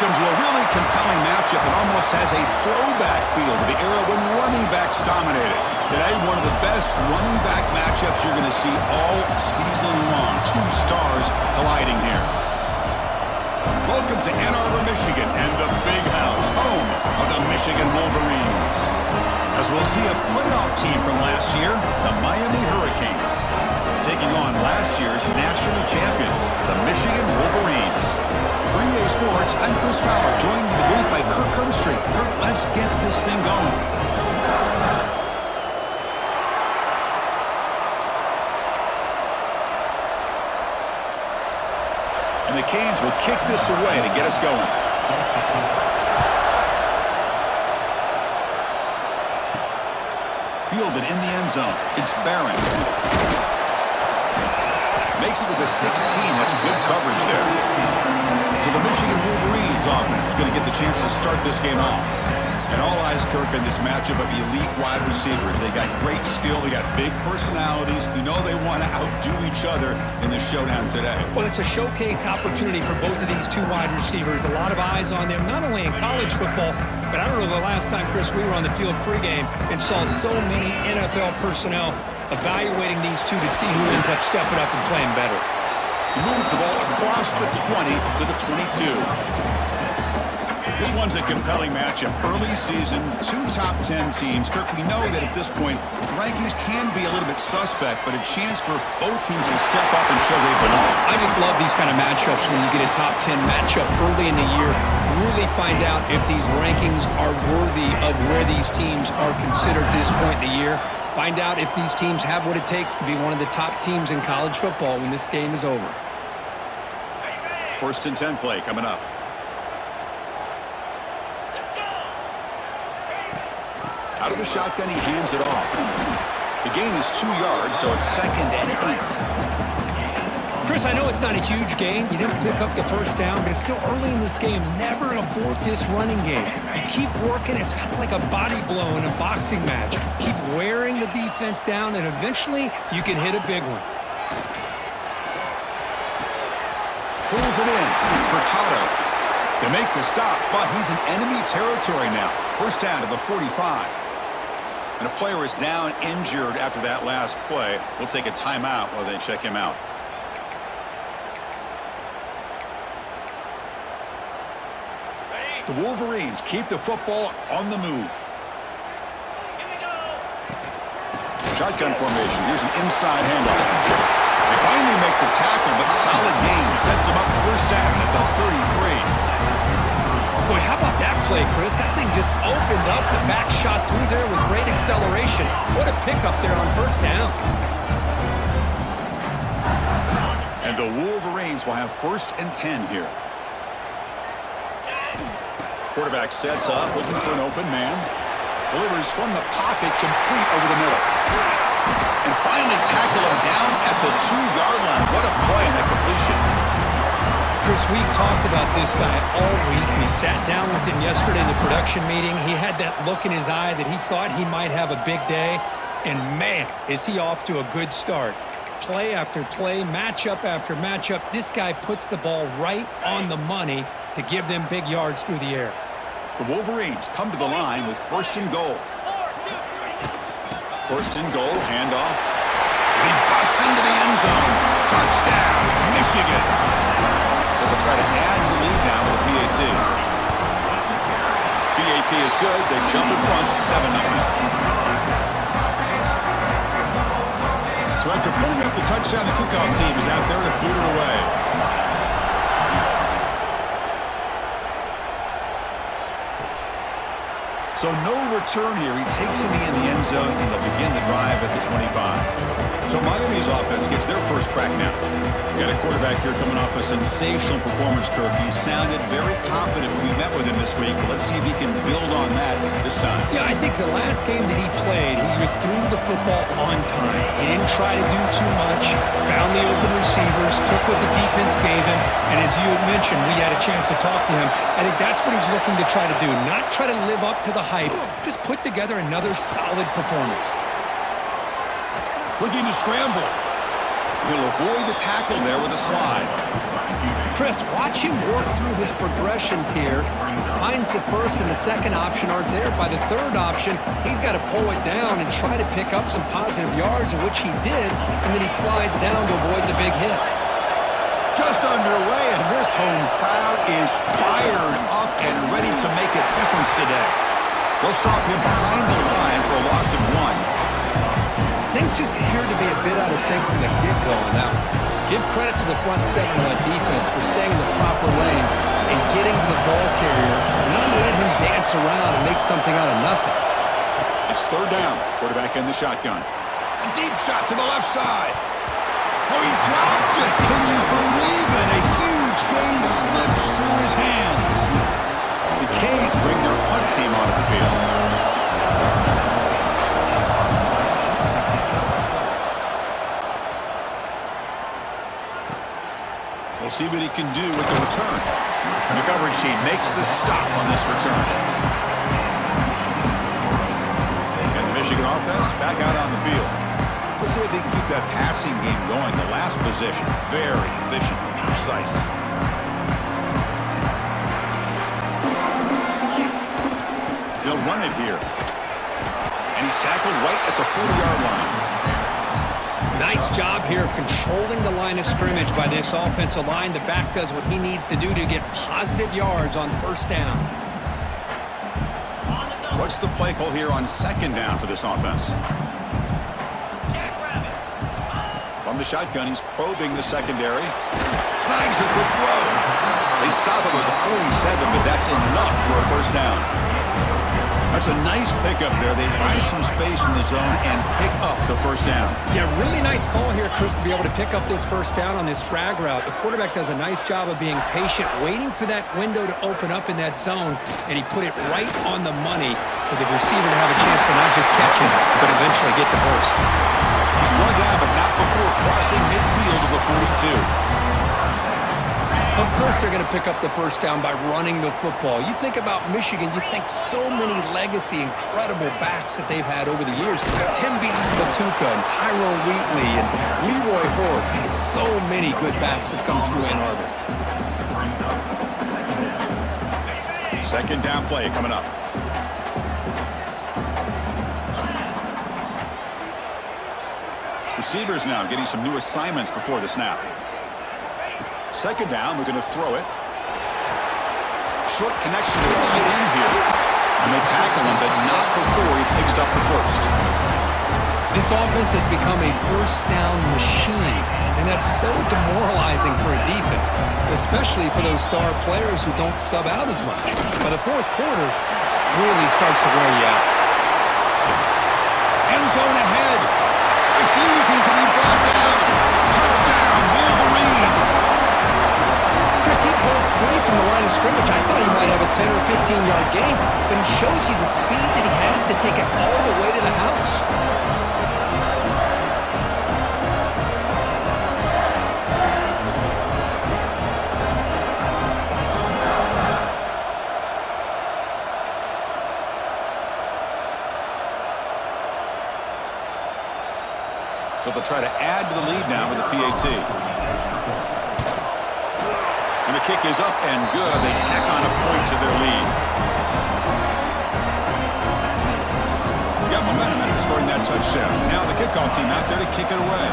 Welcome to a really compelling matchup that almost has a throwback feel to the era when running backs dominated. Today, one of the best running back matchups you're going to see all season long. Two stars colliding here. Welcome to Ann Arbor, Michigan, and the Big House, home of the Michigan Wolverines. As we'll see a playoff team from last year, the Miami Hurricanes, taking on last year's national champions, the Michigan Wolverines. For EA Sports, I'm Chris Fowler, joined in the booth by Kirk Herbstreit. Kirk, let's get this thing going. And the Canes will kick this away to get us going. Fielded in the end zone. It's Barron. Makes it to the 16. That's good coverage there. So the Michigan Wolverines offense is going to get the chance to start this game off. And all eyes, Kirk, in this matchup of elite wide receivers. They got great skill. They got big personalities. You know they want to outdo each other in the showdown today. Well, it's a showcase opportunity for both of these two wide receivers. A lot of eyes on them, not only in college football, but I don't know the last time, Chris, we were on the field pregame and saw so many NFL personnel evaluating these two to see who ends up stepping up and playing better. He moves the ball across the 20 to the 22. This one's a compelling matchup. Early season, two top 10 teams. Kirk, we know that at this point, rankings can be a little bit suspect, but a chance for both teams to step up and show they belong. I just love these kind of matchups when you get a top 10 matchup early in the year. Really find out if these rankings are worthy of where these teams are considered at this point in the year. Find out if these teams have what it takes to be one of the top teams in college football when this game is over. 1st and 10 play coming up. Out of the shotgun, he hands it off. The gain is 2 yards, so it's 2nd and 8. Chris, I know it's not a huge gain. You didn't pick up the first down, but it's still early in this game. Never abort this running game. You keep working. It's kind of like a body blow in a boxing match. Keep wearing the defense down, and eventually you can hit a big one. Pulls it in. It's Bertato. They make the stop, but he's in enemy territory now. 1st down to the 45. And a player is down injured after that last play. We'll take a timeout while they check him out. The Wolverines keep the football on the move. Shotgun formation. Here's an inside handoff. They finally make the tackle, but solid gain sets them up 1st down at the 33. Boy, how about that play, Chris? That thing just opened up. The back shot through there with great acceleration. What a pickup there on 1st down. And the Wolverines will have 1st and 10 here. Quarterback sets up, looking for an open man. Delivers from the pocket, complete over the middle. And finally tackle him down at the 2-yard line. What a play in that completion. Chris, we've talked about this guy all week. We sat down with him yesterday in the production meeting. He had that look in his eye that he thought he might have a big day. And, man, is he off to a good start. Play after play, matchup after matchup. This guy puts the ball right on the money to give them big yards through the air. The Wolverines come to the line with 1st and goal. 1st and goal, handoff. And he busts into the end zone. Touchdown, Michigan. They'll try to add the lead now with a PAT. PAT is good. They jump in front 7-0. So after putting up the touchdown, the kickoff team is out there to boot it away. So no return here. He takes it in the end zone, and they'll begin the drive at the 25. So Miami's offense gets their first crack now. Got a quarterback here coming off a sensational performance, Kirk. He sounded very confident when we met with him this week. But let's see if he can build on that this time. Yeah, I think the last game that he played, he was through the football on time. He didn't try to do too much, found the open receivers, took what the defense gave him, and as you had mentioned, we had a chance to talk to him. I think that's what he's looking to try to do, not try to live up to the hype, just put together another solid performance. Looking to scramble. He'll avoid the tackle there with a slide. Chris, watch him work through his progressions here. Finds the first and the second option aren't there. By the third option, he's got to pull it down and try to pick up some positive yards, of which he did, and then he slides down to avoid the big hit. Just underway, and this home crowd is fired up and ready to make a difference today. They'll stop him behind the line for a loss of 1. Things just appeared to be a bit out of sync from the get-go on that one. Give credit to the front seven of that defense for staying in the proper lanes and getting to the ball carrier, not let him dance around and make something out of nothing. It's third down. Quarterback in the shotgun. A deep shot to the left side. Oh, he dropped it. Can you believe it? A huge gain slips through his hands. The Canes bring their punt team onto the field. We'll see what he can do with the return. The coverage team makes the stop on this return. And the Michigan offense back out on the field. Let's see if they can keep that passing game going. The last possession, very efficient and precise. They'll run it here. And he's tackled right at the 40-yard line. Nice job here of controlling the line of scrimmage by this offensive line. The back does what he needs to do to get positive yards on first down. What's the play call here on second down for this offense? From the shotgun, he's probing the secondary. Snags the quick throw. They stop it with the 47, but that's enough for a first down. That's a nice pickup there. They find some space in the zone and pick up the first down. Yeah, really nice call here, Chris, to be able to pick up this first down on this drag route. The quarterback does a nice job of being patient, waiting for that window to open up in that zone, and he put it right on the money for the receiver to have a chance to not just catch it, but eventually get the first. He's brought down, but not before crossing midfield of the 42. Of course they're going to pick up the first down by running the football. You think about Michigan, you think so many legacy, incredible backs that they've had over the years. Tim Batuka and Tyrone Wheatley and Leroy Hort. Man, so many good backs have come through Ann Arbor. Second down play coming up. Receivers now getting some new assignments before the snap. Second down, we're going to throw it. Short connection to the tight end here. And they tackle him, but not before he picks up the first. This offense has become a first down machine, and that's so demoralizing for a defense, especially for those star players who don't sub out as much. By the fourth quarter, really starts to wear you out. End zone ahead. Refusing to be brought down. Touchdown, Wolverines. Chris, he broke free from the line of scrimmage. I thought he might have a 10 or 15-yard gain, but he shows you the speed that he has to take it all the way to the house. So they'll try to add to the lead now with the PAT. And the kick is up and good. They tack on a point to their lead. We got momentum after scoring that touchdown. Now the kickoff team out there to kick it away.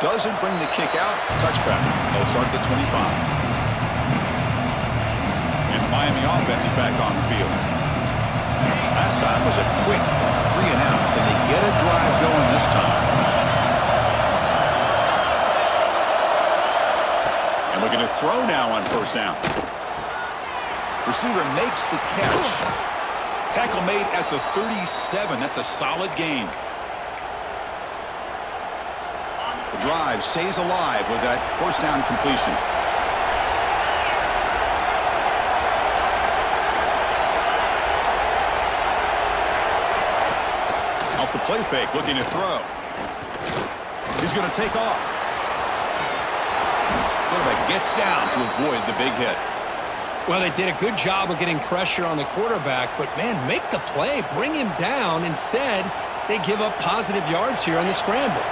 Doesn't bring the kick out. Touchback. They'll start at the 25. And the Miami offense is back on the field. Last time was a quick 3 and out. Can they get a drive going this time? And we're going to throw now on first down. Receiver makes the catch. Tackle made at the 37. That's a solid gain. The drive stays alive with that first down completion. Off the play fake, looking to throw. He's going to take off. Quarterback gets down to avoid the big hit. Well, they did a good job of getting pressure on the quarterback, but, man, make the play. Bring him down. Instead, they give up positive yards here on the scramble.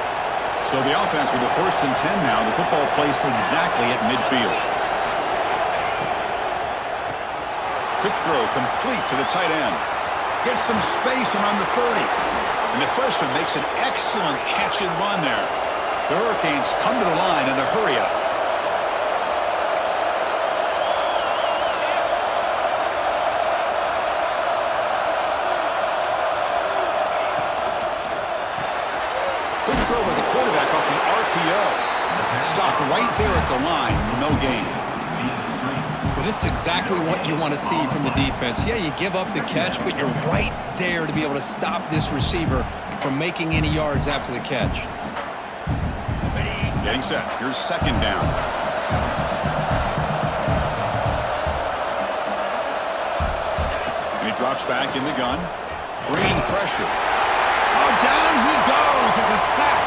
So the offense with the 1st and 10 now. The football placed exactly at midfield. Quick throw complete to the tight end. Gets some space around the 30. And the freshman makes an excellent catch and run there. The Hurricanes come to the line in the hurry up. Good throw by the quarterback off the RPO. Stopped right there at the line. No gain. Well, this is exactly what you want to see from the defense. Yeah, you give up the catch, but you're right there to be able to stop this receiver from making any yards after the catch. Getting set. Here's 2nd down. And he drops back in the gun. Bringing pressure. Oh, down he goes. It's a sack.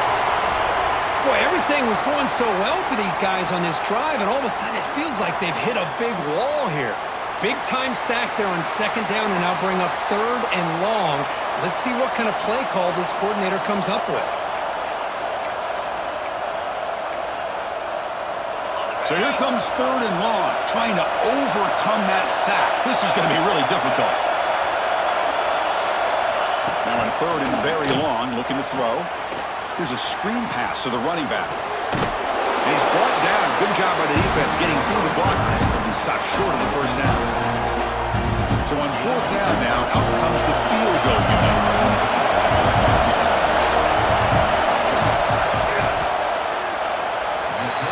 Boy, everything was going so well for these guys on this drive, and all of a sudden it feels like they've hit a big wall here. Big-time sack there on 2nd down, and now bring up 3rd and long. Let's see what kind of play call this coordinator comes up with. So here comes 3rd and long, trying to overcome that sack. This is going to be really difficult. Now on 3rd and very long, looking to throw. Here's a screen pass to the running back. And he's brought down. Good job by the defense getting through the blockers, but he stopped short of the 1st down. So on 4th down now, out comes the field goal unit.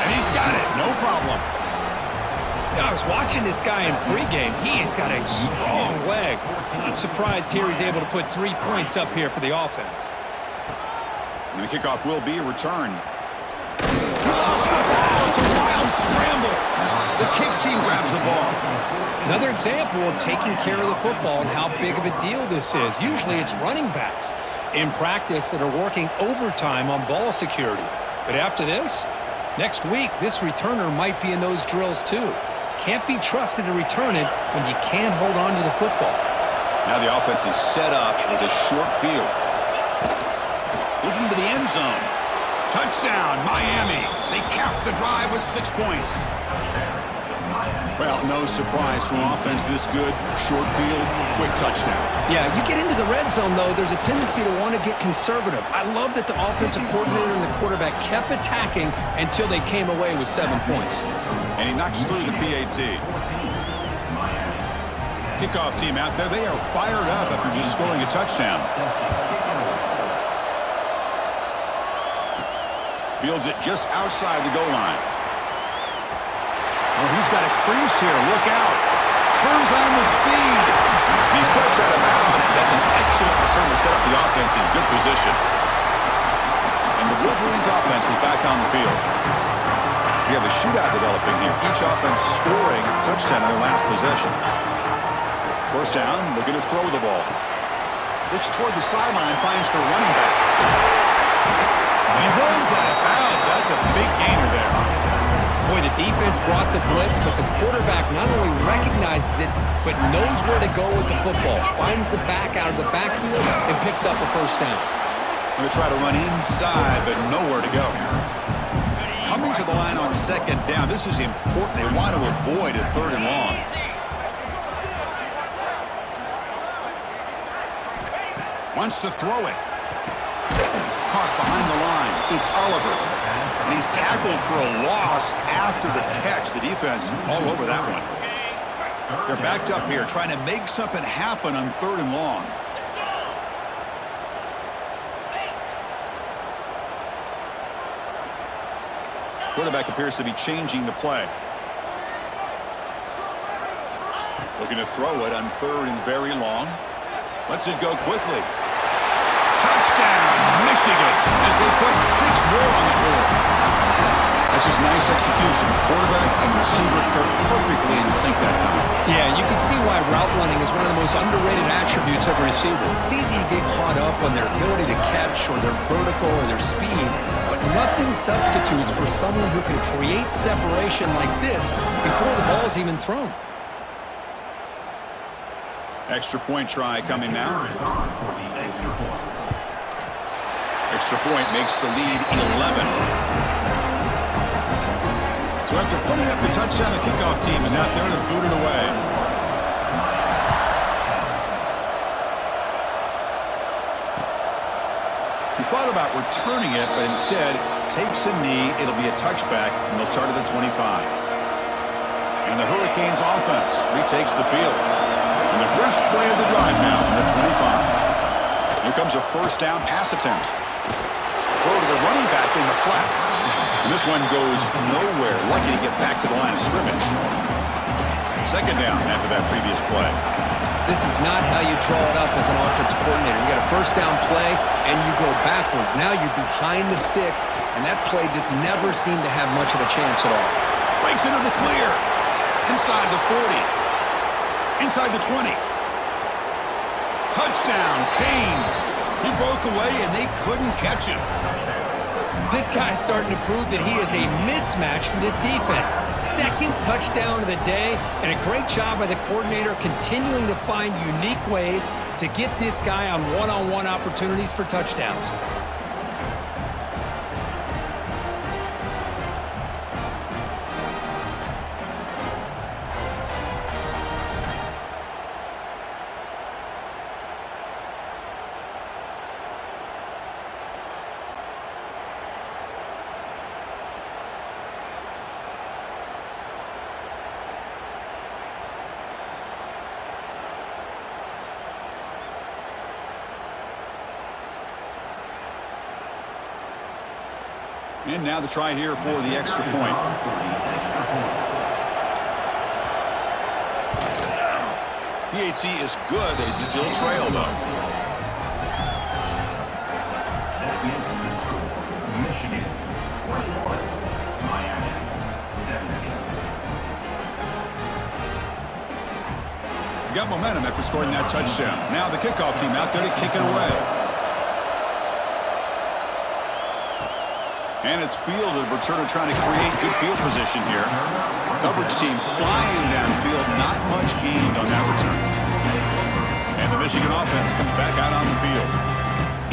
And he's got it. No problem. I was watching this guy in pregame. He's got a strong leg. Not surprised here he's able to put 3 points up here for the offense. And the kickoff will be a return. He lost the ball. It's a wild scramble. The kick team grabs the ball. Another example of taking care of the football and how big of a deal this is. Usually it's running backs in practice that are working overtime on ball security. But after this, next week, this returner might be in those drills too. Can't be trusted to return it when you can't hold on to the football. Now the offense is set up with a short field. Looking to the end zone. Touchdown, Miami. They capped the drive with 6 points. Well, no surprise from offense this good. Short field, quick touchdown. Yeah, you get into the red zone, though, there's a tendency to want to get conservative. I love that the offensive coordinator and the quarterback kept attacking until they came away with 7 points. And he knocks through the PAT. Kickoff team out there, they are fired up after just scoring a touchdown. Fields it just outside the goal line. Oh, he's got a crease here. Look out. Turns on the speed. He steps out of bounds, but that's an excellent return to set up the offense in good position. And the Wolverines offense is back on the field. We have a shootout developing here. Each offense scoring a touchdown in their last possession. 1st down, looking to throw the ball. Looks toward the sideline, finds the running back. And he runs out of bounds. That's a big gainer there. Boy, the defense brought the blitz, but the quarterback not only recognizes it, but knows where to go with the football. Finds the back out of the backfield and picks up a 1st down. Going to try to run inside, but nowhere to go. Coming to the line on 2nd down. This is important. They want to avoid a 3rd and long. Wants to throw it. Caught behind the line. It's Oliver. And he's tackled for a loss after the catch. The defense all over that one. They're backed up here trying to make something happen on 3rd and long. Quarterback appears to be changing the play. Looking to throw it on 3rd and very long. Lets it go quickly. Touchdown, Michigan, as they put 6 more on the board. That's just nice execution. Quarterback and receiver perfectly in sync that time. Yeah, you can see why route running is one of the most underrated attributes of a receiver. It's easy to get caught up on their ability to catch or their vertical or their speed, but nothing substitutes for someone who can create separation like this before the ball's even thrown. Extra point try coming now. Extra point makes the lead 11. So after putting up the touchdown, the kickoff team is out there to boot it away. He thought about returning it, but instead takes a knee. It'll be a touchback, and they'll start at the 25. And the Hurricanes offense retakes the field. And the first play of the drive now from the 25. Here comes a first down pass attempt. Throw to the running back in the flat. And this one goes nowhere. Lucky to get back to the line of scrimmage. Second down after that previous play. This is not how you draw it up as an offensive coordinator. You got a first down play, and you go backwards. Now you're behind the sticks, and that play just never seemed to have much of a chance at all. Breaks into the clear. Inside the 40. Inside the 20. Touchdown, Canes. He broke away, and they couldn't catch him. This guy's starting to prove that he is a mismatch for this defense. Second touchdown of the day, and a great job by the coordinator continuing to find unique ways to get this guy on one-on-one opportunities for touchdowns. And now the try here for the extra point. PHC is good. They still trail, though. Michigan 21, Miami 17. Got momentum after scoring that touchdown. Now the kickoff team out there to kick it away. And it's fielded. Returner trying to create good field position here. Coverage team flying downfield. Not much gained on that return. And the Michigan offense comes back out on the field.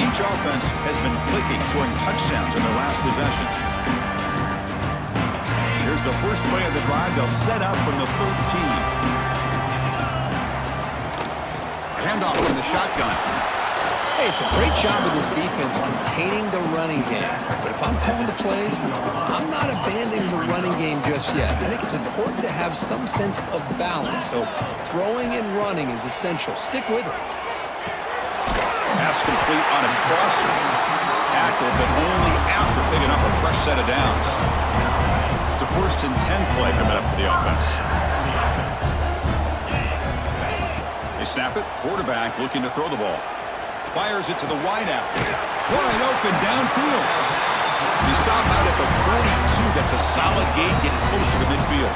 Each offense has been clicking, scoring touchdowns in their last possessions. Here's the first play of the drive. They'll set up from the 13. Handoff from the shotgun. Hey, it's a great job of this defense containing the running game. But if I'm calling the plays, I'm not abandoning the running game just yet. I think it's important to have some sense of balance. So throwing and running is essential. Stick with it. Pass complete on a crosser. Tackle, but only after picking up a fresh set of downs. It's a 1st and 10 play coming up for the offense. They snap it. Quarterback looking to throw the ball. Fires it to the wideout. Wide open downfield. He stopped out at the 42. That's a solid gain, getting closer to midfield.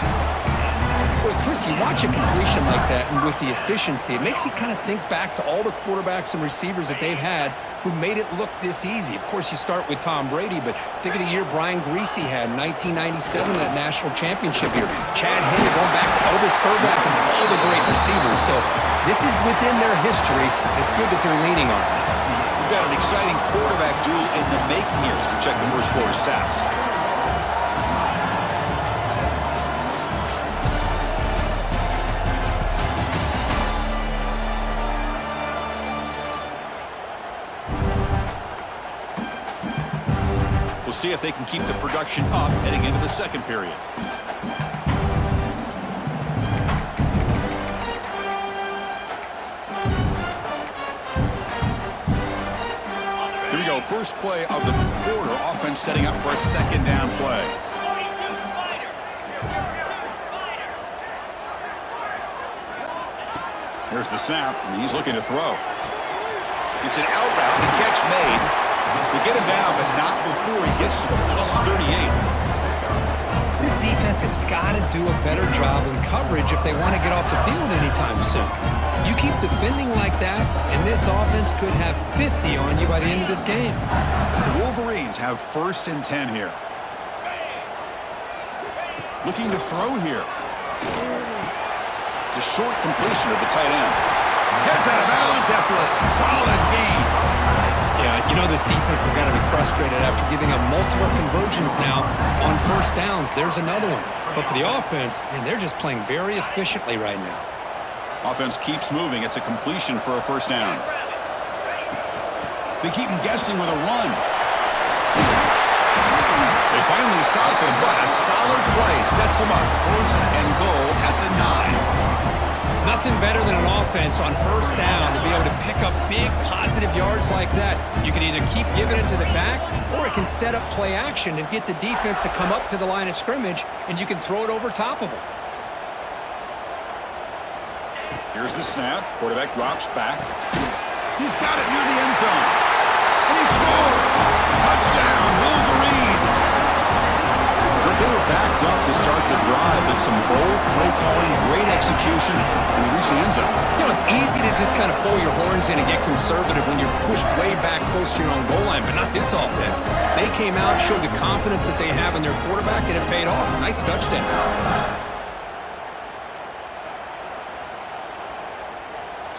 Boy, Chris, you watch a completion like that, and with the efficiency, it makes you kind of think back to all the quarterbacks and receivers that they've had who made it look this easy. Of course, you start with Tom Brady, but think of the year Brian Greasy had in 1997, that national championship year. Chad Henne going back to Elvis Kerback and all the great receivers. So this is within their history. It's good that they're leaning on it. We've got an exciting quarterback duel in the making here as we check the first quarter stats. We'll see if they can keep the production up heading into the second period. Here we go. First play of the quarter. Offense setting up for a second down play. Here's the snap, and he's looking to throw. It's an out route. The catch made. They get him down, but not before he gets to the plus 38. This defense has got to do a better job in coverage if they want to get off the field anytime soon. You keep defending like that, and this offense could have 50 on you by the end of this game. The Wolverines have 1st and 10 here. Looking to throw here. The short completion of the tight end. Gets out of bounds after a solid gain. Yeah, you know this defense has got to be frustrated after giving up multiple conversions now on first downs. There's another one. But for the offense, man, they're just playing very efficiently right now. Offense keeps moving. It's a completion for a first down. They keep him guessing with a run. They finally stop him, but a solid play sets him up. First and goal at the 9. Nothing better than an offense on first down to be able to pick up big positive yards like that. You can either keep giving it to the back, or it can set up play action and get the defense to come up to the line of scrimmage, and you can throw it over top of them. Here's the snap. Quarterback drops back. He's got it near the end zone. And he scores! Touchdown, Wolverines! But they were backed up to start the drive, but some bold play calling, great execution, and they reached the end zone. You know, it's easy to just kind of pull your horns in and get conservative when you're pushed way back close to your own goal line, but not this offense. They came out, showed the confidence that they have in their quarterback, and it paid off. Nice touchdown.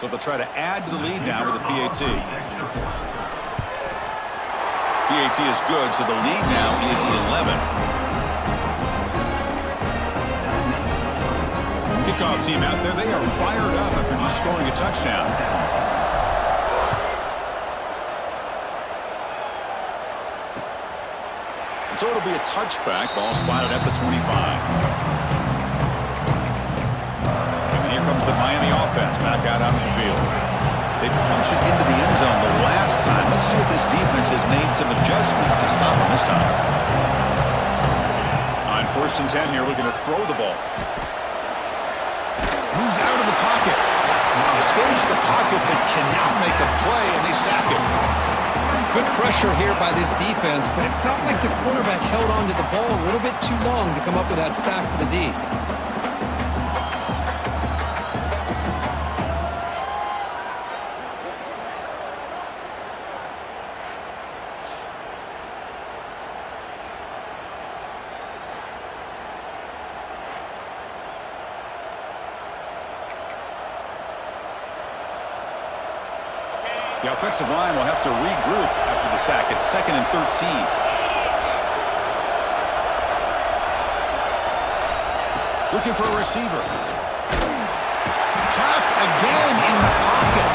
So they'll try to add to the lead now with a PAT. PAT is good, so the lead now is 11. Kickoff team out there, they are fired up after just scoring a touchdown. And so it'll be a touchback, ball spotted at the 25. Here comes the Miami offense back out onto the field. They punched it into the end zone the last time. Let's see if this defense has made some adjustments to stop them this time. On 1st and 10 here, looking to throw the ball. Moves out of the pocket. Escapes the pocket, but cannot make a play, and they sack him. Good pressure here by this defense, but it felt like the quarterback held on to the ball a little bit too long to come up with that sack for the D. The offensive line will have to regroup after the sack. It's 2nd and 13. Looking for a receiver. Trapped again in the pocket.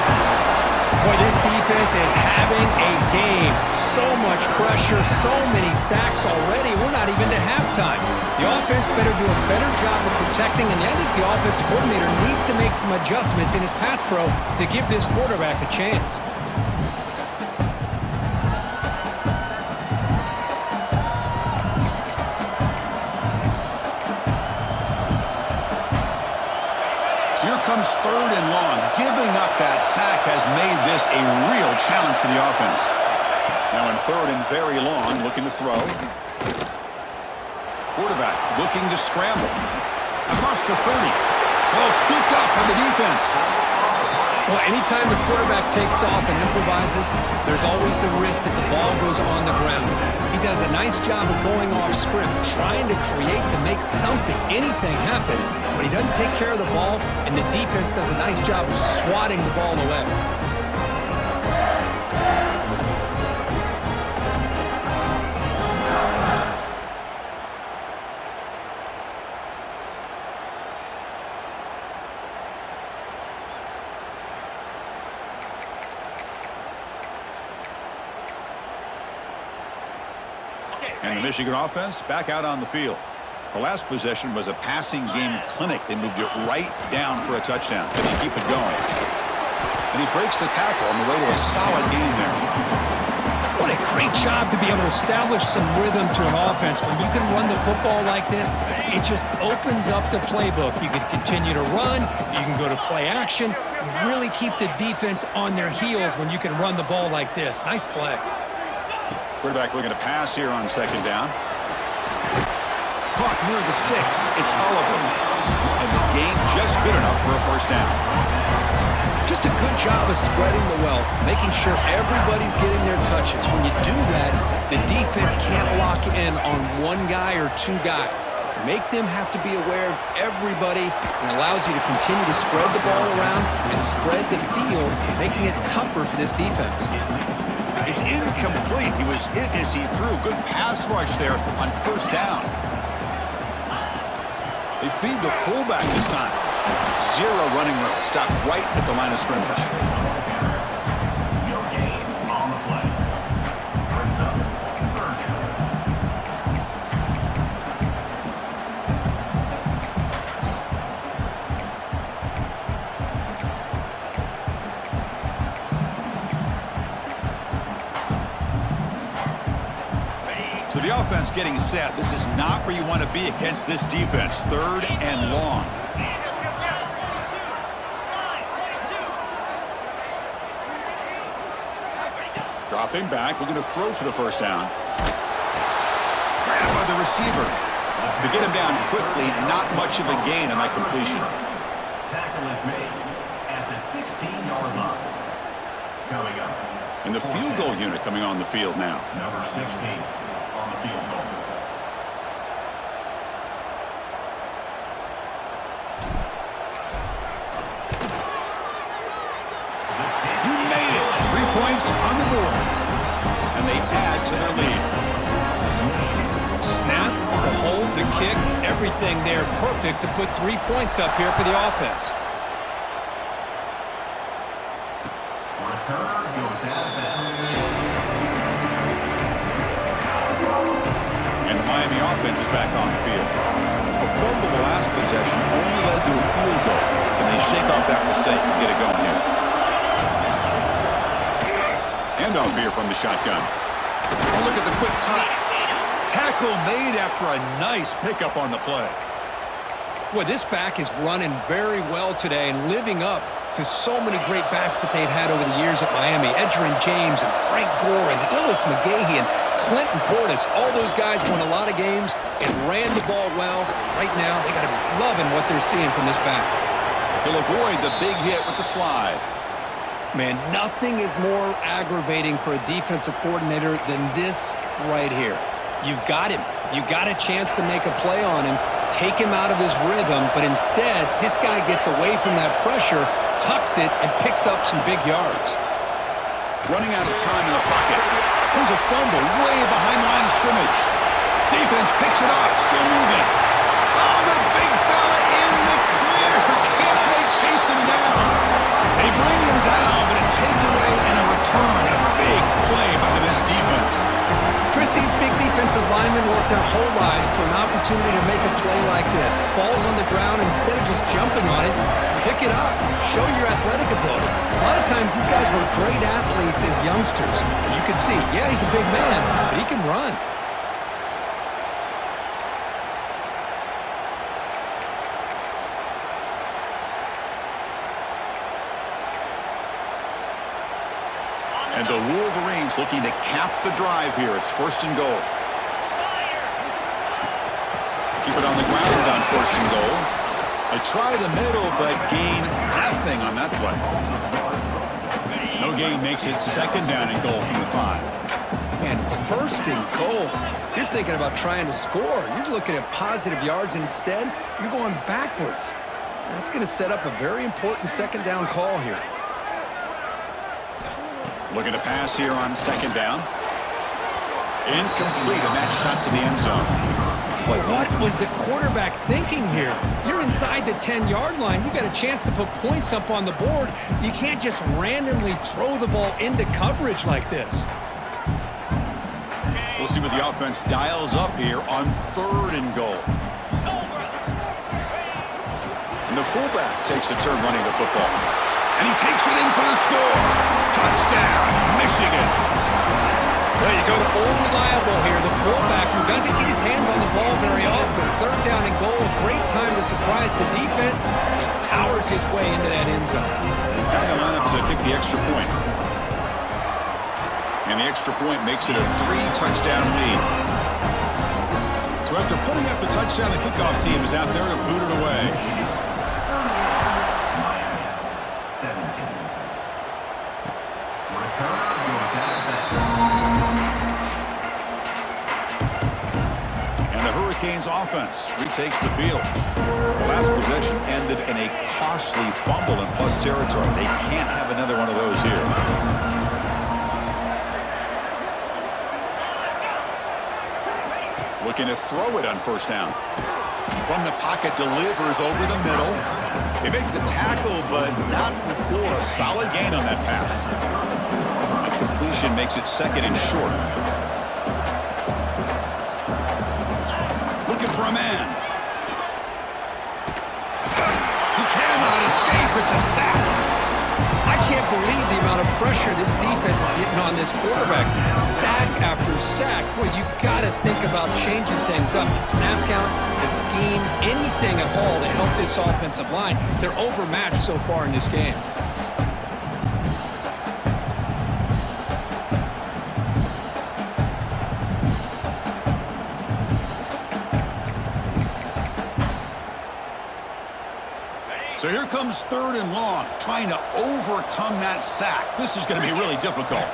Boy, this defense is having a game. So much pressure, so many sacks already. We're not even to halftime. The offense better do a better job of protecting, and I think the offensive coordinator needs to make some adjustments in his pass pro to give this quarterback a chance. Here comes 3rd and long. Giving up that sack has made this a real challenge for the offense. Now in 3rd and very long, looking to throw. Quarterback looking to scramble. Across the 30. Ball scooped up by the defense. Well, anytime the quarterback takes off and improvises, there's always the risk that the ball goes on the ground. He does a nice job of going off script, trying to create to make something, anything happen, but he doesn't take care of the ball, and the defense does a nice job of swatting the ball away. And the Michigan offense back out on the field. The last possession was a passing game clinic. They moved it right down for a touchdown. Can they keep it going? And he breaks the tackle on the way to a solid gain there. What a great job to be able to establish some rhythm to an offense. When you can run the football like this, it just opens up the playbook. You can continue to run. You can go to play action. You really keep the defense on their heels when you can run the ball like this. Nice play. Quarterback looking to pass here on 2nd down. Caught near the sticks. It's Oliver. And the gain just good enough for a first down. Just a good job of spreading the wealth, making sure everybody's getting their touches. When you do that, the defense can't lock in on one guy or two guys. Make them have to be aware of everybody, and allows you to continue to spread the ball around and spread the field, making it tougher for this defense. It's incomplete. He was hit as he threw. Good pass rush there on first down. They feed the fullback this time. Zero running room. Stop right at the line of scrimmage. No gain on the play. Brings up third down. So the offense getting set. This is not where you want to be against this defense. Third and long. Dropping back, looking to throw for the first down. Grabbed by the receiver. To get him down quickly, not much of a gain on that completion. Tackle is made at the 16-yard line. Coming up. And the field goal unit coming on the field now. Number 16 on the field goal. You made it. 3 points on the board. And they add to their lead. Snap, the hold, the kick, everything there perfect to put 3 points up here for the offense. Return goes out of bounds. And the Miami offense is back on the field. A fumble the last possession only led to a field goal. And they shake off that mistake and get it going here. Handoff here from the shotgun. Oh, look at the quick cut. Tackle made after a nice pickup on the play. Boy, this back is running very well today and living up to so many great backs that they've had over the years at Miami. Edgerrin James and Frank Gore and Willis McGahee and Clinton Portis. All those guys won a lot of games and ran the ball well. Right now, they got to be loving what they're seeing from this back. He'll avoid the big hit with the slide. Man, nothing is more aggravating for a defensive coordinator than this right here. You've got him. You got a chance to make a play on him, take him out of his rhythm, but instead, this guy gets away from that pressure, tucks it, and picks up some big yards. Running out of time in the pocket. There's a fumble way behind the line of scrimmage. Defense picks it up, still moving. Oh, the big fella in the clear. Can they chase him down? They bring him down, but a takeaway and a return. A big play by this defense. Chris, these big defensive linemen work their whole lives for an opportunity to make a play like this. Ball's on the ground, and instead of just jumping on it, pick it up. Show your athletic ability. A lot of times, these guys were great athletes as youngsters. You can see, yeah, he's a big man, but he can run. And the Wolverines looking to cap the drive here. It's first and goal. Keep it on the ground on first and goal. They try the middle, but gain nothing on that play. No gain makes it second down and goal from the 5. Man, it's first and goal. You're thinking about trying to score. You're looking at positive yards, and instead, you're going backwards. That's going to set up a very important second down call here. Looking to pass here on second down. Incomplete, and that shot to the end zone. Boy, what was the quarterback thinking here? You're inside the 10-yard line. You got a chance to put points up on the board. You can't just randomly throw the ball into coverage like this. We'll see what the offense dials up here on third and goal. And the fullback takes a turn running the football. And he takes it in for the score. Touchdown, Michigan. There you go to old reliable here, the fullback who doesn't get his hands on the ball very often. Third down and goal, a great time to surprise the defense. He powers his way into that end zone. Now the lineup to kick the extra point. And the extra point makes it a 3-touchdown lead. So after putting up the touchdown, the kickoff team is out there to boot it away. Hurricanes offense retakes the field. The last possession ended in a costly fumble in plus territory. They can't have another one of those here. Looking to throw it on first down. From the pocket, delivers over the middle. They make the tackle, but not before a solid gain on that pass. That completion makes it second and short. Looking for a man. He cannot escape. It's a sack. I can't believe the amount of pressure this defense is getting on this quarterback. Sack after sack. Well, you got to think about changing things up. The snap count, the scheme, anything at all to help this offensive line. They're overmatched so far in this game. So here comes third and long, trying to overcome that sack. This is going to be really difficult.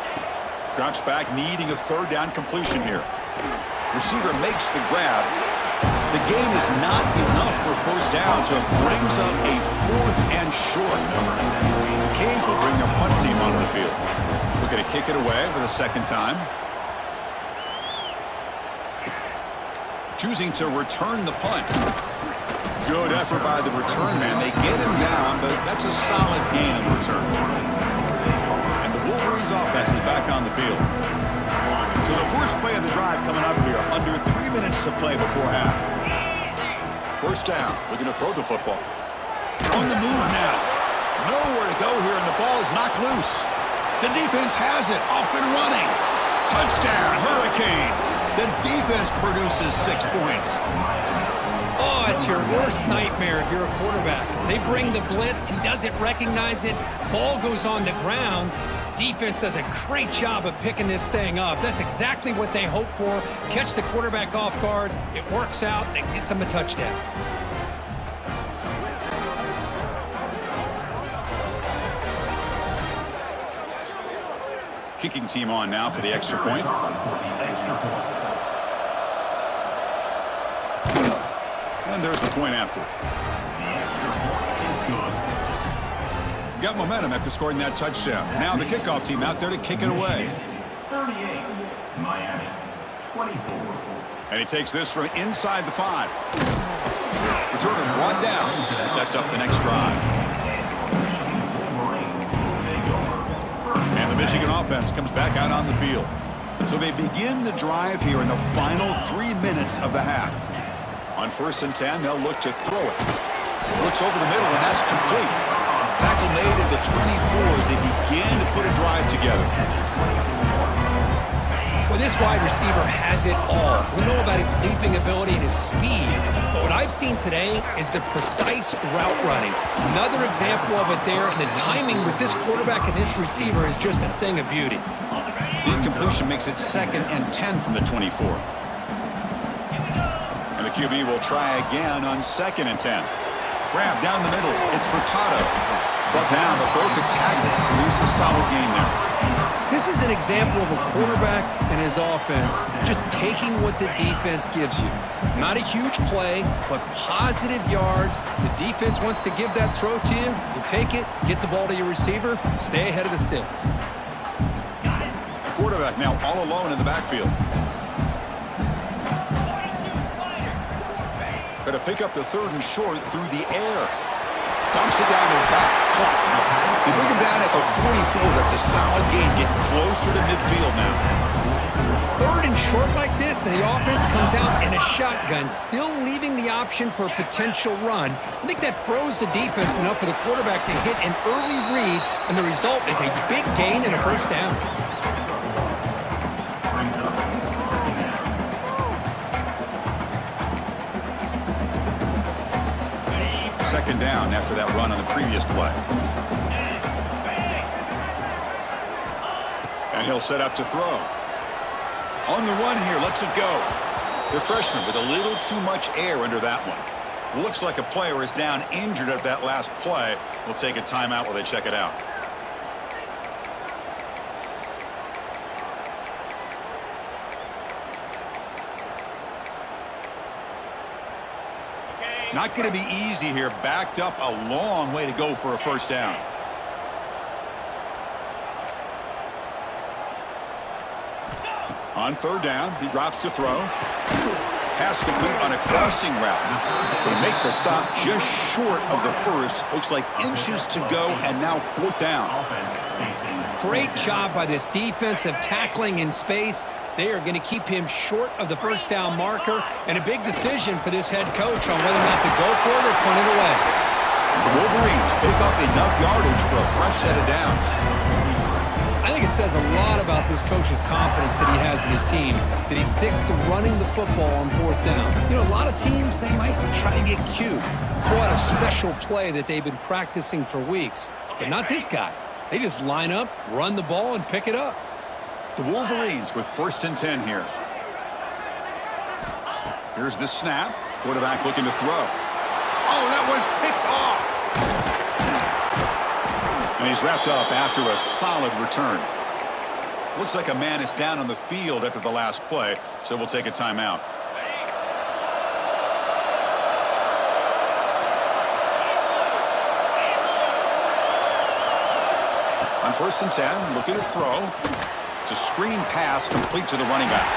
Drops back, needing a third down completion here. Receiver makes the grab. The gain is not enough for first down, so it brings up a fourth and short. Canes will bring their punt team onto the field. Looking to kick it away for the second time. Choosing to return the punt. Good effort by the return man. They get him down, but that's a solid gain in return. And the Wolverines offense is back on the field. So the first play of the drive coming up here, under 3 minutes to play before half. First down, looking to throw the football. On the move now. Nowhere to go here, and the ball is knocked loose. The defense has it, off and running. Touchdown, Hurricanes. The defense produces 6 points. Oh, it's your worst nightmare if you're a quarterback. They bring the blitz. He doesn't recognize it. Ball goes on the ground. Defense does a great job of picking this thing up. That's exactly what they hope for. Catch the quarterback off guard. It works out, and it gets them a touchdown. Kicking team on now for the extra point. And there's the point after. Got momentum after scoring that touchdown. Now the kickoff team out there to kick it away. 38, Miami, 24. And he takes this from inside the 5. Returning one down. Sets up the next drive. And the Michigan offense comes back out on the field. So they begin the drive here in the final 3 minutes of the half. On first and 10, they'll look to throw it. Looks over the middle, and that's complete. Tackle made at the 24 as they begin to put a drive together. Well, this wide receiver has it all. We know about his leaping ability and his speed. But what I've seen today is the precise route running. Another example of it there, and the timing with this quarterback and this receiver is just a thing of beauty. The incompletion makes it 2nd and 10 from the 24. And the QB will try again on 2nd and 10. Grab down the middle. It's Furtado. Brought down, but broke a tackle. Produce a solid gain there. This is an example of a quarterback and his offense just taking what the defense gives you. Not a huge play, but positive yards. The defense wants to give that throw to you. You take it, get the ball to your receiver, stay ahead of the sticks. Quarterback now all alone in the backfield. Got to pick up the 3rd and short through the air. Dumps it down to the back. Caught. They bring him down at the 44. That's a solid gain. Getting closer to midfield now. 3rd and short like this, and the offense comes out in a shotgun, still leaving the option for a potential run. I think that froze the defense enough for the quarterback to hit an early read, and the result is a big gain and a first down. Second down after that run on the previous play. And he'll set up to throw. On the run here, lets it go. The freshman with a little too much air under that one. Looks like a player is down injured at that last play. We'll take a timeout while they check it out. Not going to be easy here. Backed up a long way to go for a first down. On 3rd down, he drops to throw. pass complete on a crossing route. They make the stop just short of the first. Looks like inches to go, and now 4th down. Great job by this defensive tackling in space. They are going to keep him short of the first down marker, and a big decision for this head coach on whether or not to go for it or punt it away. The Wolverines pick up enough yardage for a fresh set of downs. I think it says a lot about this coach's confidence that he has in his team, that he sticks to running the football on 4th down. You know, a lot of teams, they might try to get cute, pull out a special play that they've been practicing for weeks, but not this guy. They just line up, run the ball, and pick it up. The Wolverines with 1st and 10 here. Here's the snap. Quarterback looking to throw. Oh, that one's picked off. And he's wrapped up after a solid return. Looks like a man is down on the field after the last play, so we'll take a timeout. On 1st and 10, looking to throw. It's a screen pass complete to the running back.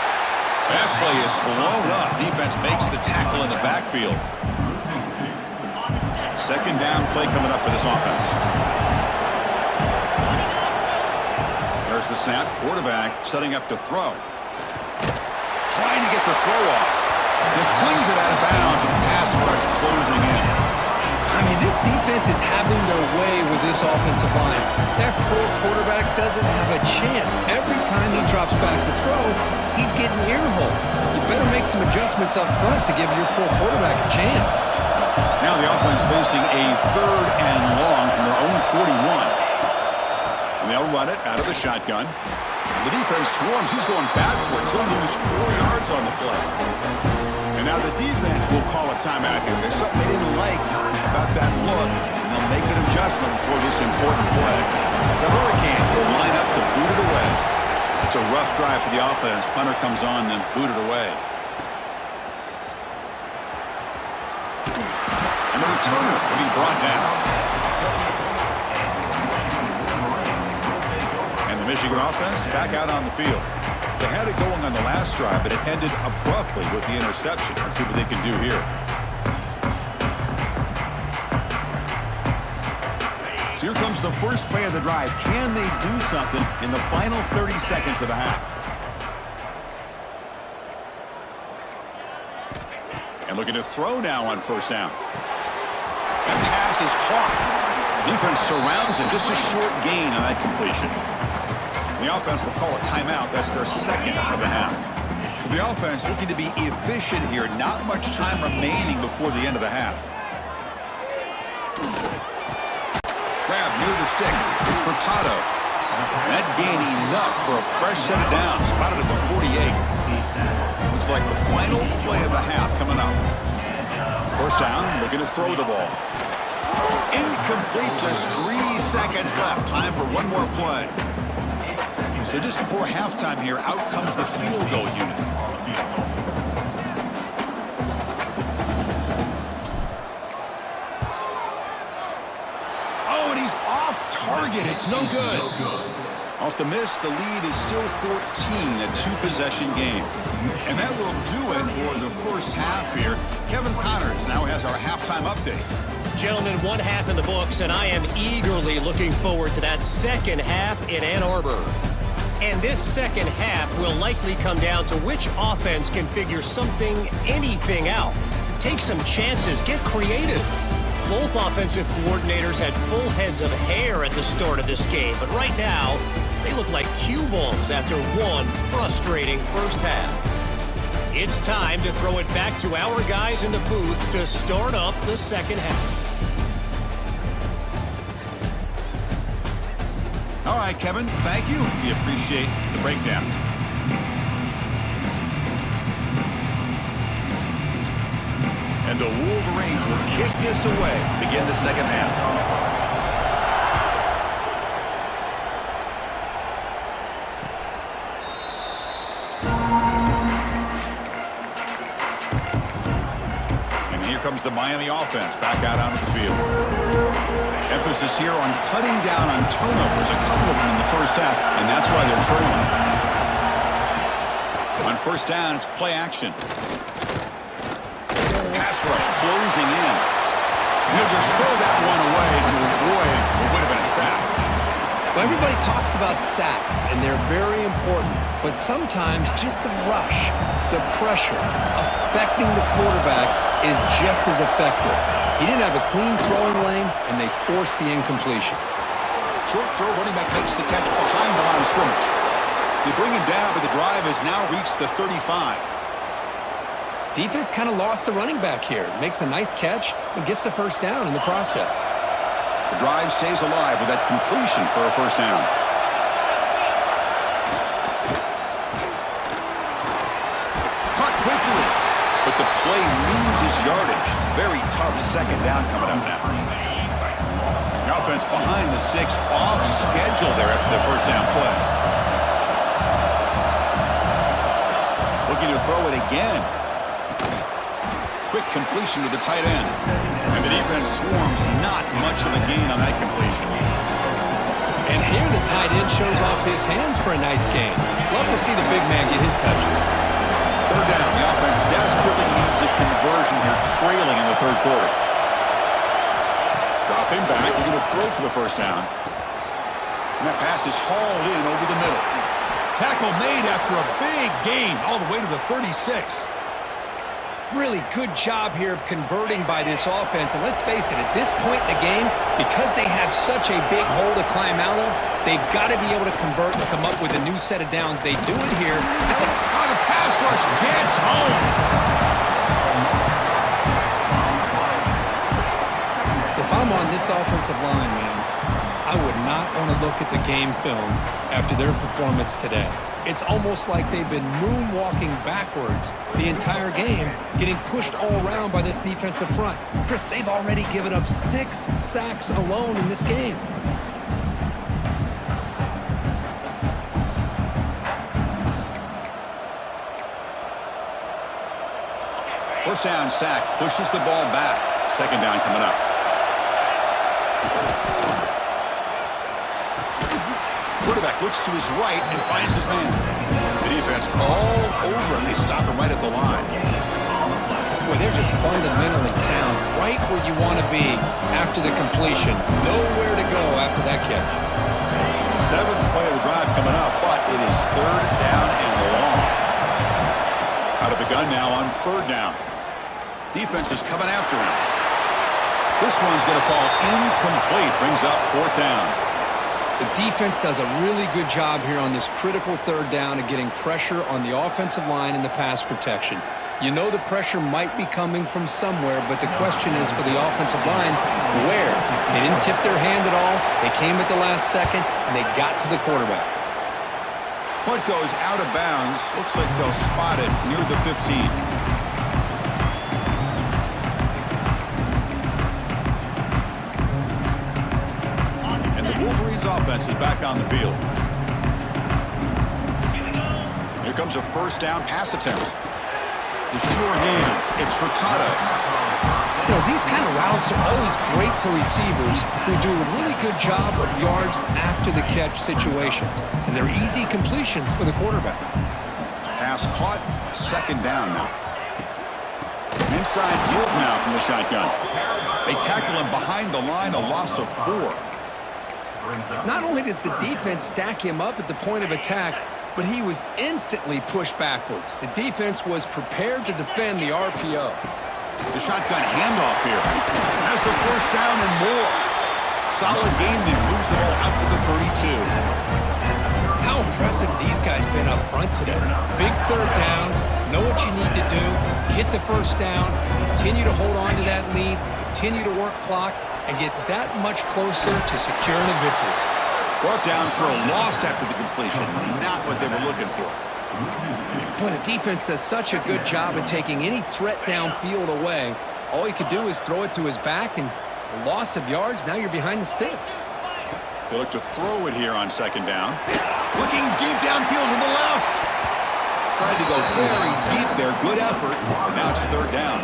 That play is blown up. Defense makes the tackle in the backfield. 2nd down play coming up for this offense. There's the snap. Quarterback setting up to throw. Trying to get the throw off. Just flings it out of bounds with the pass rush closing in. I mean, this defense is having their way with this offensive line. That poor quarterback doesn't have a chance. Every time he drops back to throw, he's getting earholed. You better make some adjustments up front to give your poor quarterback a chance. Now the offense facing a 3rd and long from their own 41. And they'll run it out of the shotgun. The defense swarms. He's going backwards. He'll lose 4 yards on the play. And now the defense will call a timeout here. There's something they didn't like about that look, and they'll make an adjustment for this important play. The Hurricanes will line up to boot it away. It's a rough drive for the offense. Punter comes on and boot it away. And the returner will be brought down. And the Michigan offense back out on the field. They had it going on the last drive, but it ended abruptly with the interception. Let's see what they can do here. So here comes the first play of the drive. Can they do something in the final 30 seconds of the half? And looking to throw now on 1st down. That pass is caught. Defense surrounds him. Just a short gain on that completion. The offense will call a timeout. That's their 2nd of the half. So the offense looking to be efficient here. Not much time remaining before the end of the half. Grab near the sticks. It's Hurtado. That gain enough for a fresh set of downs. Spotted at the 48. Looks like the final play of the half coming up. 1st down, looking to throw the ball. Incomplete, just 3 seconds left. Time for one more play. So just before halftime here, out comes the field goal unit. Oh, and he's off target. It's no good. Off the miss, the lead is still 14, a 2-possession game. And that will do it for the first half here. Kevin Connors now has our halftime update. Gentlemen, 1 half in the books, and I am eagerly looking forward to that 2nd half in Ann Arbor. And this 2nd half will likely come down to which offense can figure something, anything out. Take some chances, get creative. Both offensive coordinators had full heads of hair at the start of this game, but right now, they look like cue balls after one frustrating first half. It's time to throw it back to our guys in the booth to start up the 2nd half. All right, Kevin, thank you. We appreciate the breakdown. And the Wolverines will kick this away to begin the 2nd half. And here comes the Miami offense back out onto the field. Emphasis here on cutting down on turnovers, a couple of them in the first half, and that's why they're trailing. On 1st down, it's play action. closing in. He'll just throw that one away to avoid what would have been a sack. Well, everybody talks about sacks, and they're very important. But sometimes just the rush, the pressure, affecting the quarterback is just as effective. He didn't have a clean throwing lane, and they forced the incompletion. Short throw, running back makes the catch behind the line of scrimmage. They bring him down, but the drive has now reached the 35. Defense kind of lost the running back here. Makes a nice catch and gets the first down in the process. The drive stays alive with that completion for a first down. Caught quickly, but the play loses yardage. Very tough second down coming up now. The offense behind the 6, off schedule there after the first down play. Looking to throw it again. Quick completion to the tight end. And the defense swarms, not much of a gain on that completion. And here the tight end shows off his hands for a nice gain. Love to see the big man get his touches. Third down, the offense desperately needs a conversion here, trailing in the third quarter. Drop him back, they're going to throw for the first down. And that pass is hauled in over the middle. Tackle made after a big gain, all the way to the 36. Really good job here of converting by this offense. And let's face it, at this point in the game, because they have such a big hole to climb out of, they've got to be able to convert and come up with a new set of downs. They do it here. Oh, the pass rush gets home. If I'm on this offensive line, man, I would not want to look at the game film after their performance today. It's almost like they've been moonwalking backwards the entire game, getting pushed all around by this defensive front. Chris, they've already given up 6 sacks alone in this game. First down sack, pushes the ball back. Second down coming up. Quarterback looks to his right and finds his man. The defense all over him. They stop him right at the line. Boy, they're just fundamentally sound, right where you want to be after the completion. Nowhere to go after that catch. 7th play of the drive coming up, but it is third down and long. Out of the gun now on third down. Defense is coming after him. This one's going to fall incomplete. Brings up fourth down. The defense does a really good job here on this critical third down of getting pressure on the offensive line and the pass protection. You know the pressure might be coming from somewhere, but the question is for the offensive line, where? They didn't tip their hand at all. They came at the last second, and they got to the quarterback. Punt goes out of bounds. Looks like they'll spot it near the 15. Wolverines offense is back on the field. Here comes a first down pass attempt. The sure hands. It's Hurtado. You know, these kind of routes are always great for receivers who do a really good job of yards after the catch situations. And they're easy completions for the quarterback. Pass caught. Second down now. Inside give now from the shotgun. They tackle him behind the line, a loss of 4. Not only does the defense stack him up at the point of attack, but he was instantly pushed backwards. The defense was prepared to defend the RPO. The shotgun handoff here. Has the first down and more. Solid gain there. Moves the ball out to the 32. How impressive these guys been up front today. Big third down. Know what you need to do. Get the first down. Continue to hold on to that lead. Continue to work clock. And get that much closer to securing a victory. Brought down for a loss after the completion. Not what they were looking for. Boy, the defense does such a good job of taking any threat downfield away. All he could do is throw it to his back, and a loss of yards, now you're behind the sticks. They look to throw it here on second down. Looking deep downfield to the left. Tried to go very deep there. Good effort. And now it's third down.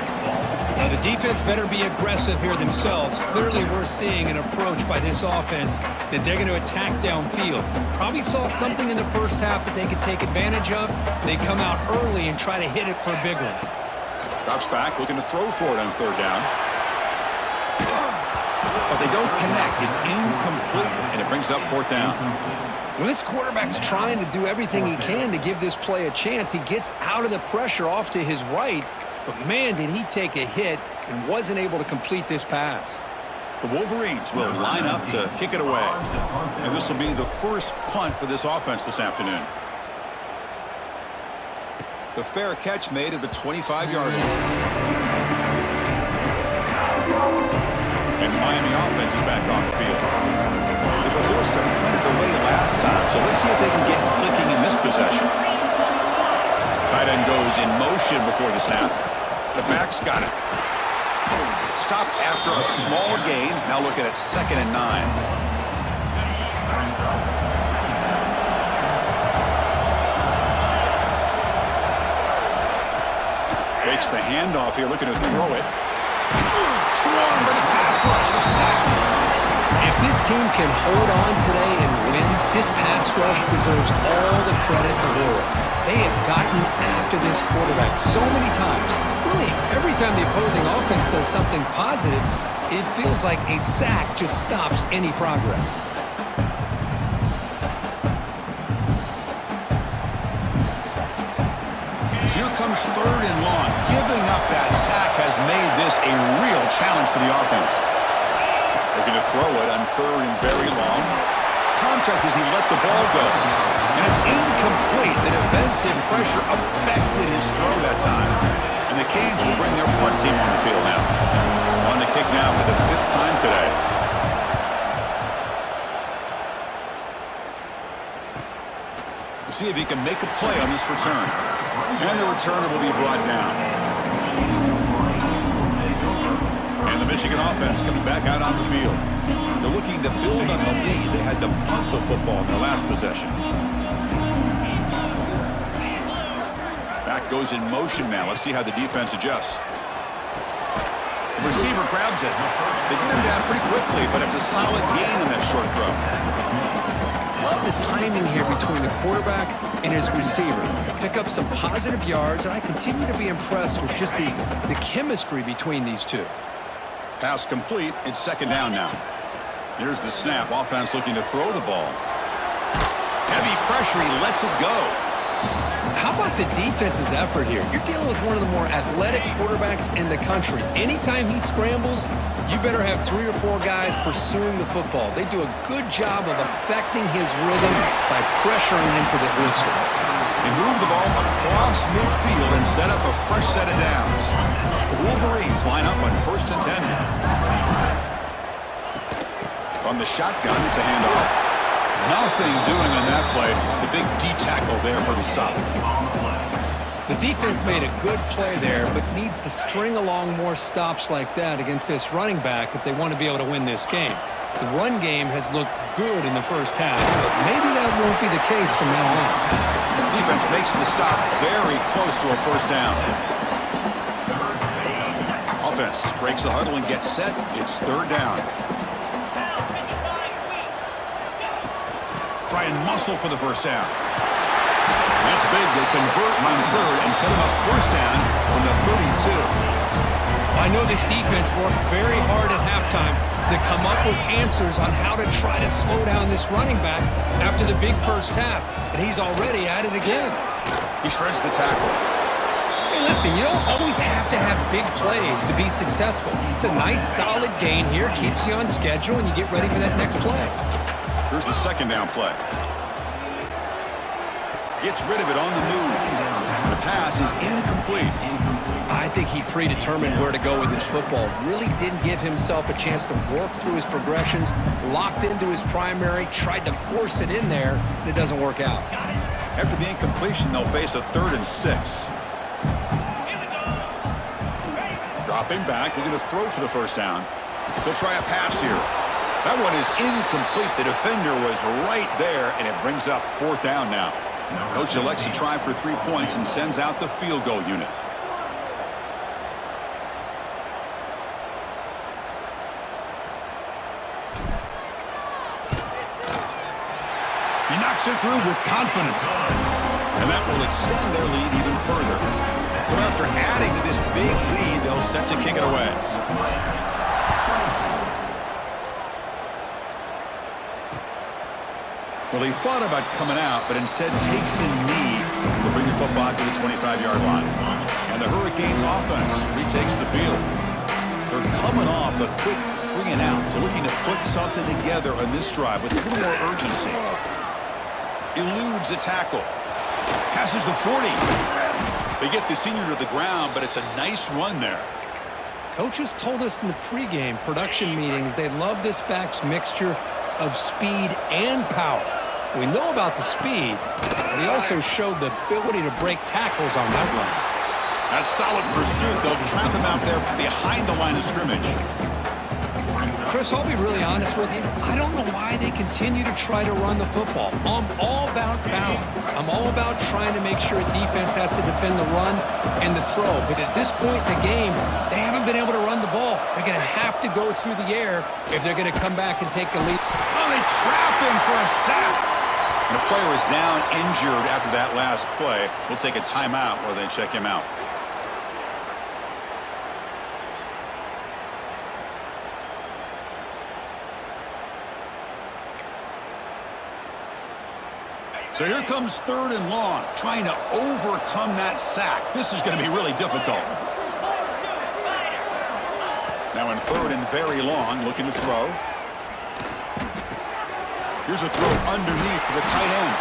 Now, the defense better be aggressive here themselves. Clearly, we're seeing an approach by this offense that they're going to attack downfield. Probably saw something in the first half that they could take advantage of. They come out early and try to hit it for a big one. Drops back, looking to throw for it on third down. But they don't connect. It's incomplete, and it brings up fourth down. Well, this quarterback's trying to do everything he can to give this play a chance. He gets out of the pressure off to his right, but man, did he take a hit and wasn't able to complete this pass. The Wolverines will line up to kick it away. And this will be the first punt for this offense this afternoon. The fair catch made at the 25-yard line. And the Miami offense is back on the field. They were forced to punt it away last time, so let's see if they can get clicking in this possession. Tight end goes in motion before the snap. The back's got it. Stop after a small gain. Now looking at 2nd and 9. Takes the handoff here, looking to throw it. Swarmed by the pass rush. A sack. If this team can hold on today and win, this pass rush deserves all the credit in the world. They have gotten after this quarterback so many times. Really, every time the opposing offense does something positive, it feels like a sack just stops any progress. So here comes 3rd and long. Giving up that sack has made this a real challenge for the offense. Looking to throw it on 3rd and very long. Contact as he let the ball go. And it's incomplete. The defensive pressure affected his throw that time. And the Canes will bring their punt team on the field now. On the kick now for the 5th time today. We'll see if he can make a play on this return. And the returner will be brought down. And the Michigan offense comes back out on the field. They're looking to build on the lead. They had to punt the football in their last possession. Back goes in motion now. Let's see how the defense adjusts. The receiver grabs it. They get him down pretty quickly, but it's a solid gain in that short throw. Love the timing here between the quarterback and his receiver. Pick up some positive yards, and I continue to be impressed with just the chemistry between these two. Pass complete. It's 2nd down now. Here's the snap. Offense looking to throw the ball. Heavy pressure. He lets it go. How about the defense's effort here? You're dealing with one of the more athletic quarterbacks in the country. Anytime he scrambles, you better have 3 or 4 guys pursuing the football. They do a good job of affecting his rhythm by pressuring him to the whistle. They move the ball across midfield and set up a fresh set of downs. The Wolverines line up on 1st and 10. From the shotgun, it's a handoff. Nothing doing on that play. The big D tackle there for the stop. The defense made a good play there, but needs to string along more stops like that against this running back if they want to be able to win this game. The run game has looked good in the first half, but maybe that won't be the case from now on. Defense makes the stop very close to a 1st down. Offense breaks the huddle and gets set. It's 3rd down. Try and muscle for the 1st down. That's big. They convert on 3rd and set him up 1st down from the 32. I know this defense worked very hard at halftime to come up with answers on how to try to slow down this running back after the big first half, and he's already at it again. He shreds the tackle. Hey, listen, you don't always have to have big plays to be successful. It's a nice, solid gain here, keeps you on schedule, and you get ready for that next play. Here's the 2nd down play. Gets rid of it on the move. The pass is incomplete. I think he predetermined where to go with his football. Really didn't give himself a chance to work through his progressions, locked into his primary, tried to force it in there, and it doesn't work out. After the incompletion, they'll face a 3rd and 6. Dropping back, looking to throw for the 1st down. They'll try a pass here. That one is incomplete. The defender was right there, and it brings up 4th down now. Coach elects to try for 3 points and sends out the field goal unit. He knocks it through with confidence. And that will extend their lead even further. So after adding to this big set to kick it away. Well, he thought about coming out, but instead takes a knee to bring the football to the 25-yard line. And the Hurricanes offense retakes the field. They're coming off a quick 3-and-out, so looking to put something together on this drive with a little more urgency. Eludes a tackle. Passes the 40. They get the senior to the ground, but it's a nice run there. Coaches told us in the pregame production meetings they love this back's mixture of speed and power. We know about the speed, but he also showed the ability to break tackles on that run. That's solid pursuit. They'll trap him out there behind the line of scrimmage. Chris, I'll be really honest with you. I don't know why they continue to try to run the football. I'm all about balance. I'm all about trying to make sure defense has to defend the run and the throw. But at this point in the game, they haven't been able to run the ball. They're going to have to go through the air if they're going to come back and take the lead. Oh, they trap him for a sack. And the player is down injured after that last play. We'll take a timeout where they check him out. So here comes 3rd and long, trying to overcome that sack. This is going to be really difficult. Now in 3rd and very long, looking to throw. Here's a throw underneath to the tight end.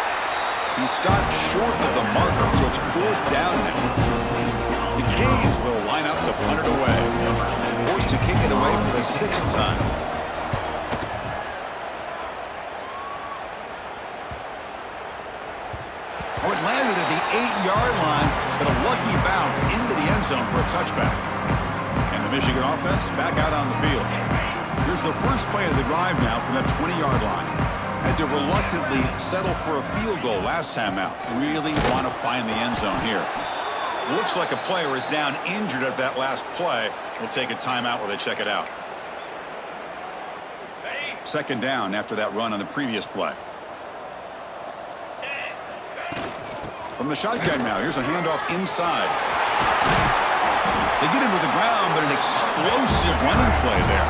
He stopped short of the marker, so it's 4th down now. The Canes will line up to punt it away. Forced to kick it away for the 6th time. Oh, it landed at the 8-yard line, but a lucky bounce into the end zone for a touchback. And the Michigan offense back out on the field. Here's the first play of the drive now from that 20-yard line. Had to reluctantly settle for a field goal last time out. Really want to find the end zone here. Looks like a player is down injured at that last play. We'll take a timeout while they check it out. 2nd down after that run on the previous play. From the shotgun now, here's a handoff inside. They get him to the ground, but an explosive running play there.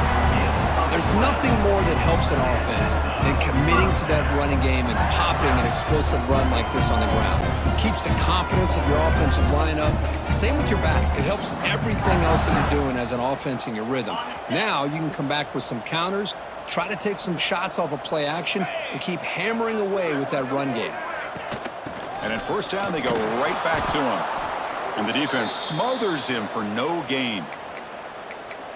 There's nothing more that helps an offense than committing to that running game and popping an explosive run like this on the ground. It keeps the confidence of your offensive lineup. Same with your back. It helps everything else that you're doing as an offense in your rhythm. Now you can come back with some counters, try to take some shots off of play action, and keep hammering away with that run game. And at 1st down, they go right back to him. And the defense smothers him for no gain.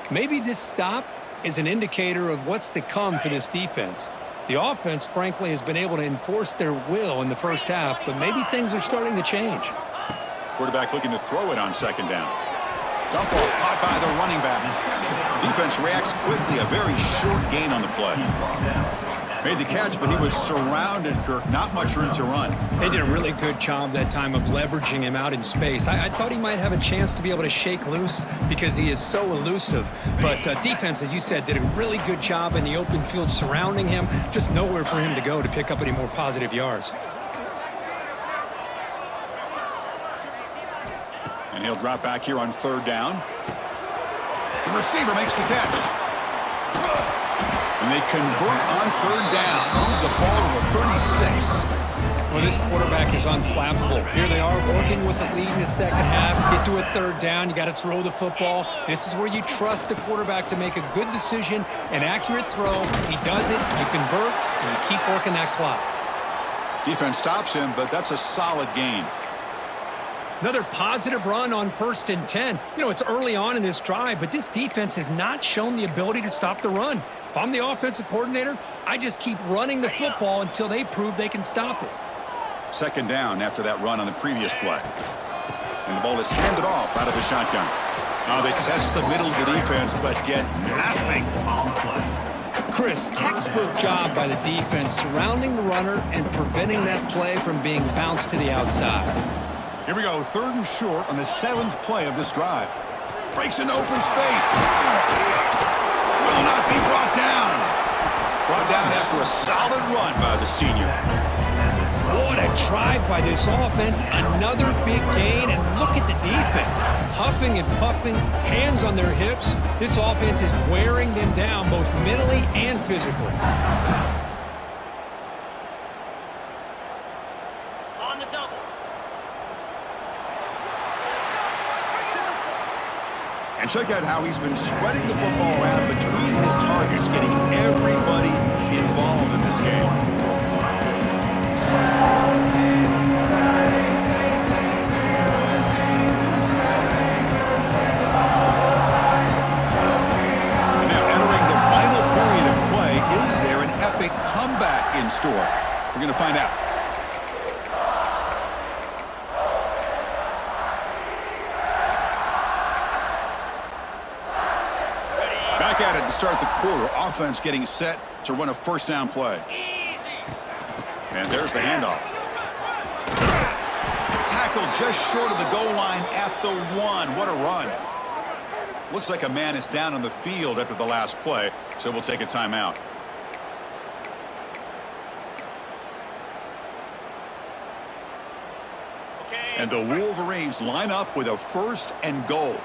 Maybe this stop is an indicator of what's to come for this defense. The offense, frankly, has been able to enforce their will in the first half, but maybe things are starting to change. Quarterback looking to throw it on 2nd down. Dump off caught by the running back. Defense reacts quickly, a very short gain on the play. Made the catch, but he was surrounded for not much room to run. They did a really good job that time of leveraging him out in space. I thought he might have a chance to be able to shake loose because he is so elusive. But defense, as you said, did a really good job in the open field surrounding him. Just nowhere for him to go to pick up any more positive yards. And he'll drop back here on 3rd down. The receiver makes the catch. And they convert on 3rd down. Move the ball to the 36. Well, this quarterback is unflappable. Here they are working with the lead in the 2nd half. Get to a 3rd down. You got to throw the football. This is where you trust the quarterback to make a good decision, an accurate throw. He does it, you convert, and you keep working that clock. Defense stops him, but that's a solid gain. Another positive run on 1st and 10. You know, it's early on in this drive, but this defense has not shown the ability to stop the run. If I'm the offensive coordinator, I just keep running the football until they prove they can stop it. 2nd down after that run on the previous play. And the ball is handed off out of the shotgun. Now they test the middle of the defense, but get nothing. Chris, textbook job by the defense surrounding the runner and preventing that play from being bounced to the outside. Here we go, 3rd and short on the 7th play of this drive. Breaks into open space. Will not be brought down. Brought down after a solid run by the senior. What a drive by this offense. Another big gain, and look at the defense. Huffing and puffing, hands on their hips. This offense is wearing them down both mentally and physically. On the double. And check out how he's been spreading the football around between his targets, getting everybody involved in this game. And now entering the final period of play, is there an epic comeback in store? We're going to find out. Back at it to start the quarter. Offense getting set to run a first down play. And there's the handoff. Tackle just short of the goal line at the 1. What a run. Looks like a man is down on the field after the last play, so we'll take a timeout. And the Wolverines line up with a 1st and goal.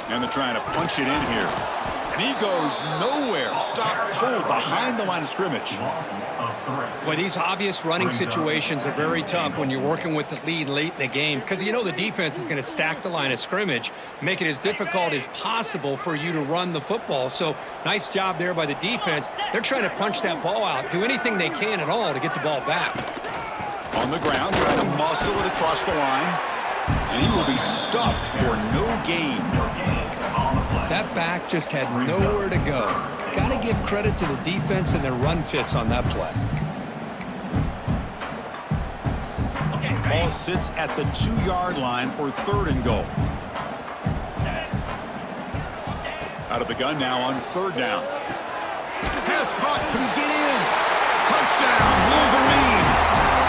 And they're trying to punch it in here. And he goes nowhere. Stop cold behind the line of scrimmage. But these obvious running situations are very tough when you're working with the lead late in the game, because you know the defense is going to stack the line of scrimmage, make it as difficult as possible for you to run the football. So nice job there by the defense. They're trying to punch that ball out, do anything they can at all to get the ball back. On the ground, trying to muscle it across the line. And he will be stuffed for no gain. That back just had nowhere to go. Got to give credit to the defense and their run fits on that play. Ball sits at the 2-yard line for 3rd and goal. Out of the gun now on 3rd down. Pass caught. Could he get in? Touchdown, Wolverines.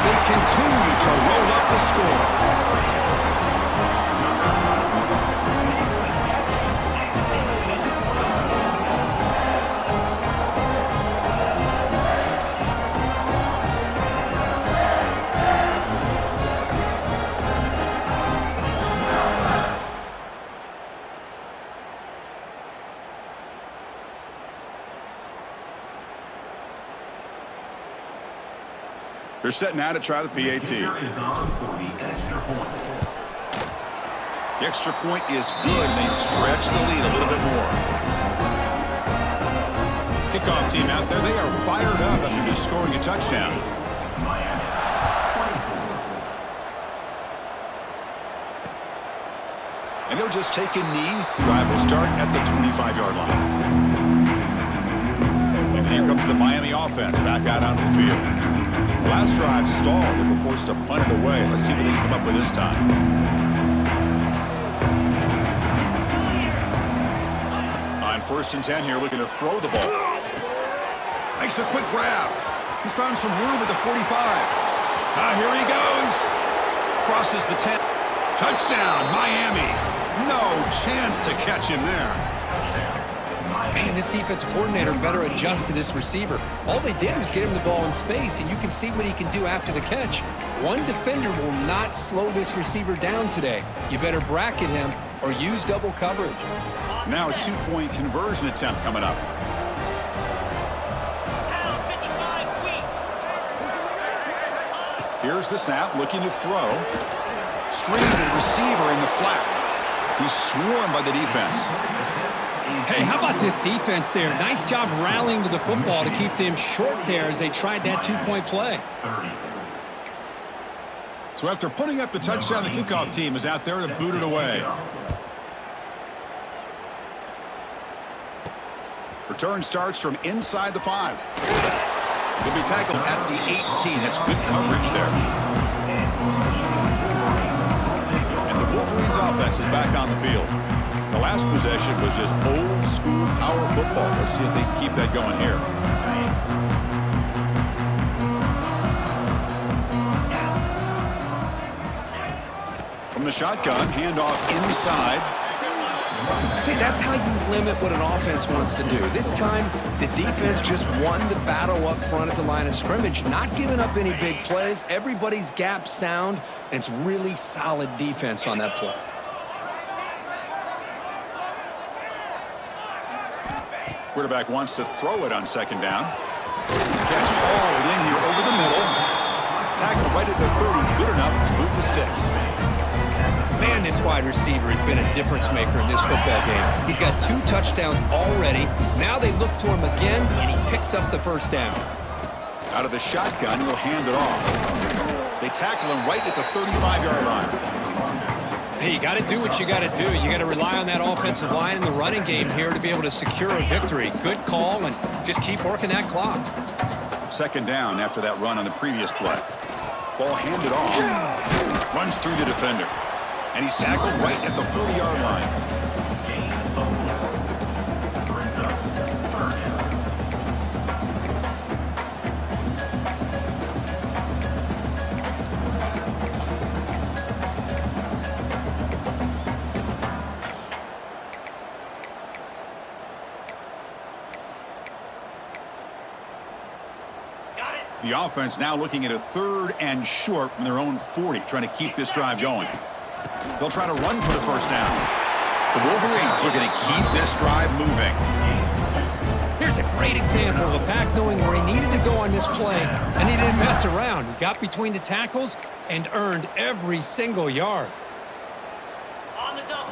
They continue to roll up the score. They're setting out to try the PAT. The extra point is good. They stretch the lead a little bit more. Kickoff team out there. They are fired up after just scoring a touchdown. And he'll just take a knee. Drive will start at the 25-yard line. And here comes the Miami offense back out onto the field. Last drive stalled. They were forced to punt it away. Let's see what they can come up with this time. On 1st and 10 here, looking to throw the ball. Makes a quick grab. He's found some room at the 45. Here he goes. Crosses the 10. Touchdown, Miami. No chance to catch him there. Man, this defensive coordinator better adjust to this receiver. All they did was get him the ball in space, and you can see what he can do after the catch. One defender will not slow this receiver down today. You better bracket him or use double coverage. Now a 2-point conversion attempt coming up. Here's the snap, looking to throw. Screen to the receiver in the flat. He's swarmed by the defense. Hey, how about this defense there? Nice job rallying to the football to keep them short there as they tried that 2-point play. So after putting up the touchdown, the kickoff team is out there to boot it away. Return starts from inside the 5. He'll be tackled at the 18. That's good coverage there. And the Wolverines offense is back on the field. The last possession was just old school power football. Let's see if they can keep that going here. From the shotgun, handoff inside. See, that's how you limit what an offense wants to do. This time, the defense just won the battle up front at the line of scrimmage, not giving up any big plays. Everybody's gap sound, and it's really solid defense on that play. Quarterback wants to throw it on second down. Catch hauled in here over the middle. Tackle right at the 30, good enough to move the sticks. Man, this wide receiver has been a difference maker in this football game. He's got 2 touchdowns already. Now they look to him again, and he picks up the first down. Out of the shotgun, he'll hand it off. They tackle him right at the 35-yard line. Hey, you got to do what you got to do. You got to rely on that offensive line in the running game here to be able to secure a victory. Good call, and just keep working that clock. Second down after that run on the previous play. Ball handed off. Runs through the defender. And he's tackled right at the 40-yard line. The offense now looking at a 3rd and short from their own 40, trying to keep this drive going. They'll try to run for the first down. The Wolverines are going to keep this drive moving. Here's a great example of a back knowing where he needed to go on this play, and he didn't mess around. He got between the tackles and earned every single yard.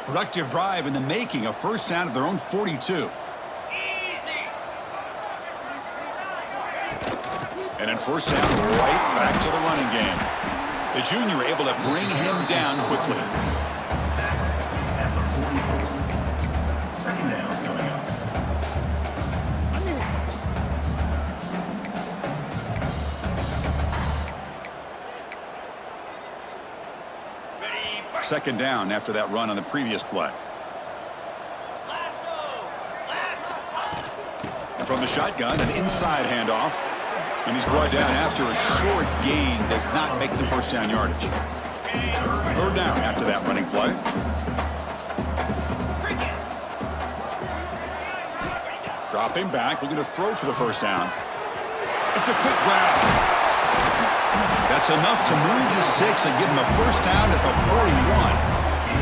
Productive drive in the making, a first down at their own 42. And then first down, right back to the running game. The junior able to bring him down quickly. Second down coming up. Second down after that run on the previous play. And from the shotgun, an inside handoff. And he's brought down after a short gain does not make the first down yardage. Third down after that running play. Dropping back, looking to throw for the first down. It's a quick grab. That's enough to move the sticks and give him a first down at the 41.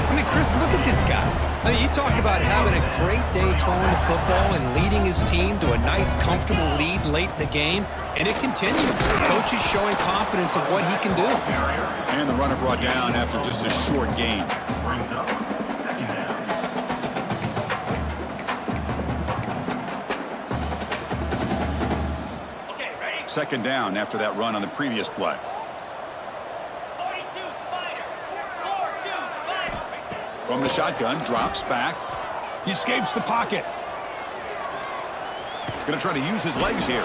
I mean, Chris, look at this guy. I mean, you talk about having a great day throwing the football and leading his team to a nice, comfortable lead late in the game, and it continues. The coach is showing confidence of what he can do. And the runner brought down after just a short gain. Brings up second down. Second down after that run on the previous play. From the shotgun, drops back. He escapes the pocket. Going to try to use his legs here.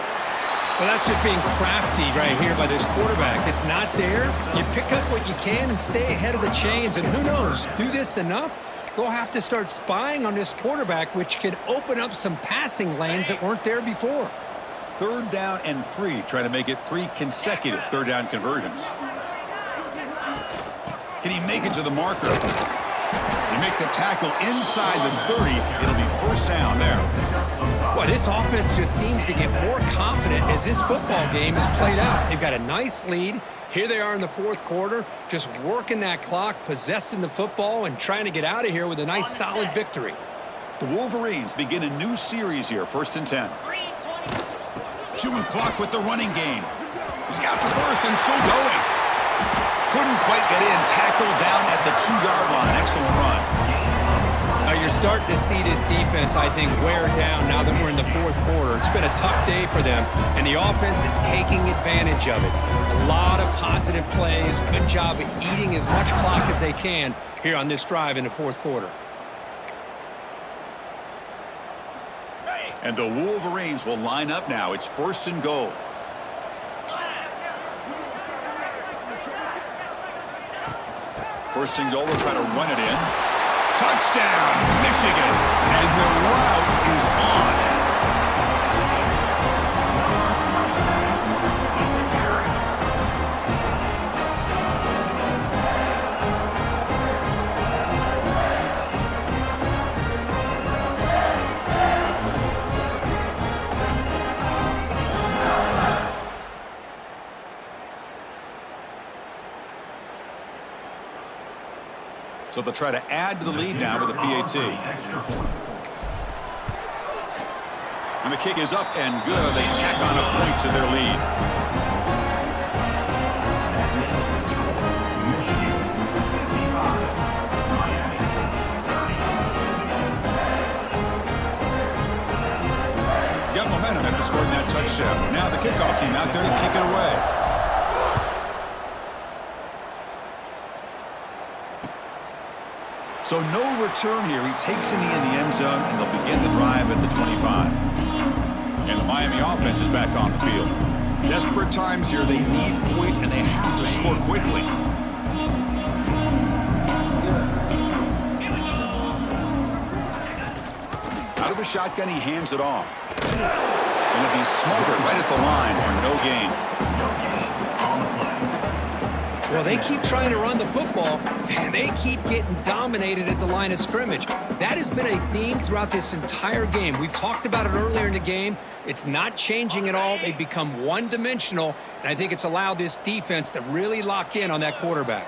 Well, that's just being crafty right here by this quarterback. It's not there. You pick up what you can and stay ahead of the chains. And who knows, do this enough, they'll have to start spying on this quarterback, which could open up some passing lanes that weren't there before. Third down and 3, trying to make it 3 consecutive third down conversions. Can he make it to the marker? He make the tackle inside the 30. It'll be first down there. Well, this offense just seems to get more confident as this football game is played out. They've got a nice lead. Here they are in the fourth quarter, just working that clock, possessing the football, and trying to get out of here with a nice, solid victory. The Wolverines begin a new series here, 1st and 10. Chewing clock with the running game. He's got to first and still going. Couldn't quite get in. Tackled down at the 2-yard line. Excellent run. Now you're starting to see this defense, I think, wear down now that we're in the fourth quarter. It's been a tough day for them, and the offense is taking advantage of it. A lot of positive plays. Good job of eating as much clock as they can here on this drive in the fourth quarter. And the Wolverines will line up now. It's 1st and goal. First and goal, they'll try to run it in. Touchdown, Michigan. And the route is on. So they'll try to add to the lead now with a PAT. And the kick is up and good. They tack on a point to their lead. Got momentum after scoring that touchdown. Now the kickoff team out there to kick it away. So no return here. He takes a knee in the end zone, and they'll begin the drive at the 25. And the Miami offense is back on the field. Desperate times here. They need points, and they have to score quickly. Out of the shotgun, he hands it off. And it'll be smothered right at the line for no gain. Well, they keep trying to run the football, and they keep getting dominated at the line of scrimmage. That has been a theme throughout this entire game. We've talked about it earlier in the game. It's not changing at all. They've become one-dimensional, and I think it's allowed this defense to really lock in on that quarterback.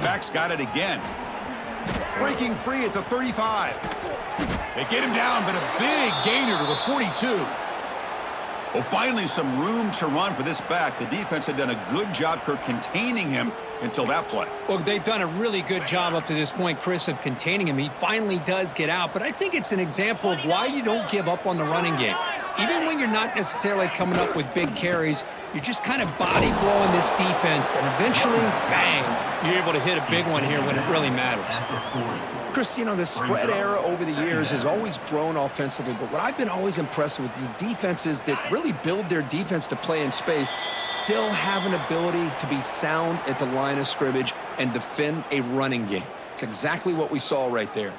Back's got it again. Breaking free at the 35. They get him down, but a big gainer to the 42. Well, finally, some room to run for this back. The defense had done a good job containing him until that play. Well, they've done a really good job up to this point, Chris, of containing him. He finally does get out, but I think it's an example of why you don't give up on the running game. Even when you're not necessarily coming up with big carries, you're just kind of body blowing this defense, and eventually, bang, you're able to hit a big one here when it really matters. Chris, you know, the spread era over the years has always grown offensively, but what I've been always impressed with the defenses that really build their defense to play in space still have an ability to be sound at the line of scrimmage and defend a running game. It's exactly what we saw right there.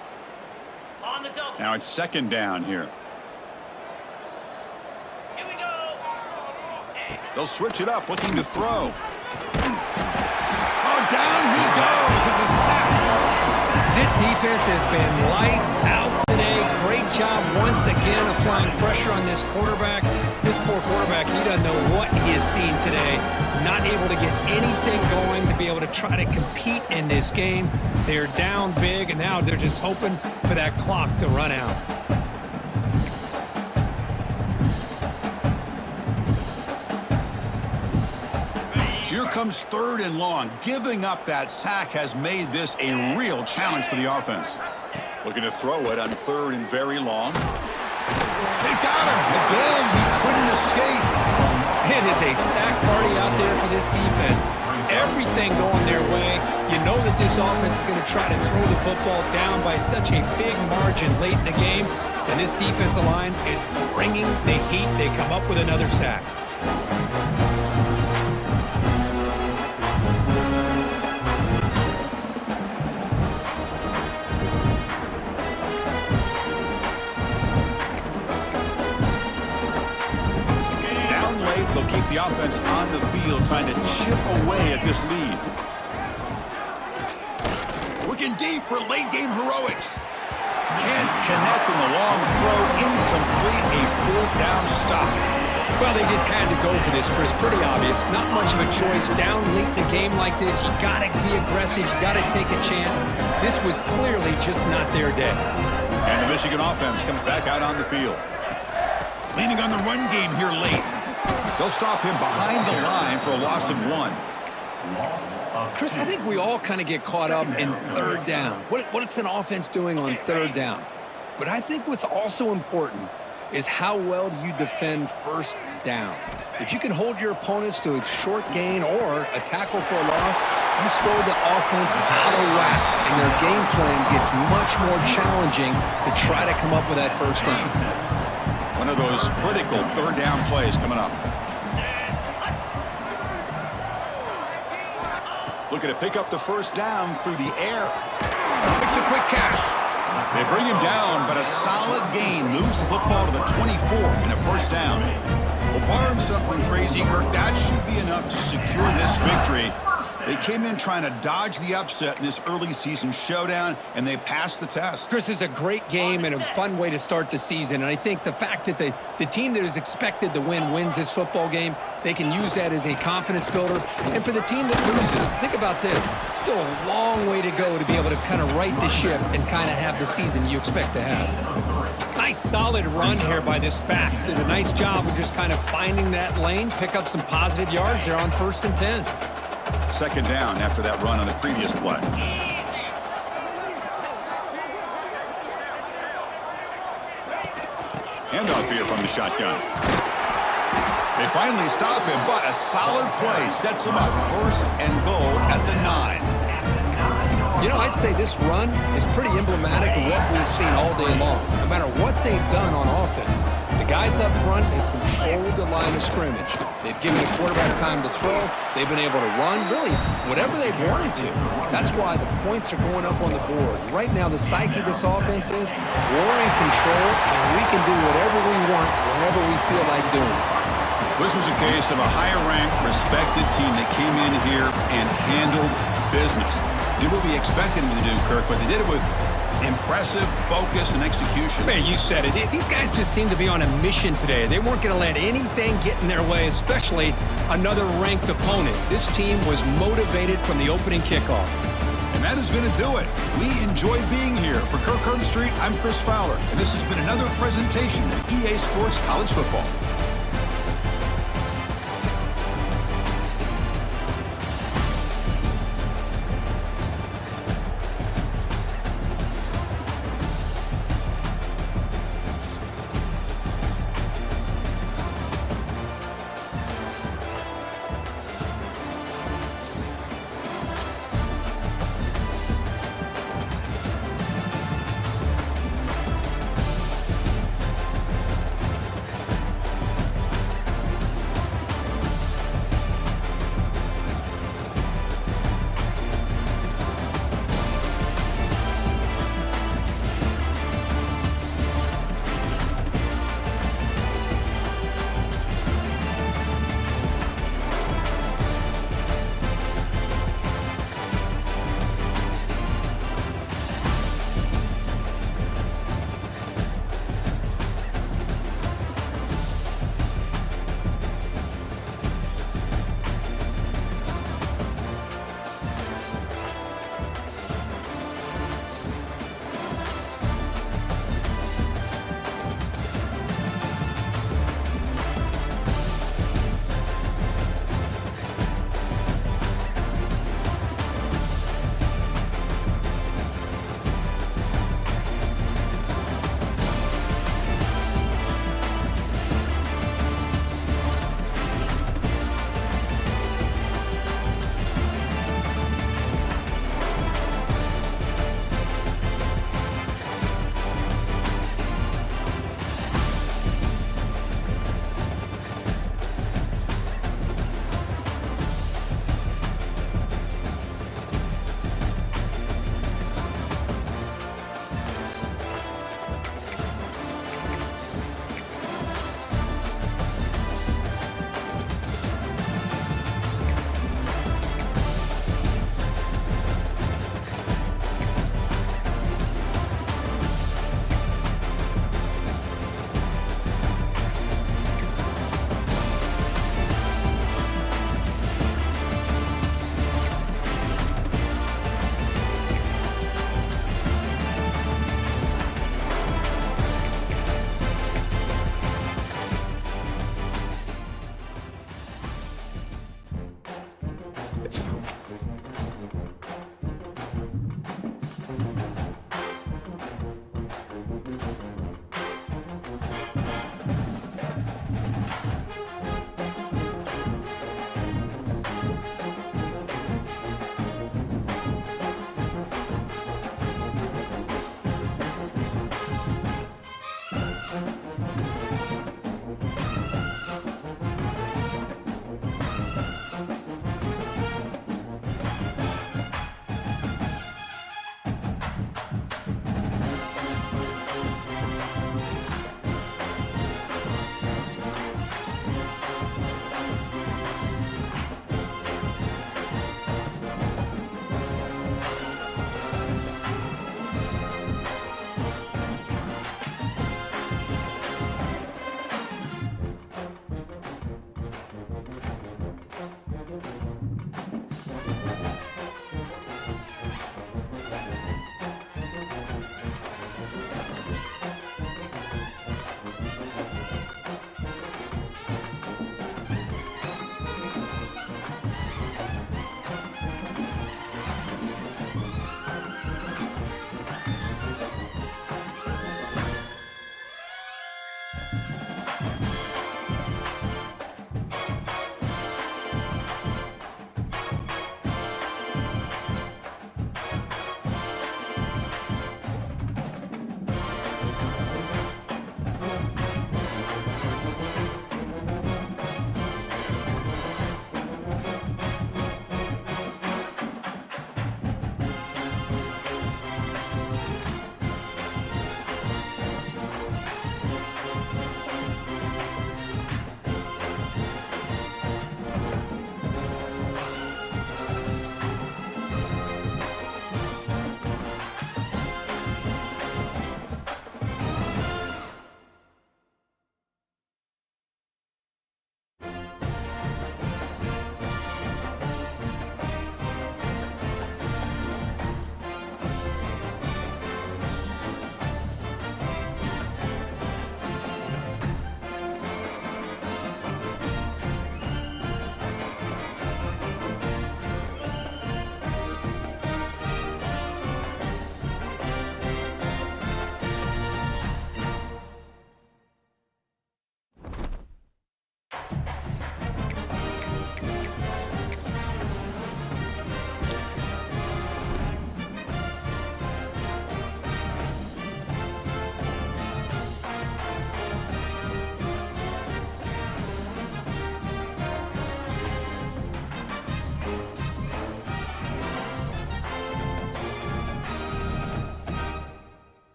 Now it's second down here. Here we go. They'll switch it up, looking to throw. Oh, down he goes. It's a sack. This defense has been lights out today. Great job once again applying pressure on this quarterback. This poor quarterback, he doesn't know what he has seen today. Not able to get anything going to be able to try to compete in this game. They're down big, and now they're just hoping for that clock to run out. Here comes third and long. Giving up that sack has made this a real challenge for the offense. Looking to throw it on third and very long. They've got him. Again, he couldn't escape. It is a sack party out there for this defense. Everything going their way. You know that this offense is going to try to throw the football down by such a big margin late in the game. And this defensive line is bringing the heat. They come up with another sack. Keep the offense on the field, trying to chip away at this lead. Looking deep for late-game heroics. Can't connect on the long throw. Incomplete, a fourth down stop. Well, they just had to go for this, Chris. Pretty obvious. Not much of a choice. Down late in the game like this, you got to be aggressive. You got to take a chance. This was clearly just not their day. And the Michigan offense comes back out on the field. Leaning on the run game here late. They'll stop him behind the line for a loss of 1. Chris, I think we all kind of get caught up in third down. What's an offense doing on third down? But I think what's also important is how well you defend first down. If you can hold your opponents to a short gain or a tackle for a loss, you throw the offense out of whack, and their game plan gets much more challenging to try to come up with that first down. One of those critical third down plays coming up. Looking to pick up the first down through the air. Makes a quick catch. They bring him down, but a solid gain moves the football to the 24 and a first down. Well, barring something crazy, Kirk, that should be enough to secure this victory. They came in trying to dodge the upset in this early season showdown, and they passed the test. Chris, is a great game and a fun way to start the season. And I think the fact that the team that is expected to win wins this football game, they can use that as a confidence builder. And for the team that loses, think about this. Still a long way to go to be able to kind of right the ship and kind of have the season you expect to have. Nice solid run here by this back. Did a nice job of just kind of finding that lane, pick up some positive yards there on 1st and 10. Second down after that run on the previous play. Handoff here from the shotgun. They finally stop him, but a solid play sets him up. 1st and goal at the 9. You know, I'd say this run is pretty emblematic of what we've seen all day long. No matter what they've done on offense, the guys up front have controlled the line of scrimmage. They've given the quarterback time to throw. They've been able to run, really, whatever they've wanted to. That's why the points are going up on the board. Right now, the psyche of this offense is we're in control, and we can do whatever we want, whenever we feel like doing it. This was a case of a higher-ranked, respected team that came in here and handled business. Did what we expected them to do, Kirk, but they did it with impressive focus and execution. Man, you said it. These guys just seem to be on a mission today. They weren't going to let anything get in their way, especially another ranked opponent. This team was motivated from the opening kickoff. And that is going to do it. We enjoy being here. For Kirk Herbstreit, I'm Chris Fowler, and this has been another presentation of EA Sports College Football.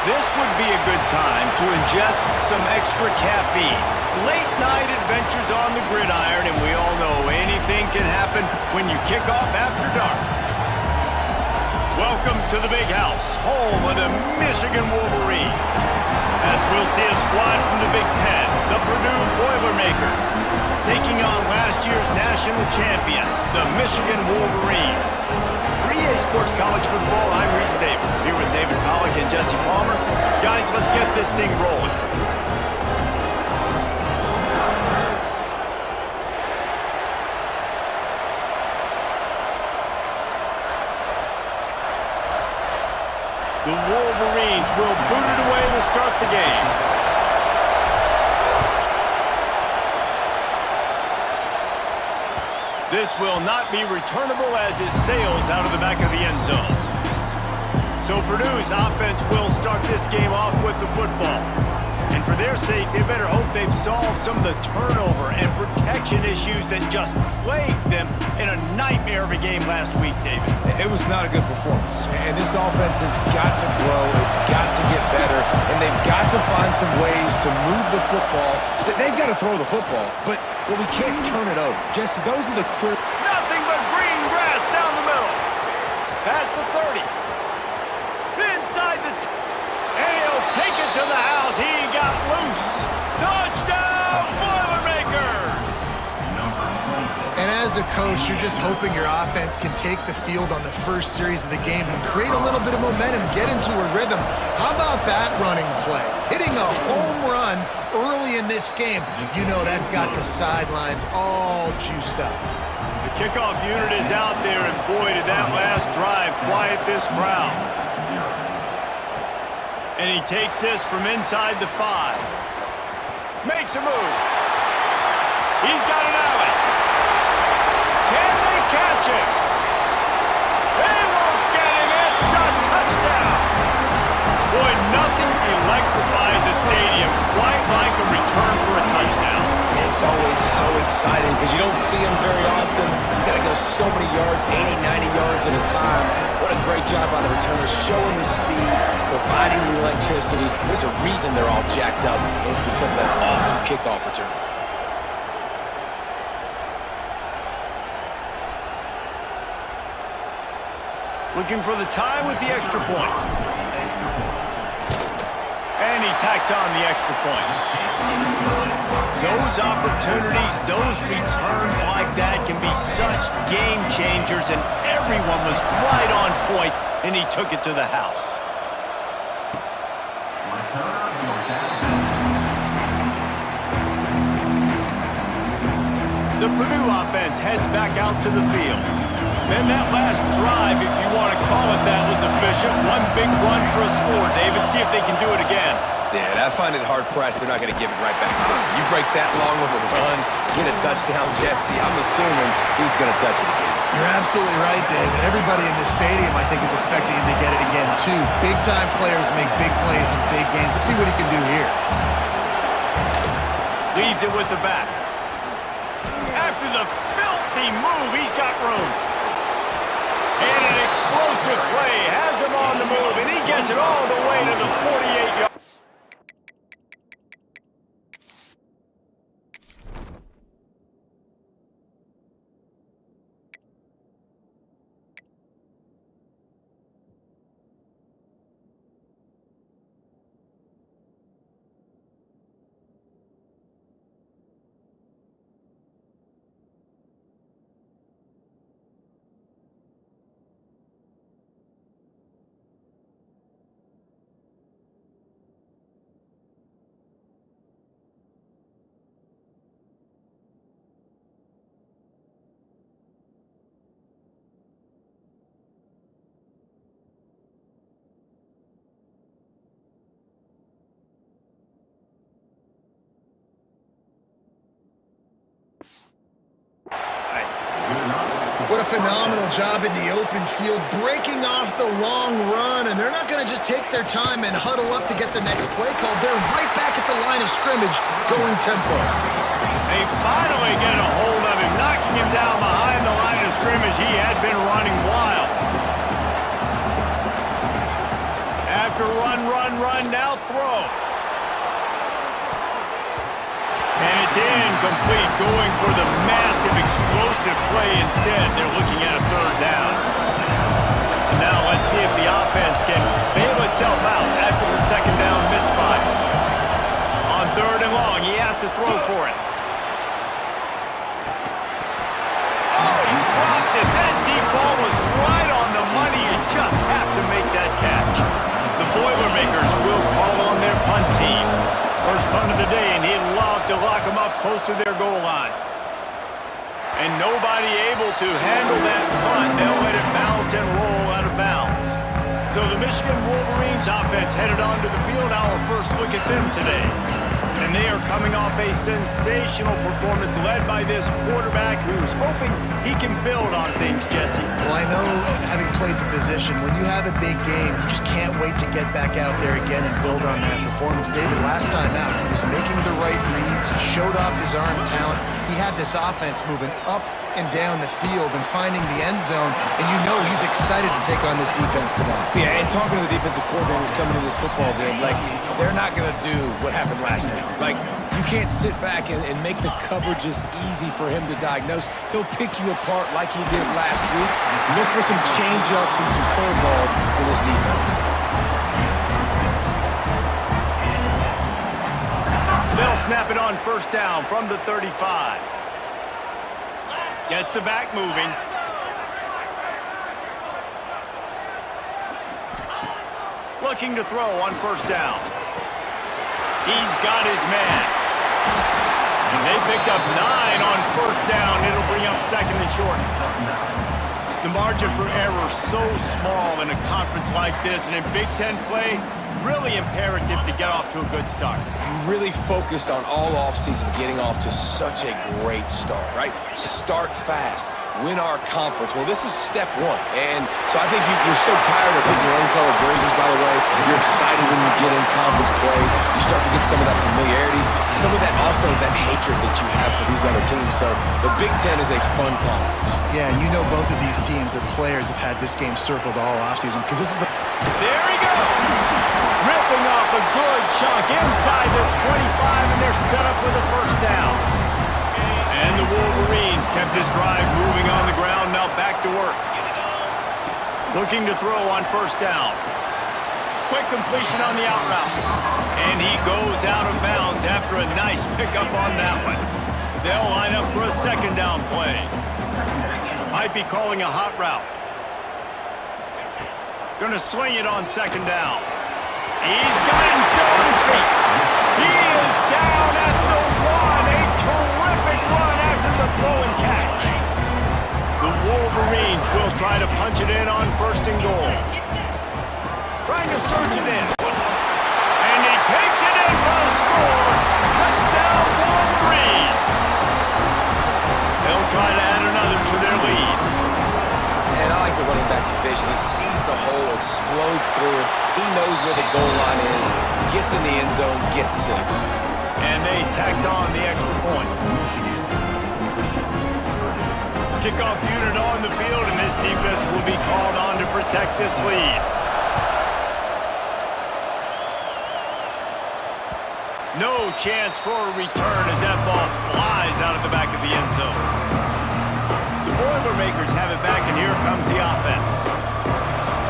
This would be a good time to ingest some extra caffeine. Late night adventures on the gridiron, and we all know anything can happen when you kick off after dark. Welcome to the Big House, home of the Michigan Wolverines. As we'll see a squad from the Big Ten, the Purdue Boilermakers, taking on last year's national champions, the Michigan Wolverines. For EA Sports College Football, I'm Reese Davis, here with David Pollack and Jesse Palmer. Guys, let's get this thing rolling. The Wolverines will boot it away to start the game. This will not be returnable as it sails out of the back of the end zone. So Purdue's offense will start this game off with the football. And for their sake, they better hope they've solved some of the turnover and protection issues that just plagued them in a nightmare of a game last week, David. It was not a good performance. And this offense has got to grow. It's got to get better. And they've got to find some ways to move the football. They've got to throw the football, but we can't turn it over. Jesse, those are the critical. Nothing but green grass down the middle. Past the 30. Inside the... and he'll take it to the house. He as a coach, you're just hoping your offense can take the field on the first series of the game and create a little bit of momentum, get into a rhythm. How about that running play? Hitting a home run early in this game. You know that's got the sidelines all juiced up. The kickoff unit is out there, and boy, did that last drive quiet this crowd. And he takes this from inside the 5. Makes a move. He's got an alley. Can they catch him? They won't get him. It's a touchdown. Boy, nothing electrifies a stadium quite like a return for a touchdown. It's always so exciting because you don't see them very often. You got to go so many yards, 80, 90 yards at a time. What a great job by the returners, showing the speed, providing the electricity. There's a reason they're all jacked up, and it's because of that awesome kickoff return. Looking for the tie with the extra point. And he tacks on the extra point. Those opportunities, those returns like that can be such game changers, and everyone was right on point, and he took it to the house. The Purdue offense heads back out to the field. Then that last drive, if you want to call it that, was efficient. One big run for a score, David. See if they can do it again. Yeah, I find it hard-pressed. They're not going to give it right back to him. You break that long of a run, get a touchdown, Jesse, I'm assuming he's going to touch it again. You're absolutely right, David. Everybody in the stadium, I think, is expecting him to get it again, too. Big-time players make big plays in big games. Let's see what he can do here. Leaves it with the back. After the filthy move, he's got room. And an explosive play has him on the move, and he gets it all the way to the 48-yard. What a phenomenal job in the open field, breaking off the long run, and they're not going to just take their time and huddle up to get the next play called. They're right back at the line of scrimmage, going tempo. They finally get a hold of him, knocking him down behind the line of scrimmage. He had been running wild. After run, now throw. And it's incomplete, going for the massive explosive play instead. They're looking at a third down. And now let's see if the offense can bail itself out after the second down misfire. On third and long, he has to throw for it. Oh, he dropped it. That deep ball was right on the money. You just have to make that catch. The Boilermakers will call on their punt team. First punt of the day, and he'd love to lock them up close to their goal line. And nobody able to handle that punt. They'll let it bounce and roll out of bounds. So the Michigan Wolverines offense headed onto the field. Our first look at them today. And they are coming off a sensational performance led by this quarterback who's hoping he can build on things, Jesse. Well, I know, having played the position, when you have a big game, you just can't wait to get back out there again and build on that performance. David, last time out, he was making the right reads. He showed off his arm talent. He had this offense moving up and down the field and finding the end zone, and you know he's excited to take on this defense tonight. Yeah, and talking to the defensive coordinators coming into this football game, like, they're not going to do what happened last week. Like, you can't sit back and make the coverages easy for him to diagnose. He'll pick you apart like he did last week. Look for some change-ups and some curveballs for this defense. They'll snap it on first down from the 35. Gets the back moving. Looking to throw on first down. He's got his man. And they picked up 9 on first down. It'll bring up second and short. The margin for error so small in a conference like this, and in Big Ten play, really imperative to get off to a good start. You really focused on all offseason getting off to such a great start, right? Start fast. Win our conference. Well, this is step one. And so I think you're so tired of hitting your own colored jerseys, by the way. You're excited when you get in conference play. You start to get some of that familiarity, some of that also that hatred that you have for these other teams. So the Big Ten is a fun conference. Yeah, and you know both of these teams, their players have had this game circled all offseason because this is the... There he goes! Ripping off a good chunk inside the 25, and they're set up with a first down. And the Wolverines kept this drive moving on the ground, now back to work. Looking to throw on first down. Quick completion on the out route. And he goes out of bounds after a nice pickup on that one. They'll line up for a second down play. Might be calling a hot route. Gonna swing it on second down. He's got him still on his feet. He is down at the 1. A terrific run after the throw and catch. The Wolverines will try to punch it in on first and goal. Trying to surge it in. And he takes it in for a score. Touchdown Wolverines. They'll try to add another to their lead. And I like the running back's vision. He sees the hole, explodes through it. He knows where the goal line is, gets in the end zone, gets 6. And they tacked on the extra point. Kickoff unit on the field, and this defense will be called on to protect this lead. No chance for a return as that ball flies out of the back of the end zone. The Boilermakers have it back, and here comes the offense.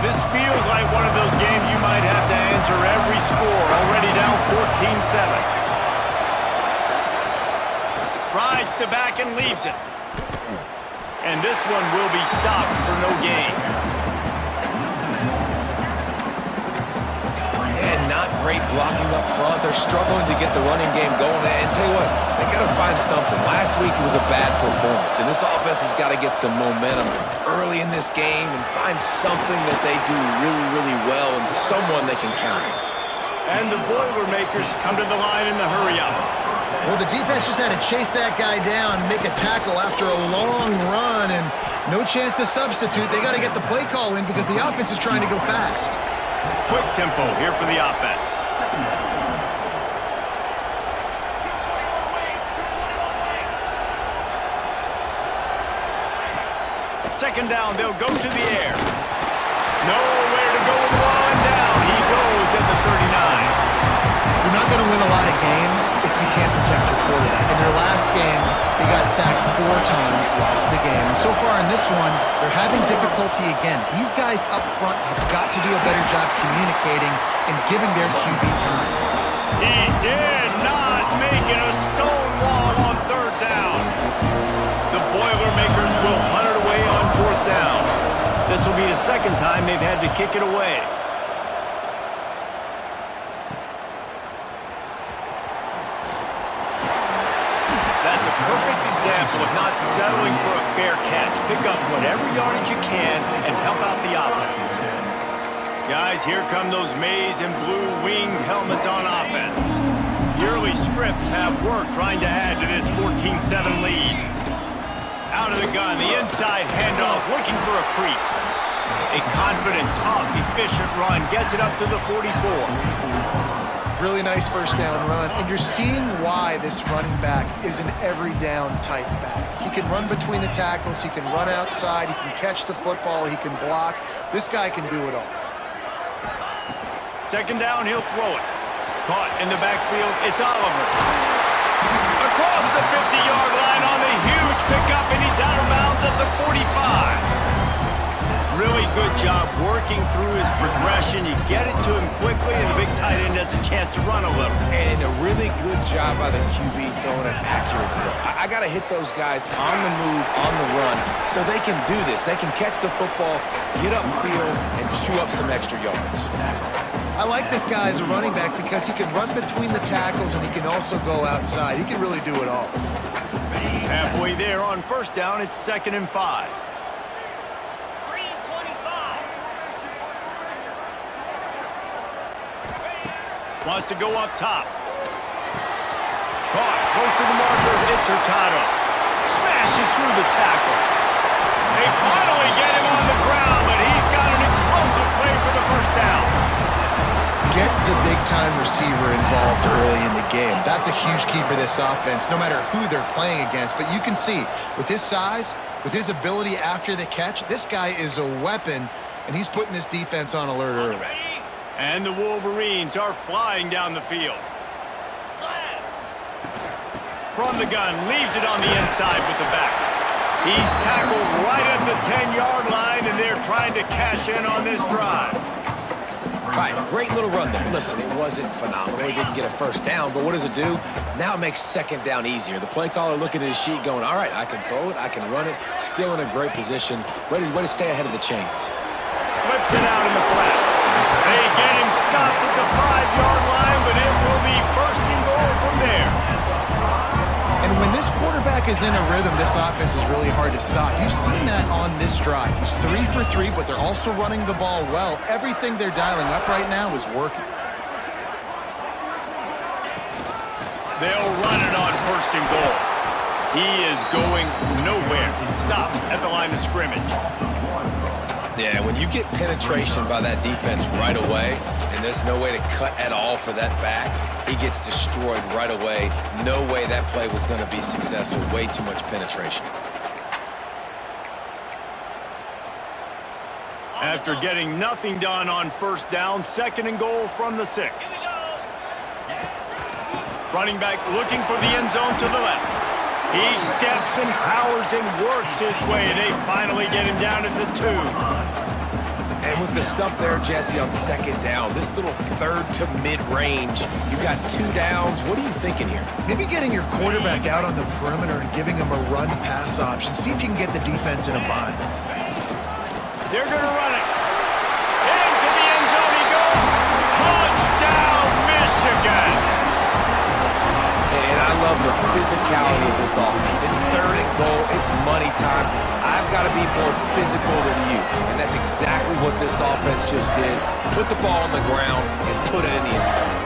This feels like one of those games you might have to answer every score, already down 14-7. Rides to back and leaves it. And this one will be stopped for no gain. And not great blocking up front. They're struggling to get the running game going. And tell you what, they got to find something. Last week it was a bad performance, and this offense has got to get some momentum early in this game and find something that they do really, really well and someone they can count on. And the Boilermakers come to the line in the hurry-up. Well, the defense just had to chase that guy down, make a tackle after a long run, and no chance to substitute. They got to get the play call in because the offense is trying to go fast. Quick tempo here for the offense. Second down, they'll go to the air. Nowhere to go with one down. He goes at the 39. You're not going to win a lot of games if you can't protect your quarterback. In their last game, they got sacked 4 times, lost the game. And so far in this one, they're having difficulty again. These guys up front have got to do a better job communicating and giving their QB time. He did not make it a stone wall on third down. The Boilermakers will punt it away on fourth down. This will be the second time they've had to kick it away. That's a perfect example of not settling for a fair catch. Pick up whatever yardage you can and help out the offense. Guys, here come those maize and blue winged helmets on offense. The early scripts have worked trying to add to this 14-7 lead. Out of the gun, the inside handoff, looking for a crease. A confident, tough, efficient run gets it up to the 44. Really nice first down run, and you're seeing why this running back is an every down type back. He can run between the tackles, he can run outside, he can catch the football, he can block. This guy can do it all. Second down, he'll throw it. Caught in the backfield, it's Oliver. Across the 50-yard line on the huge pickup, and he's out of bounds at the 45. Really good job working through his progression. You get it to him quickly, and the big tight end has a chance to run a little. And a really really good job by the QB throwing an accurate throw. I got to hit those guys on the move, on the run, so they can do this. They can catch the football, get upfield, and chew up some extra yards. I like this guy as a running back because he can run between the tackles and he can also go outside. He can really do it all. Halfway there on first down, it's 2nd and 5. Wants to go up top. Caught close to the marker. It's Hurtado. Smashes through the tackle. They finally get him on the ground, but he's got an explosive play for the first down. Get the big-time receiver involved early in the game. That's a huge key for this offense, no matter who they're playing against. But you can see, with his size, with his ability after the catch, this guy is a weapon, and he's putting this defense on alert early. And the Wolverines are flying down the field. From the gun, leaves it on the inside with the back. He's tackled right at the 10-yard line, and they're trying to cash in on this drive. Right, great little run there. Listen, it wasn't phenomenal. He didn't get a first down, but what does it do? Now it makes 2nd down easier. The play caller looking at his sheet going, all right, I can throw it, I can run it, still in a great position, ready to stay ahead of the chains. Flips it out in the flat. They get him stopped at the 5-yard line, but it will be 1st and goal from there. And when this quarterback is in a rhythm, this offense is really hard to stop. You've seen that on this drive. He's 3 for 3, but they're also running the ball well. Everything they're dialing up right now is working. They'll run it on 1st and goal. He is going nowhere. Stop at the line of scrimmage. Yeah, when you get penetration by that defense right away, and there's no way to cut at all for that back, he gets destroyed right away. No way that play was going to be successful. Way too much penetration. After getting nothing done on 1st down, 2nd and goal from the 6. Running back looking for the end zone to the left. He steps and powers and works his way. They finally get him down at the 2. And with the stuff there, Jesse, on 2nd down, this little 3rd to mid-range, you got 2 downs. What are you thinking here? Maybe getting your quarterback out on the perimeter and giving him a run-pass option. See if you can get the defense in a bind. They're going to run it. Into the end zone he goes. Touchdown, Michigan. And I love the physicality of this offense. It's 3rd and goal. It's money time. I've got to be more physical than you. And that's exactly what this offense just did. Put the ball on the ground and put it in the end zone.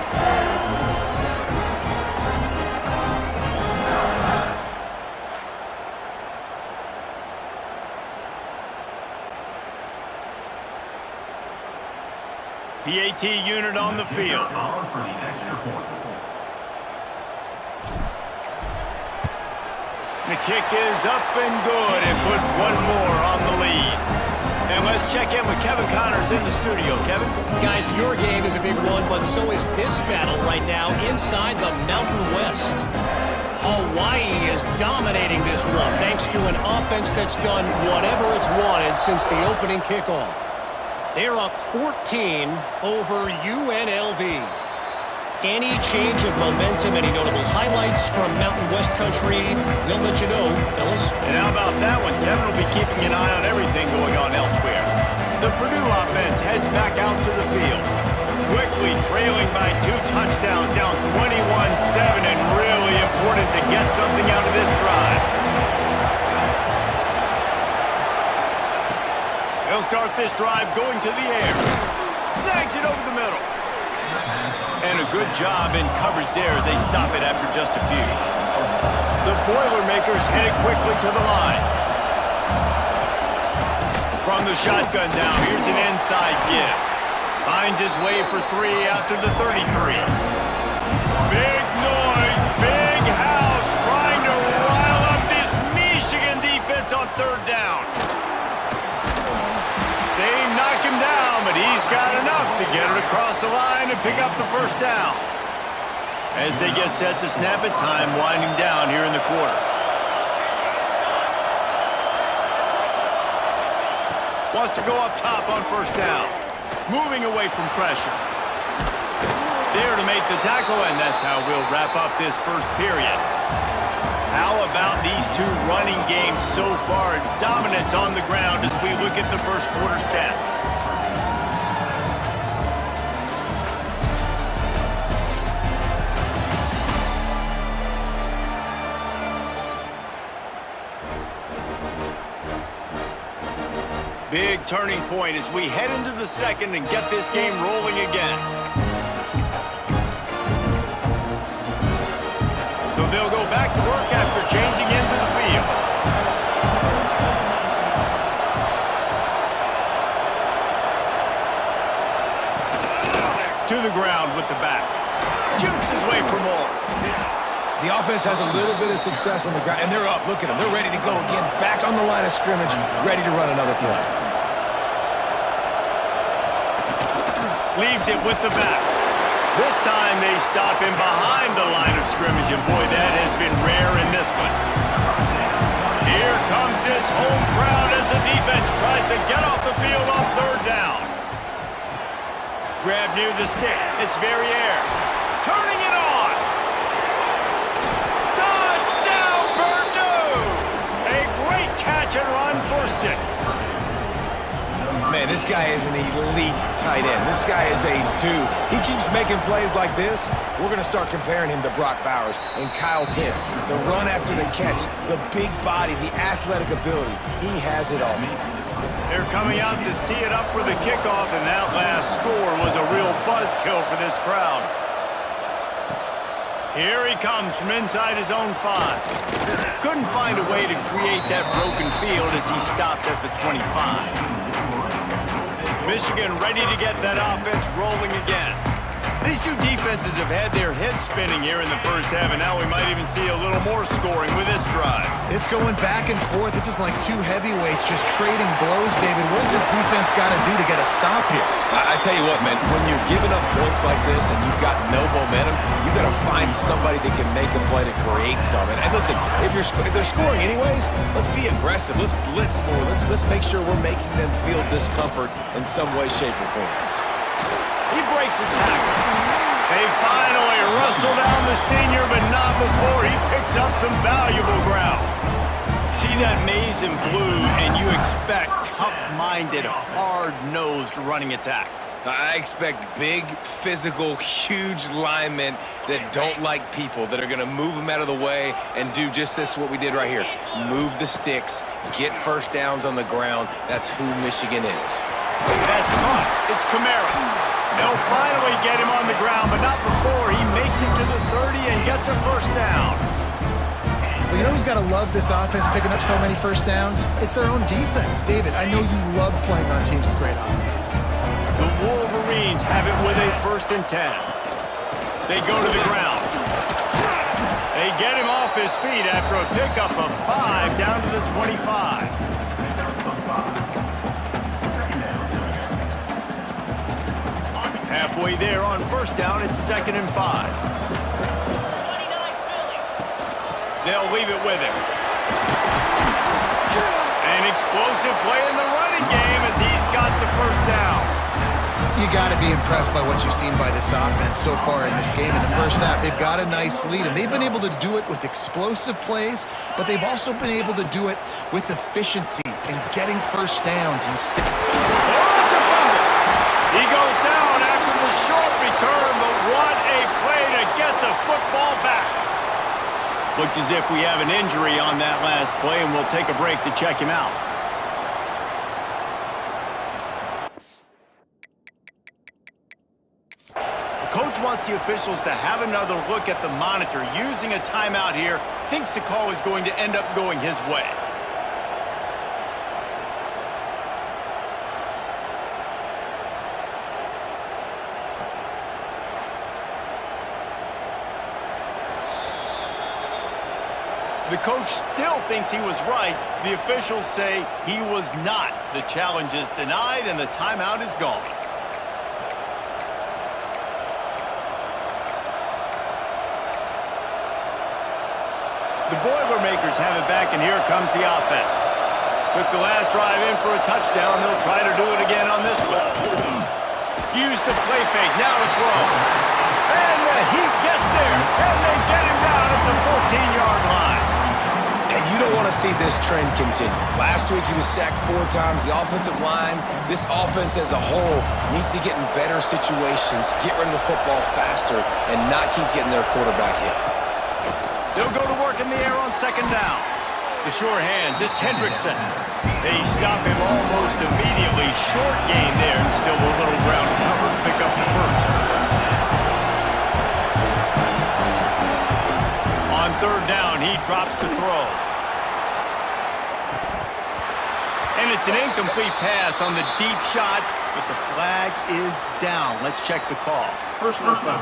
PAT unit on the field. The kick is up and good and put one more on the lead. And let's check in with Kevin Connors in the studio. Kevin? Guys, your game is a big one, but so is this battle right now inside the Mountain West. Hawaii is dominating this one thanks to an offense that's done whatever it's wanted since the opening kickoff. They're up 14 over UNLV. Any change of momentum, any notable highlights from Mountain West country, we'll let you know, fellas. And how about that one? Kevin will be keeping an eye on everything going on elsewhere. The Purdue offense heads back out to the field. Quickly trailing by 2 touchdowns, down 21-7, and really important to get something out of this drive. They'll start this drive going to the air. Snags it over the middle. And a good job in coverage there as they stop it after just a few. The Boilermakers headed quickly to the line. From the shotgun down, here's an inside give. Finds his way for 3 out to the 33. Big noise, big house, trying to rile up this Michigan defense on 3rd down. They knock him down, but he's got enough to get it across the line and pick up the 1st down. As they get set to snap it, time winding down here in the quarter. Wants to go up top on 1st down. Moving away from pressure. There to make the tackle, and that's how we'll wrap up this first period. How about these two running games so far? Dominance on the ground as we look at the first quarter stats. Big turning point as we head into the second and get this game rolling again. So they'll go back to work after changing into the field. To the ground with the back. Jukes his way for more. The offense has a little bit of success on the ground, and they're up. Look at them. They're ready to go again. Back on the line of scrimmage, ready to run another play. Leaves it with the back. This time they stop him behind the line of scrimmage, and boy, that has been rare in this one. Here comes this home crowd as the defense tries to get off the field on third down. Grab near the sticks. It's Verrier. Turning it on. Touchdown, Purdue! A great catch and run for 6. Man, this guy is an elite tight end. This guy is a dude. He keeps making plays like this. We're going to start comparing him to Brock Bowers and Kyle Pitts. The run after the catch, the big body, the athletic ability. He has it all. They're coming out to tee it up for the kickoff, and that last score was a real buzzkill for this crowd. Here he comes from inside his own 5. Couldn't find a way to create that broken field as he stopped at the 25. Michigan ready to get that offense rolling again. These two defenses have had their heads spinning here in the first half, and now we might even see a little more scoring with this drive. It's going back and forth. This is like two heavyweights just trading blows, David. What does this defense got to do to get a stop here? I tell you what, man, when you're giving up points like this and you've got no momentum, you've got to find somebody that can make a play to create some. And listen, if they're scoring anyways, let's be aggressive. Let's blitz more. Let's make sure we're making them feel discomfort in some way, shape, or form. He breaks a tackle. They finally wrestle down the senior, but not before he picks up some valuable ground. See that maze in blue, and you expect tough-minded, hard-nosed running attacks. I expect big, physical, huge linemen that don't like people, that are going to move them out of the way and do just this, what we did right here. Move the sticks, get first downs on the ground. That's who Michigan is. That's caught. It's Kamara. They'll finally get him on the ground, but not before he makes it to the 30 and gets a first down. Well, you know who's got to love this offense picking up so many first downs? It's their own defense. David, I know you love playing on teams with great offenses. The Wolverines have it with a 1st and 10. They go to the ground. They get him off his feet after a pickup of 5 down to the 25. Halfway there on first down, it's 2nd and 5. They'll leave it with him. An explosive play in the running game as he's got the first down. You got to be impressed by what you've seen by this offense so far in this game. In the first half, they've got a nice lead, and they've been able to do it with explosive plays, but they've also been able to do it with efficiency and getting first downs. And it's a fumble. He goes down after the short return, but what a play to get the football back. Looks as if we have an injury on that last play, and we'll take a break to check him out. The coach wants the officials to have another look at the monitor. Using a timeout here, thinks the call is going to end up going his way. The coach still thinks he was right. The officials say he was not. The challenge is denied, and the timeout is gone. The Boilermakers have it back, and here comes the offense. Took the last drive in for a touchdown. They'll try to do it again on this one. Use the play fake. Now to throw. The heat gets there, and they get him down at the 14-yard line. And you don't want to see this trend continue. Last week he was sacked 4 times. The offensive line, this offense as a whole, needs to get in better situations, get rid of the football faster, and not keep getting their quarterback hit. They'll go to work in the air on 2nd down. The sure hands, it's Hendrickson. They stop him almost immediately. Short gain there, and still a little ground to cover to pick up the first. On 3rd down, he drops to throw. And it's an incomplete pass on the deep shot, but the flag is down. Let's check the call. Personal foul.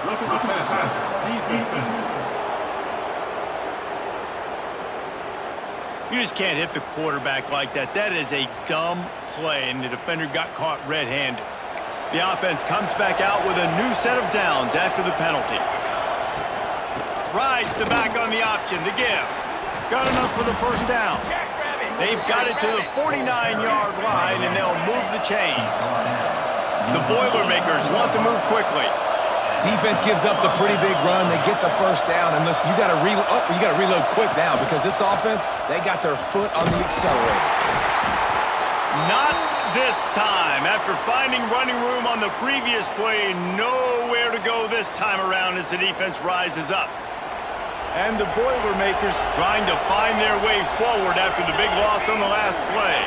Roughing the passer. Defense. You just can't hit the quarterback like that. That is a dumb play, and the defender got caught red-handed. The offense comes back out with a new set of downs after the penalty. Rides the back on the option to give. Got enough for the first down. They've got it to the 49-yard line, and they'll move the chains. The Boilermakers want to move quickly. Defense gives up the pretty big run. They get the first down, and listen, you got to reload quick now because this offense, they got their foot on the accelerator. Not this time. After finding running room on the previous play, nowhere to go this time around as the defense rises up. And the Boilermakers trying to find their way forward after the big loss on the last play.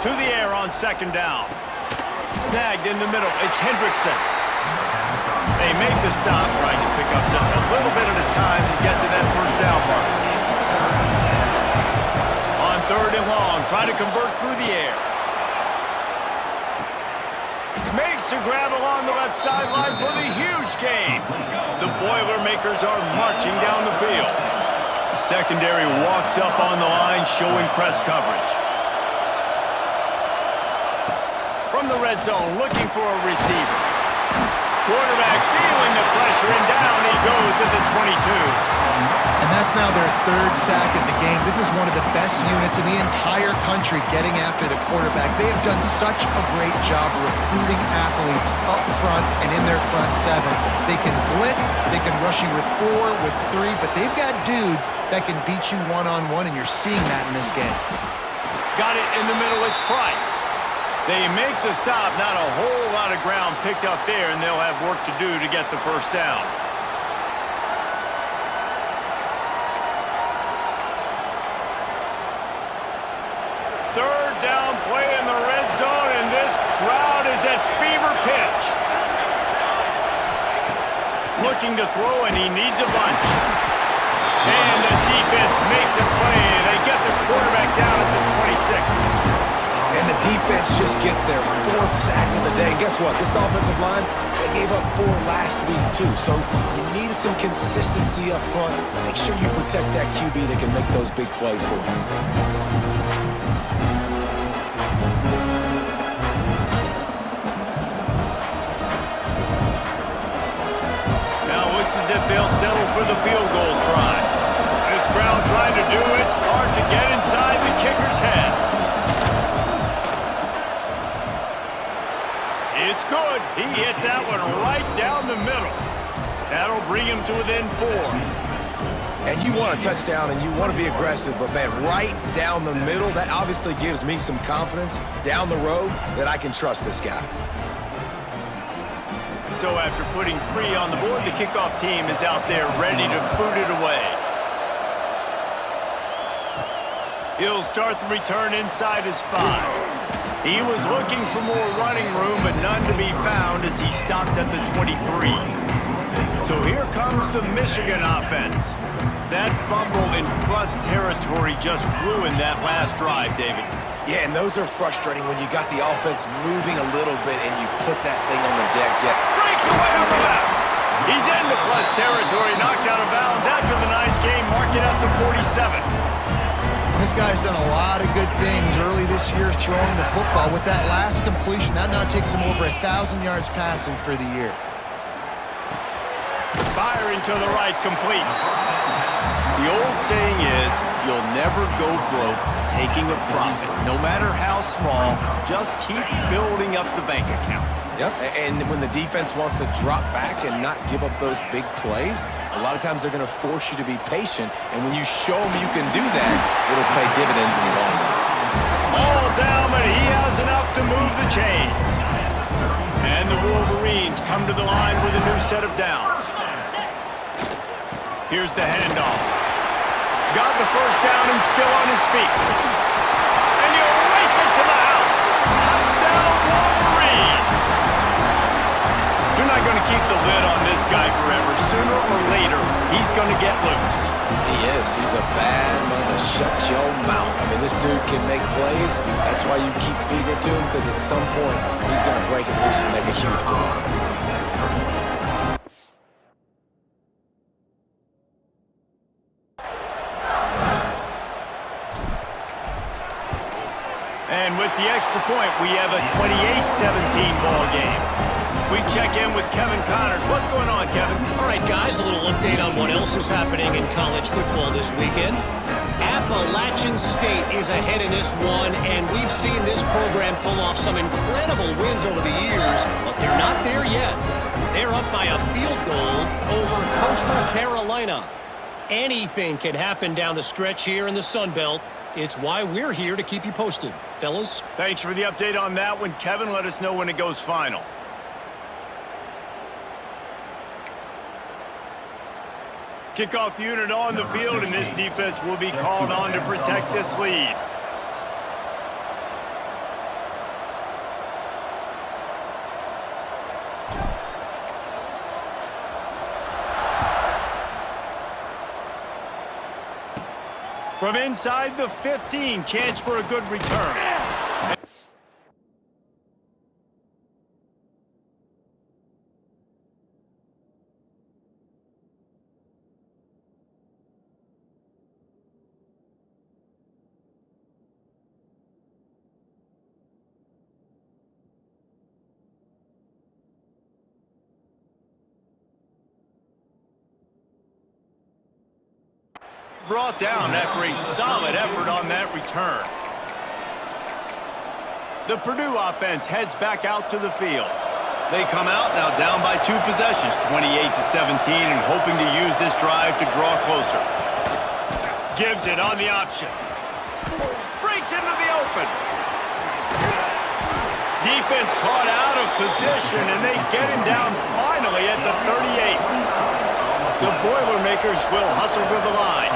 To the air on 2nd down. Snagged in the middle. It's Hendrickson. They make the stop, trying to pick up just a little bit at a time to get to that first down mark. On 3rd and long, trying to convert through the air. Makes a grab along the left sideline for the huge gain. The Boilermakers are marching down the field. The secondary walks up on the line, showing press coverage. From the red zone, looking for a receiver. Quarterback feeling the pressure, and down he goes at the 22. And that's now their 3rd sack of the game. This is one of the best units in the entire country getting after the quarterback. They have done such a great job recruiting athletes up front and in their front 7. They can blitz, they can rush you with 4, with 3, but they've got dudes that can beat you one-on-one, and you're seeing that in this game. Got it in the middle, it's Price. They make the stop, not a whole lot of ground picked up there, and they'll have work to do to get the first down. Third down play in the red zone, and this crowd is at fever pitch. Looking to throw, and he needs a bunch. And the defense makes a play. They get the quarterback down at the 26. And the defense just gets their 4th sack of the day. And guess what? This offensive line, they gave up 4 last week too. So you need some consistency up front. Make sure you protect that QB that can make those big plays for you. Now it looks as if they'll settle for the field goal try. This crowd trying to do its part to get inside the kicker's head. It's good. He hit that one right down the middle. That'll bring him to within 4. And you want a touchdown and you want to be aggressive, but man, right down the middle, that obviously gives me some confidence down the road that I can trust this guy. So after putting 3 on the board, the kickoff team is out there ready to boot it away. He'll start the return inside his 5. He was looking for more running room, but none to be found as he stopped at the 23. So here comes the Michigan offense. That fumble in plus territory just ruined that last drive, David. Yeah, and those are frustrating when you got the offense moving a little bit and you put that thing on the deck, Jeff. Breaks away on the left. He's into plus territory, knocked out of bounds after the nice game, marked it at the 47. This guy's done a lot of good things early this year throwing the football. With that last completion, that now takes him over 1,000 yards passing for the year. Firing to the right, complete. The old saying is, you'll never go broke taking a profit. No matter how small, just keep building up the bank account. Yep, and when the defense wants to drop back and not give up those big plays, a lot of times they're going to force you to be patient, and when you show them you can do that, it'll pay dividends in the long run. All down, but he has enough to move the chains. And the Wolverines come to the line with a new set of downs. Here's the handoff. Got the first down and still on his feet. And he'll race it to the house. Touchdown, Wolverines! You're not going to keep the lid on this guy forever. Sooner or later, he's going to get loose. He is. He's a bad mother. Shut your mouth. I mean, this dude can make plays. That's why you keep feeding it to him, because at some point, he's going to break it loose and make a huge play. And with the extra point, we have a 28-17 ball game. We check in with Kevin Connors. What's going on, Kevin? All right, guys, a little update on what else is happening in college football this weekend. Appalachian State is ahead in this one, and we've seen this program pull off some incredible wins over the years, but they're not there yet. They're up by a field goal over Coastal Carolina. Anything can happen down the stretch here in the Sun Belt. It's why we're here to keep you posted. Fellas? Thanks for the update on that one, Kevin. Let us know when it goes final. Kickoff unit on the field, and this defense will be called on to protect this lead. From inside the 15, chance for a good return. Brought down after a solid effort on that return. The Purdue offense heads back out to the field. They come out now down by 2 possessions, 28-17, and hoping to use this drive to draw closer. Gives it on the option. Breaks into the open. Defense caught out of position, and they get him down finally at the 38. The Boilermakers will hustle to the line.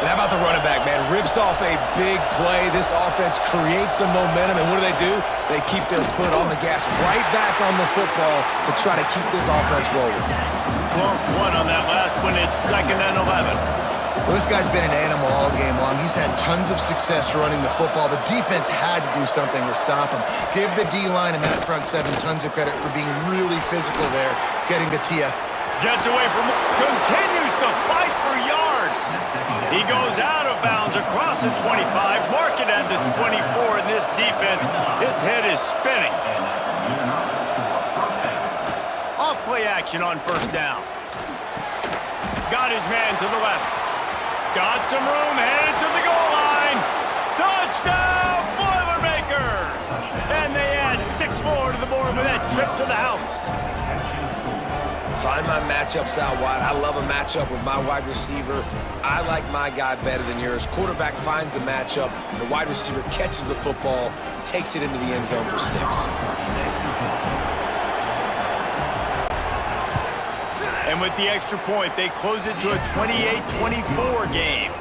And how about the running back, man? Rips off a big play. This offense creates some momentum, and what do? They keep their foot on the gas right back on the football to try to keep this offense rolling. Lost one on that last one. It's 2nd and 11. Well, this guy's been an animal all game long. He's had tons of success running the football. The defense had to do something to stop him. Give the D-line and that front 7 tons of credit for being really physical there, getting the TF. Gets away from, continues to fight for yards. He goes out of bounds across the 25, mark it at the 24, and this defense, its head is spinning. Off play action on 1st down. Got his man to the left. Got some room, headed to the goal line. Touchdown, Boilermakers! And they add 6 more to the board with that trip to the house. Find my matchups out wide. I love a matchup with my wide receiver. I like my guy better than yours. Quarterback finds the matchup. The wide receiver catches the football, takes it into the end zone for 6. And with the extra point, they close it to a 28-24 game.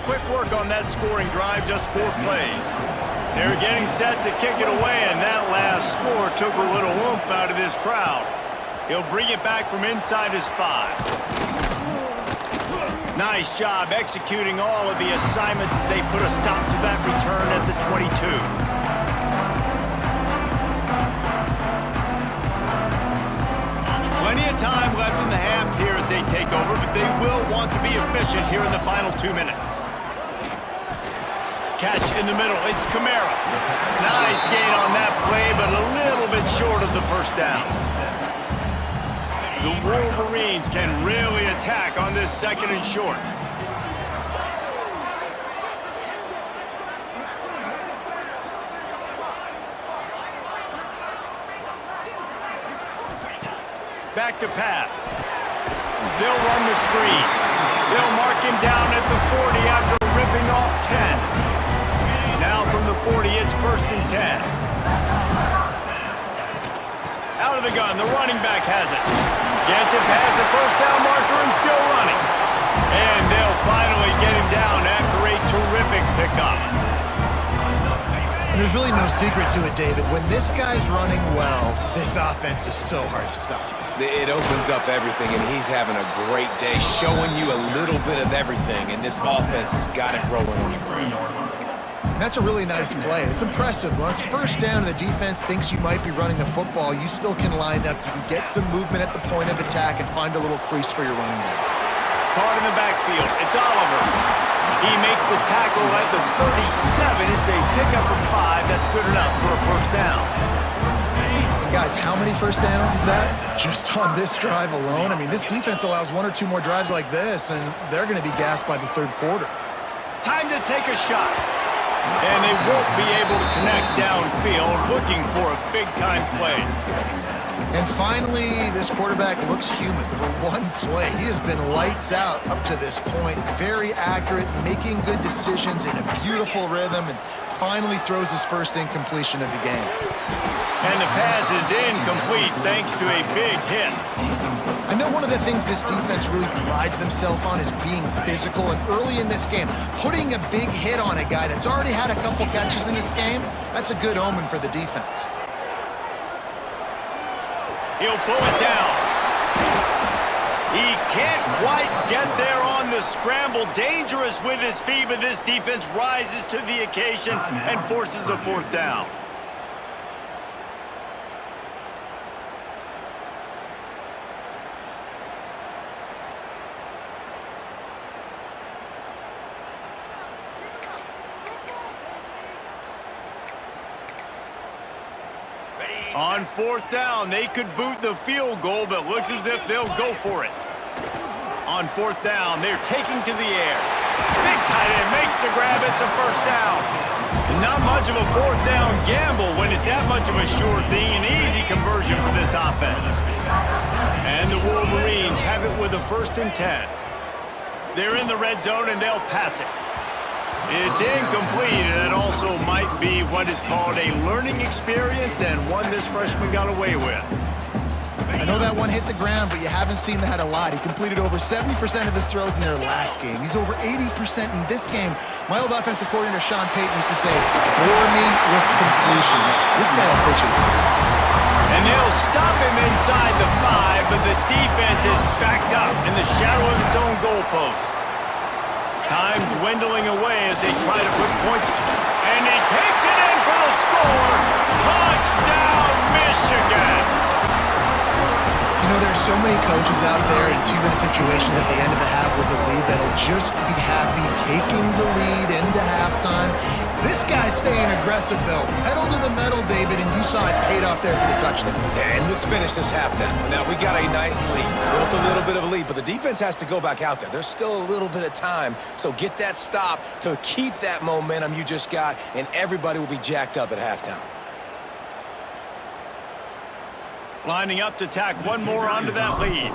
Quick work on that scoring drive, just 4 plays. They're getting set to kick it away, and that last score took a little oomph out of this crowd. He'll bring it back from inside his 5. Nice job executing all of the assignments as they put a stop to that return at the 22. Plenty of time left in the half here as they take over, but they will want to be efficient here in the final 2 minutes. Catch in the middle, it's Kamara. Nice gain on that play, but a little bit short of the 1st down. The Wolverines can really attack on this 2nd and short. Back to pass. They'll run the screen. They'll mark him down at the 40 after ripping off 10. Now from the 40, it's 1st and 10. Out of the gun, the running back has it. Gets it past the first down marker and still running. And they'll finally get him down after a terrific pickup. And there's really no secret to it, David. When this guy's running well, this offense is so hard to stop. It opens up everything, and he's having a great day, showing you a little bit of everything, and this offense has got it rolling on the ground. And that's a really nice play. It's impressive. When it's 1st down and the defense thinks you might be running the football, you still can line up. You can get some movement at the point of attack and find a little crease for your running back. Caught in the backfield. It's Oliver. He makes the tackle at the 37. It's a pickup of 5. That's good enough for a 1st down. And guys, how many 1st downs is that? Just on this drive alone? I mean, this defense allows 1 or 2 more drives like this, and they're going to be gassed by the 3rd quarter. Time to take a shot. And they won't be able to connect downfield, looking for a big-time play. And finally, this quarterback looks human for one play. He has been lights out up to this point. Very accurate, making good decisions in a beautiful rhythm, and finally throws his 1st incompletion of the game. And the pass is incomplete thanks to a big hit. I know one of the things this defense really prides themselves on is being physical, and early in this game, putting a big hit on a guy that's already had a couple catches in this game, that's a good omen for the defense. He'll pull it down. He can't quite get there on the scramble. Dangerous with his feet, but this defense rises to the occasion and forces a 4th down. On 4th down, they could boot the field goal, but looks as if they'll go for it. On 4th down, they're taking to the air. Big tight end makes the grab. It's a 1st down. Not much of a 4th down gamble when it's that much of a sure thing. An easy conversion for this offense. And the Wolverines have it with a 1st and 10. They're in the red zone, and they'll pass it. It's incomplete, and it also might be what is called a learning experience, and one this freshman got away with. I know that one hit the ground, but you haven't seen that a lot. He completed over 70% of his throws in their last game. He's over 80% in this game. My old offensive coordinator, Sean Payton, used to say, bore me with completions. This guy will pitch it. And they'll stop him inside the 5, but the defense is backed up in the shadow of its own goalpost. Time dwindling away as they try to put points. And he takes it in for the score. Touchdown, Michigan! You know, there's so many coaches out there in 2-minute situations at the end of the half with the lead that'll just be happy taking the lead into halftime. This guy's staying aggressive, though. Pedal to the metal, David, and you saw it paid off there for the touchdown. And let's finish this half now. Now, we got a nice lead. Built a little bit of a lead, but the defense has to go back out there. There's still a little bit of time, so get that stop to keep that momentum you just got, and everybody will be jacked up at halftime. Lining up to tack one more onto that lead.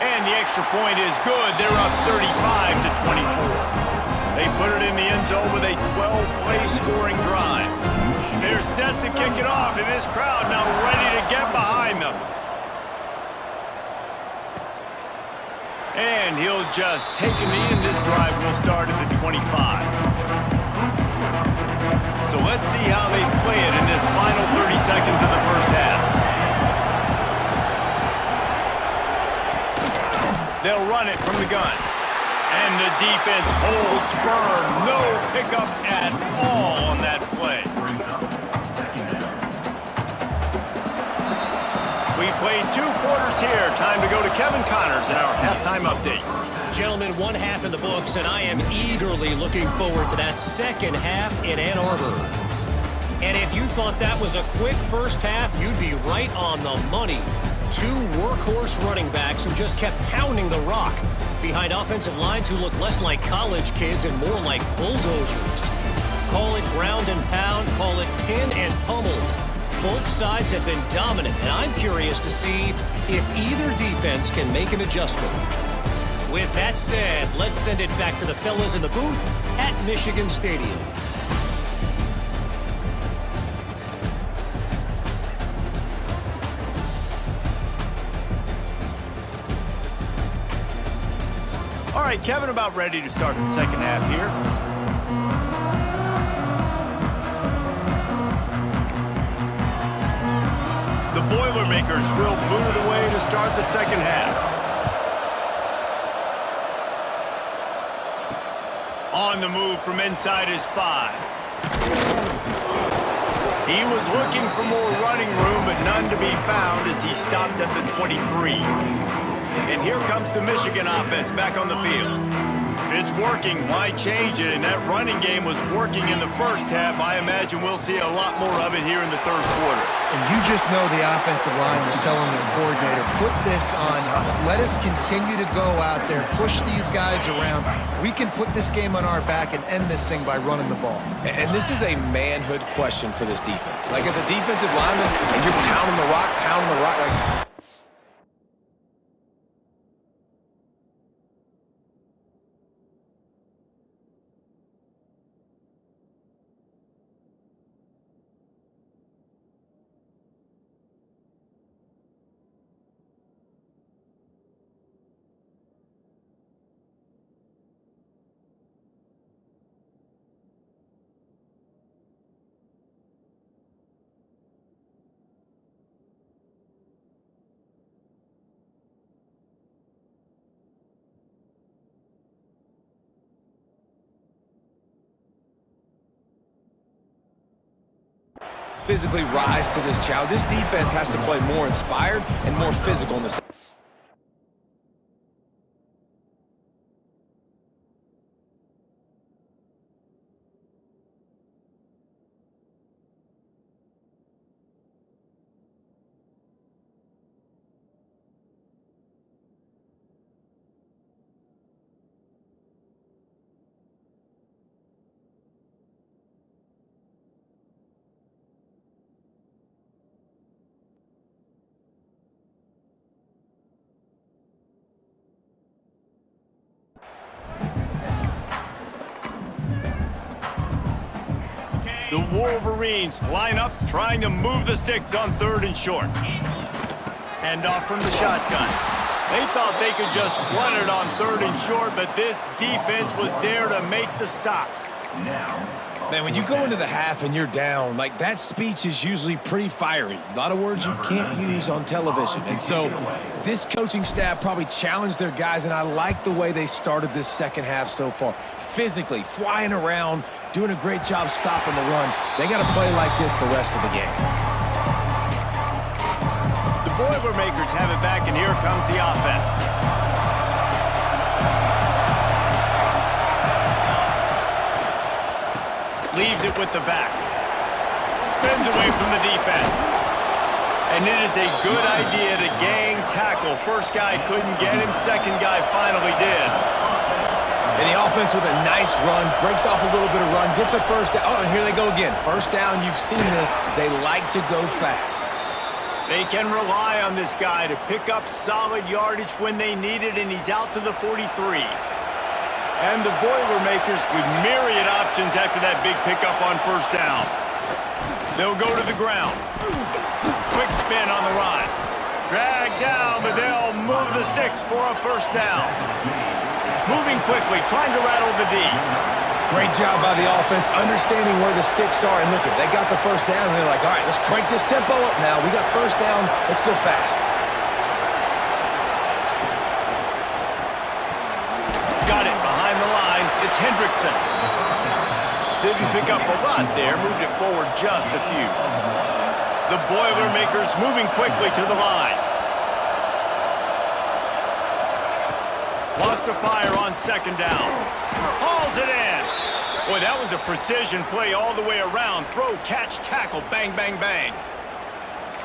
And the extra point is good. They're up 35-24. They put it in the end zone with a 12-play scoring drive. They're set to kick it off, and this crowd now ready to get behind them. And he'll just take a knee, and this drive will start at the 25. So let's see how they play it in this final 30 seconds of the 1st half. They'll run it from the gun. And the defense holds firm. No pickup at all on that play. We played 2 quarters here. Time to go to Kevin Connors in our halftime update. Gentlemen, 1 half in the books, and I am eagerly looking forward to that 2nd half in Ann Arbor. And if you thought that was a quick 1st half, you'd be right on the money. 2 workhorse running backs who just kept pounding the rock behind offensive lines who look less like college kids and more like bulldozers. Call it ground and pound, call it pin and pummel. Both sides have been dominant, and I'm curious to see if either defense can make an adjustment. With that said, let's send it back to the fellas in the booth at Michigan Stadium. All right, Kevin, about ready to start the second half here. The Boilermakers will boot it away to start the second half. On the move from inside his 5. He was looking for more running room, but none to be found as he stopped at the 23. And here comes the Michigan offense back on the field. If it's working, why change it? And that running game was working in the first half. I imagine we'll see a lot more of it here in the third quarter. And you just know the offensive line was telling their coordinator, put this on us. Let us continue to go out there, push these guys around. We can put this game on our back and end this thing by running the ball. And this is a manhood question for this defense. Like, as a defensive lineman, and you're pounding the rock, like... physically rise to this challenge. This defense has to play more inspired and more physical in the The Wolverines line up, trying to move the sticks on 3rd and short. Hand off from the shotgun. They thought they could just run it on 3rd and short, but this defense was there to make the stop. Man, when you go into the half and you're down, like, that speech is usually pretty fiery. A lot of words you can't use on television. And so this coaching staff probably challenged their guys, and I like the way they started this second half so far. Physically, flying around, doing a great job stopping the run. They got to play like this the rest of the game. The Boilermakers have it back, and here comes the offense. Leaves it with the back. Spins away from the defense. And it is a good idea to gang tackle. First guy couldn't get him. Second guy finally did. And the offense with a nice run, breaks off a little bit of run, gets a first down. Oh, and here they go again. First down, you've seen this. They like to go fast. They can rely on this guy to pick up solid yardage when they need it, and he's out to the 43. And the Boilermakers with myriad options after that big pickup on first down. They'll go to the ground. Quick spin on the run. Drag down, but they'll move the sticks for a first down. Moving quickly, trying to rattle the D. Great job by the offense, understanding where the sticks are. And look, they got the first down, and they're like, all right, let's crank this tempo up now. We got first down. Let's go fast. Got it behind the line. It's Hendrickson. Didn't pick up a lot there. Moved it forward just a few. The Boilermakers moving quickly to the line. Lost a fire on second down. Hauls it in. Boy, that was a precision play all the way around. Throw, catch, tackle, bang, bang, bang.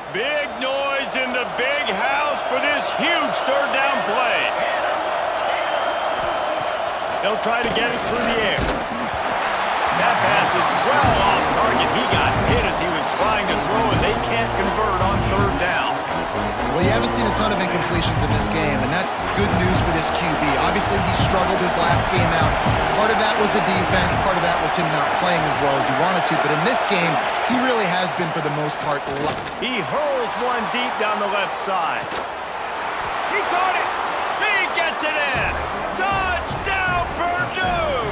Big noise in the big house for this huge third down play. They'll try to get it through the air. That pass is well off target. He got hit as he was trying to throw, and they they can't convert on third down. Well, you haven't seen a ton of incompletions in this game, and that's good news for this QB. Obviously, he struggled his last game out. Part of that was the defense. Part of that was him not playing as well as he wanted to. But in this game, he really has been, for the most part, He hurls one deep down the left side. He caught it. He gets it in. Touchdown, Purdue!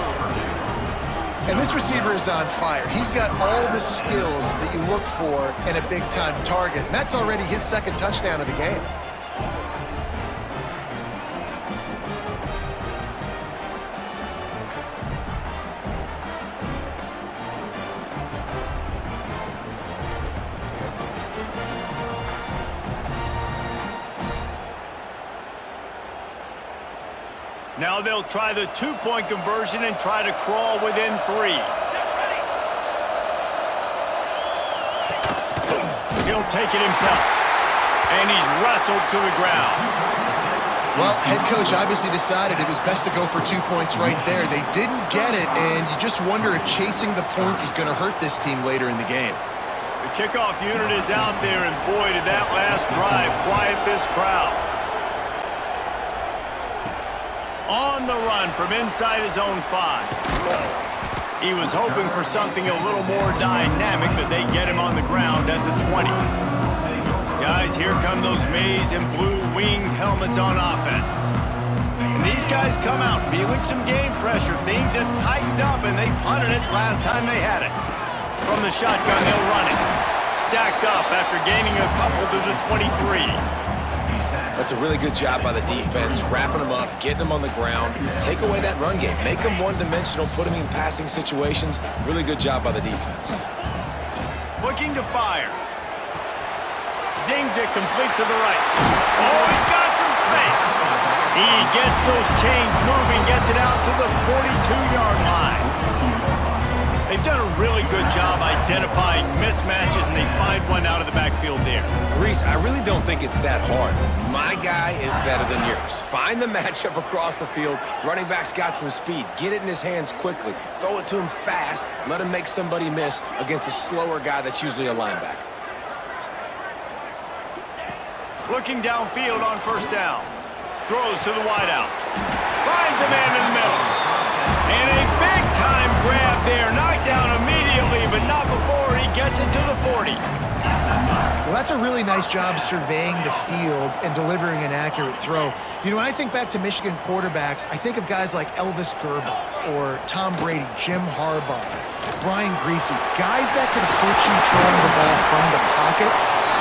And this receiver is on fire. He's got all the skills that you look for in a big-time target. And that's already his second touchdown of the game. Now they'll try the two-point conversion and try to crawl within 3. He'll take it himself. And he's wrestled to the ground. Well, head coach obviously decided it was best to go for 2 points right there. They didn't get it, and you just wonder if chasing the points is going to hurt this team later in the game. The kickoff unit is out there, and boy, did that last drive quiet this crowd. On the run from inside his own 5. He was hoping for something a little more dynamic, but they get him on the ground at the 20. Guys, here come those maize and blue winged helmets on offense. And these guys come out feeling some game pressure. Things have tightened up, and they punted it last time they had it. From the shotgun, they'll run it. Stacked up after gaining a couple to the 23. That's a really good job by the defense, wrapping them up, getting them on the ground, take away that run game, make them one-dimensional, put them in passing situations. Really good job by the defense. Looking to fire. Zings it complete to the right. Oh, he's got some space. He gets those chains moving, gets it out to the 42-yard line. They've done a really good job identifying mismatches, and they find one out of the backfield there. Reese, I really don't think it's that hard. My guy is better than yours. Find the matchup across the field. Running back's got some speed. Get it in his hands quickly. Throw it to him fast. Let him make somebody miss against a slower guy that's usually a linebacker. Looking downfield on first down. Throws to the wideout. Finds a man in the middle. And a big-time grab there. Knocked down immediately, but not before he gets it to the 40. Well, that's a really nice job surveying the field and delivering an accurate throw. You know, when I think back to Michigan quarterbacks, I think of guys like Elvis Gerbach or Tom Brady, Jim Harbaugh, Brian Griese, guys that could hurt you throwing the ball from the pocket,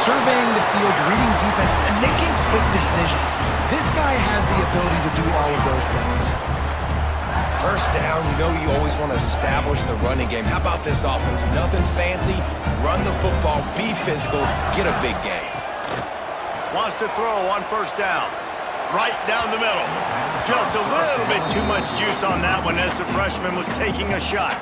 surveying the field, reading defenses, and making quick decisions. This guy has the ability to do all of those things. First down, you know you always want to establish the running game. How about this offense? Nothing fancy. Run the football, be physical, get a big game. Wants to throw on first down. Right down the middle. Just a little bit too much juice on that one as the freshman was taking a shot.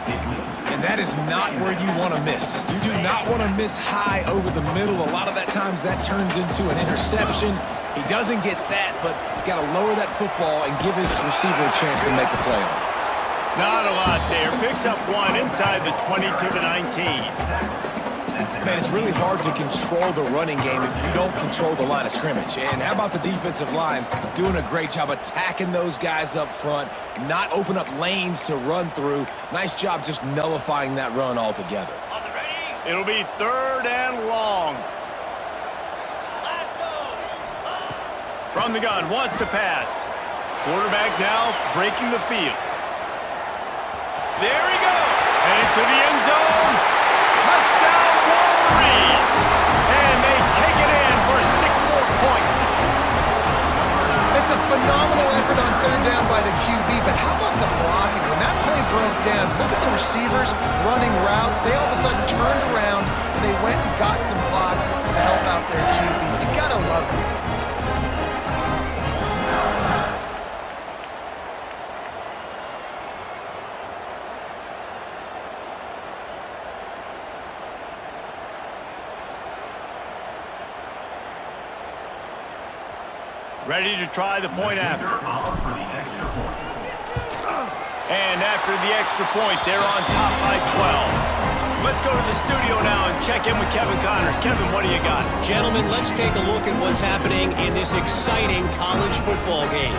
And that is not where you want to miss. You do not want to miss high over the middle. A lot of that times that turns into an interception. He doesn't get that, but he's got to lower that football and give his receiver a chance to make a play on it. Not a lot there. Picks up one inside the 20 to the 19. Man, it's really hard to control the running game if you don't control the line of scrimmage. And how about the defensive line doing a great job attacking those guys up front, not open up lanes to run through. Nice job just nullifying that run altogether. It'll be third and long. From the gun, wants to pass. Quarterback now breaking the field. There he goes. Headed to the end zone. Touchdown, Wolverines. And they take it in for 6 more points. It's a phenomenal effort on third down by the QB, but how about the blocking? When that play broke down, look at the receivers running routes. They all of a sudden turned around, and they went and got some blocks to help out their QB. You gotta love it. Ready to try the point after. And after the extra point, they're on top by 12. Let's go to the studio now and check in with Kevin Connors. Kevin, what do you got? Gentlemen, let's take a look at what's happening in this exciting college football game.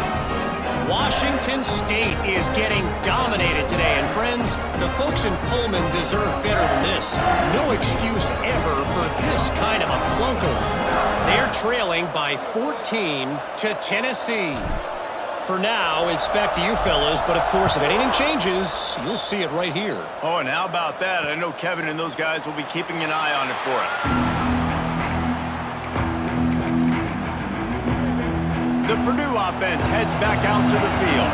Washington State is getting dominated today. And friends, the folks in Pullman deserve better than this. No excuse ever for this kind of a clunker. They're trailing by 14 to Tennessee. For now, it's back to you fellas, but of course, if anything changes, you'll see it right here. Oh, and how about that? I know Kevin and those guys will be keeping an eye on it for us. The Purdue offense heads back out to the field.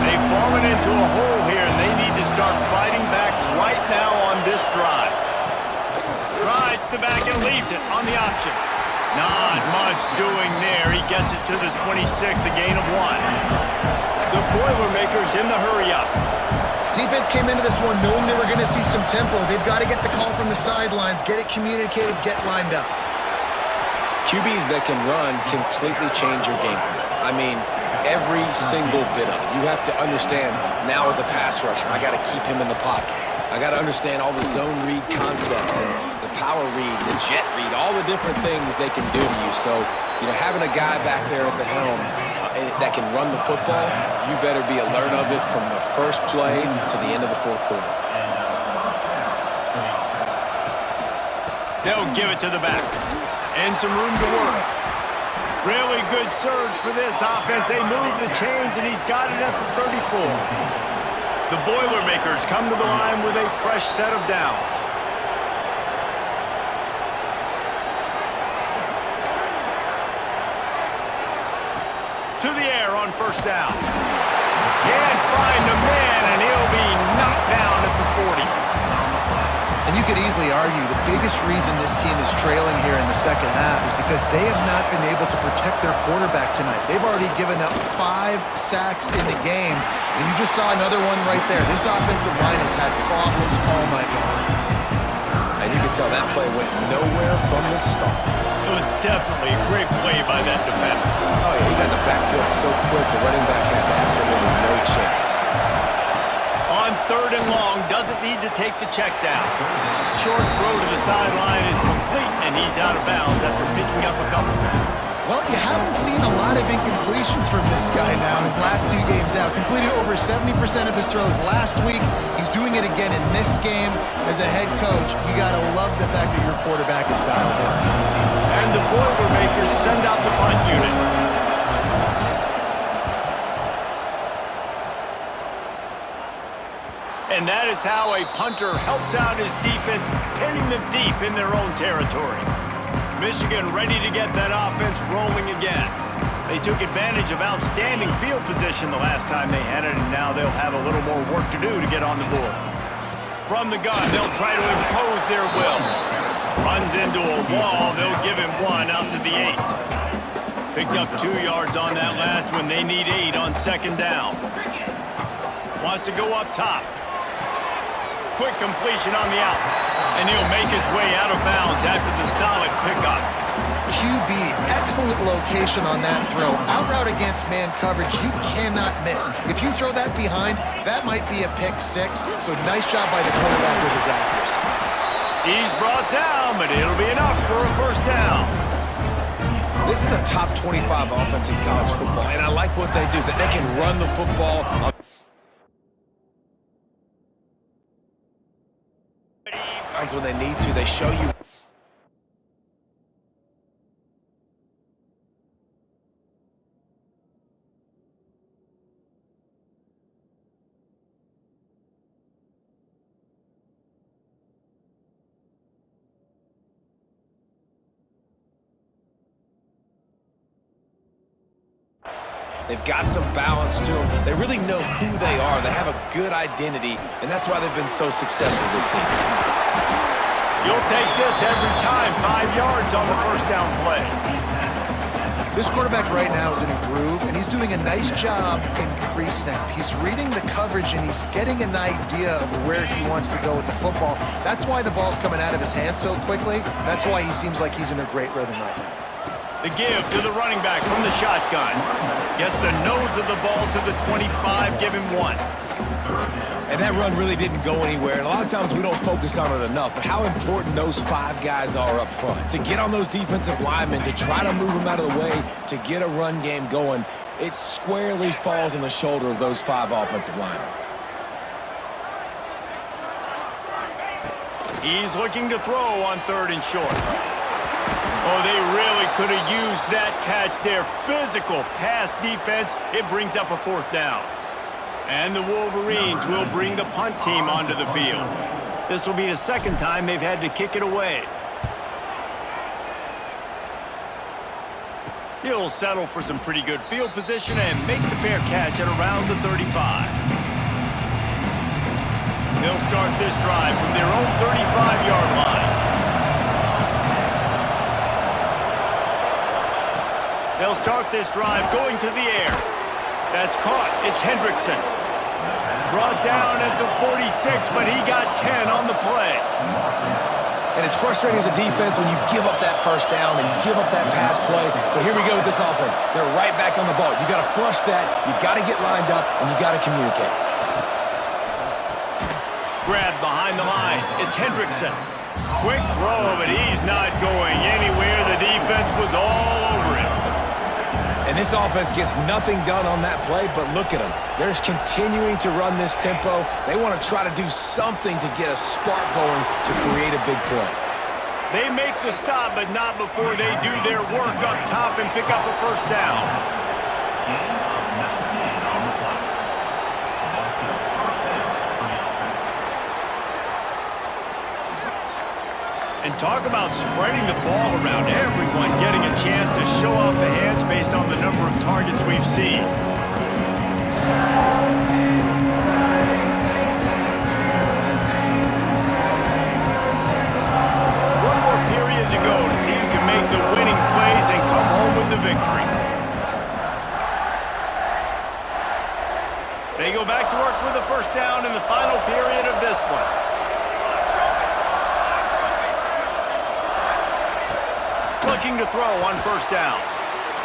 They've fallen into a hole here, and they need to start fighting back right now on this drive. Rides the back and leaves it on the option. Not much doing there. He gets it to the 26, a gain of 1. The Boilermakers in the hurry-up. Defense came into this one knowing they were going to see some tempo. They've got to get the call from the sidelines, get it communicated, get lined up. QBs that can run completely change your game plan. I mean, every single bit of it. You have to understand now as a pass rusher, I got to keep him in the pocket. I got to understand all the zone read concepts and the power read, the jet read, all the different things they can do to you. So, you know, having a guy back there at the helm that can run the football, you better be alert of it from the first play to the end of the fourth quarter. They'll give it to the back. And some room to work. Really good surge for this offense. They move the chains, and he's got it at the 34. The Boilermakers come to the line with a fresh set of downs. To the air on first down. Can't find a man, and he'll be knocked down at the 40. And you could easily argue the biggest reason this team is trailing here in the second half is because they have not been able to protect their quarterback tonight. They've already given up 5 sacks in the game, and you just saw another one right there. This offensive line has had problems all night long. And you can tell that play went nowhere from the start. It was definitely a great play by that defender. Oh, yeah, he got in the backfield so quick, the running back had absolutely no chance. On 3rd and long, doesn't need to take the check down. Short throw to the sideline is complete, and he's out of bounds after picking up a couple. Well, you haven't seen a lot of incompletions from this guy now in his last 2 games out. Completed over 70% of his throws last week. He's doing it again in this game. As a head coach, you got to love the fact that your quarterback is dialed in. And the Boilermakers send out the punt unit. And that is how a punter helps out his defense, pinning them deep in their own territory. Michigan ready to get that offense rolling again. They took advantage of outstanding field position the last time they had it, and now they'll have a little more work to do to get on the board. From the gun, they'll try to impose their will. Runs into a wall, they'll give him 1 out to the 8. Picked up 2 yards on that last one. They need 8 on 2nd down. Wants to go up top. Quick completion on the out. And he'll make his way out of bounds after the solid pickup. QB, excellent location on that throw. Out route against man coverage, you cannot miss. If you throw that behind, that might be a pick 6. So nice job by the quarterback with his accuracy. He's brought down, but it'll be enough for a first down. This is a top 25 offense in college football, and I like what they do. That they can run the football on when they need to. They show you. They've got some balance to them. They really know who they are. They have a good identity, and that's why they've been so successful this season. You'll take this every time. 5 yards on the first down play. This quarterback right now is in a groove, and he's doing a nice job in pre-snap. He's reading the coverage, and he's getting an idea of where he wants to go with the football. That's why the ball's coming out of his hands so quickly. That's why he seems like he's in a great rhythm right now. The give to the running back from the shotgun. Gets the nose of the ball to the 25, give him 1. And that run really didn't go anywhere, and a lot of times we don't focus on it enough, but how important those 5 guys are up front. To get on those defensive linemen, to try to move them out of the way, to get a run game going, it squarely falls on the shoulder of those 5 offensive linemen. He's looking to throw on 3rd and short. Oh, they really could have used that catch there. Physical pass defense. It brings up a 4th down. And the Wolverines will bring the punt team onto the field. This will be the 2nd time they've had to kick it away. He'll settle for some pretty good field position and make the fair catch at around the 35. They'll start this drive from their own 35-yard line. They'll start this drive going to the air. That's caught. It's Hendrickson. Brought down at the 46, but he got 10 on the play. And it's frustrating as a defense when you give up that 1st down and you give up that pass play. But here we go with this offense. They're right back on the ball. You got to flush that. You got to get lined up, and you got to communicate. Grab behind the line. It's Hendrickson. Quick throw, but he's not going anywhere. The defense was all over him. And this offense gets nothing done on that play, but look at them. They're just continuing to run this tempo. They want to try to do something to get a spark going to create a big play. They make the stop, but not before they do their work up top and pick up a 1st down. And talk about spreading the ball around. Everyone getting a chance to show off the hands based on the number of targets we've seen. One more period to go to see who can make the winning plays and come home with the victory. They go back to work with a 1st down in the final period of this one. Looking to throw on 1st down.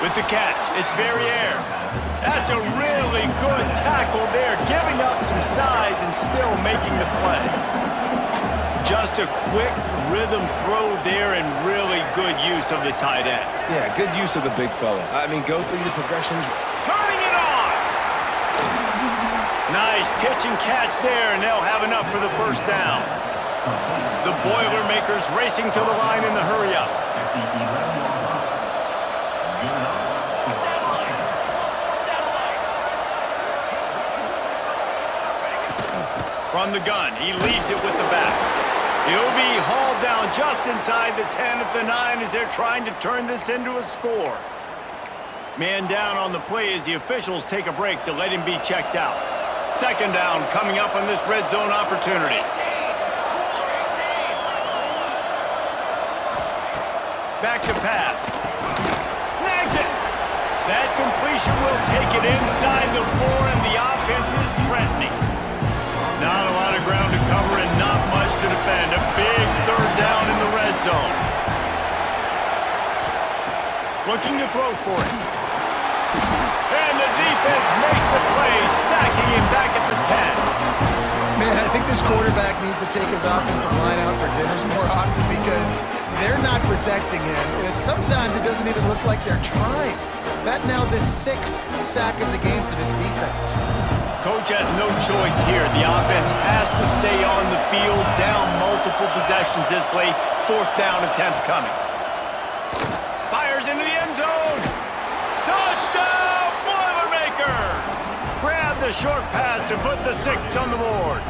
With the catch, it's Verrier. That's a really good tackle there, giving up some size and still making the play. Just a quick rhythm throw there and really good use of the tight end. Yeah, good use of the big fella. I mean, go through your progressions. Turning it on! Nice pitch and catch there, and they'll have enough for the 1st down. The Boilermakers racing to the line in the hurry-up. From the gun, he leaves it with the back. He'll be hauled down just inside the 10 at the 9 as they're trying to turn this into a score. Man down on the play as the officials take a break to let him be checked out. 2nd down coming up on this red zone opportunity. Back to pass. Snags it. That completion will take it inside the 4, and the offense is threatening. Not a lot of ground to cover and not much to defend. A big 3rd down in the red zone. Looking to throw for it. And the defense makes a play, sacking him back at the 10. Man, I think this quarterback needs to take his offensive line out for dinners more often because they're not protecting him. And sometimes it doesn't even look like they're trying. That now the 6th sack of the game for this defense. Coach has no choice here. The offense has to stay on the field, down multiple possessions this late. 4th down attempt coming. Fires into the end zone. Touchdown, Boilermakers! Grab the short pass to put the 6 on the board.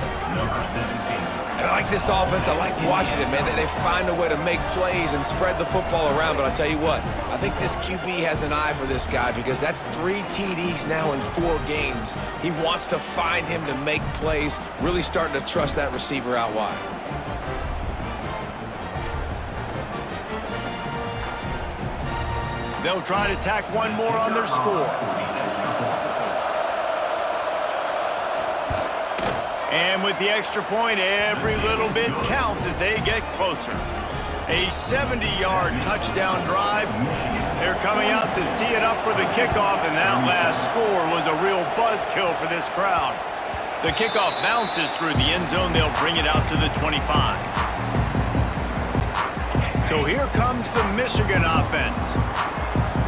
And I like this offense. I like watching it, man. They find a way to make plays and spread the football around. But I'll tell you what, I think this QB has an eye for this guy because that's 3 TDs now in 4 games. He wants to find him to make plays, really starting to trust that receiver out wide. They'll try to tack one more on their score. And with the extra point, every little bit counts as they get closer. A 70-yard touchdown drive. They're coming out to tee it up for the kickoff, and that last score was a real buzzkill for this crowd. The kickoff bounces through the end zone. They'll bring it out to the 25. So here comes the Michigan offense.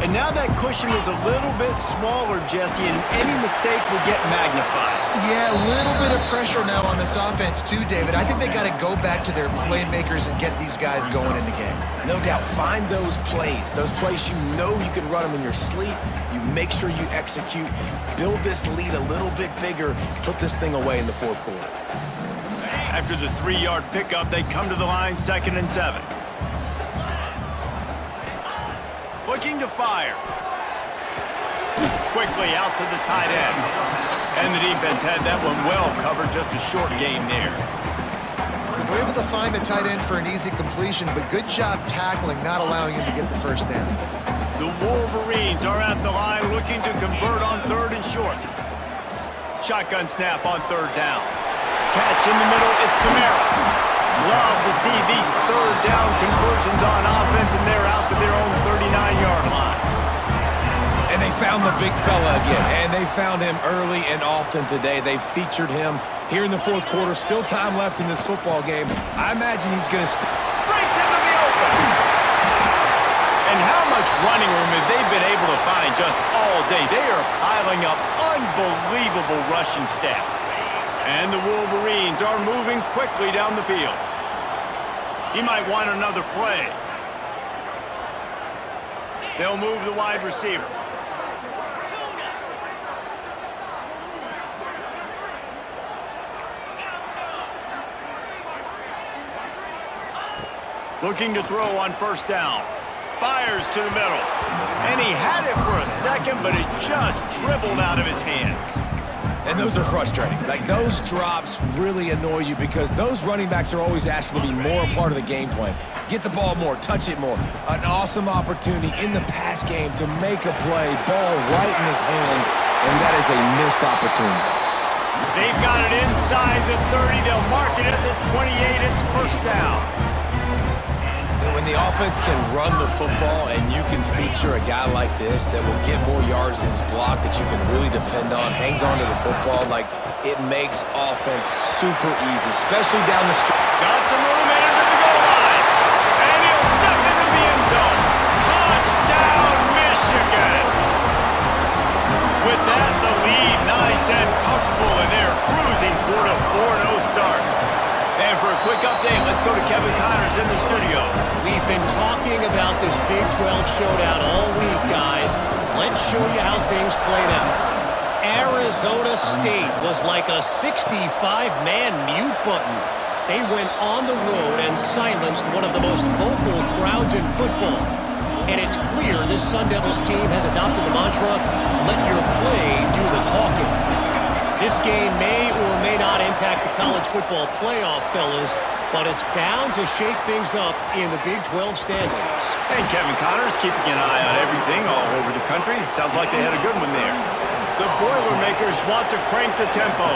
And now that cushion is a little bit smaller, Jesse, and any mistake will get magnified. Yeah, a little bit of pressure now on this offense too, David. I think they got to go back to their playmakers and get these guys going in the game. No doubt. Find those plays you know you can run them in your sleep. You make sure you execute. Build this lead a little bit bigger. Put this thing away in the fourth quarter. After the 3-yard pickup, they come to the line, 2nd and 7. Looking to fire. Quickly out to the tight end. And the defense had that one well covered, just a short game there. They were able to find the tight end for an easy completion, but good job tackling, not allowing him to get the first down. The Wolverines are at the line looking to convert on 3rd and short. Shotgun snap on 3rd down. Catch in the middle, it's Kamara. Love to see these 3rd down conversions on offense, and they're out to their own 39-yard line. And they found the big fella again, and they found him early and often today. They featured him here in the fourth quarter. Still time left in this football game. I imagine he's going to breaks into the open. And how much running room have they been able to find just all day? They are piling up unbelievable rushing stats. And the Wolverines are moving quickly down the field. He might want another play. They'll move the wide receiver. Looking to throw on 1st down. Fires to the middle. And he had it for a second, but it just dribbled out of his hands. And those are frustrating. Like, those drops really annoy you because those running backs are always asking to be more a part of the game plan. Get the ball more, touch it more. An awesome opportunity in the pass game to make a play, ball right in his hands, and that is a missed opportunity. They've got it inside the 30. They'll mark it at the 28. It's 1st down. When the offense can run the football and you can feature a guy like this that will get more yards in his block that you can really depend on, hangs onto the football, like, it makes offense super easy, especially down the stretch. Got some room in into the goal line. And he'll step into the end zone. Touchdown, Michigan. With that, the lead nice and comfortable, and they're cruising toward a 4-0 start. And for a quick update, let's go to Kevin Connors in the studio. We've been talking about this Big 12 showdown all week, guys. Let's show you how things played out. Arizona State was like a 65-man mute button. They went on the road and silenced one of the most vocal crowds in football. And it's clear this Sun Devils team has adopted the mantra, let your play do the talking. This game may or may not impact the college football playoff, fellas, but it's bound to shake things up in the Big 12 standings. And Kevin Connors keeping an eye on everything all over the country. Sounds like they had a good one there. The Boilermakers want to crank the tempo.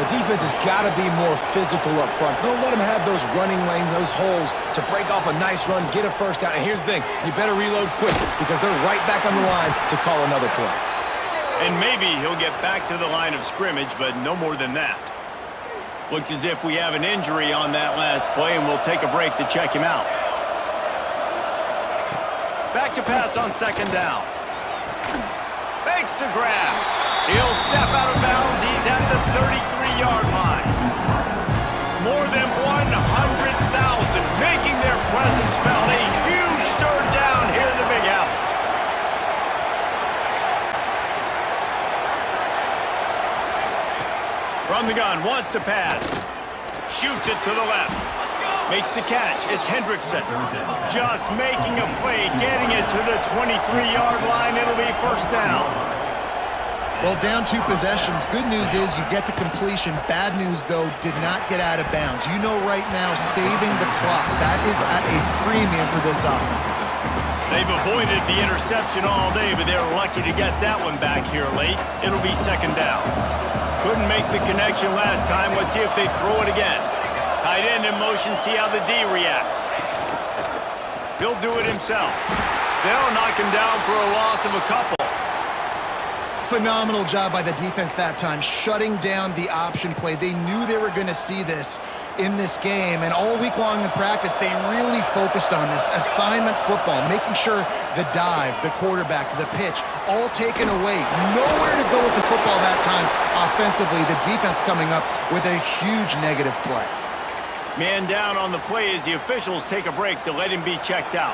The defense has got to be more physical up front. Don't let them have those running lanes, those holes to break off a nice run, get a 1st down. And here's the thing, you better reload quick because they're right back on the line to call another play. And maybe he'll get back to the line of scrimmage, but no more than that. Looks as if we have an injury on that last play, and we'll take a break to check him out. Back to pass on 2nd down. Fakes to grab. He'll step out of bounds. He's at the 33-yard line. More than 100,000 making their presence felt. A huge 3rd down here in the Big House. From the gun, wants to pass. Shoots it to the left. Makes the catch. It's Hendrickson. Just making a play, getting it to the 23-yard line. It'll be 1st down. Well, down 2 possessions. Good news is you get the completion. Bad news, though, did not get out of bounds. You know right now, saving the clock. That is at a premium for this offense. They've avoided the interception all day, but they're lucky to get that one back here late. It'll be 2nd down. Couldn't make the connection last time. Let's see if they throw it again. Tight end in motion, see how the D reacts. He'll do it himself. They'll knock him down for a loss of a couple. Phenomenal job by the defense that time, shutting down the option play. They knew they were going to see this in this game, and all week long in practice, they really focused on this assignment football, making sure the dive, the quarterback, the pitch, all taken away. Nowhere to go with the football that time offensively. The defense coming up with a huge negative play. Man down on the play as the officials take a break to let him be checked out.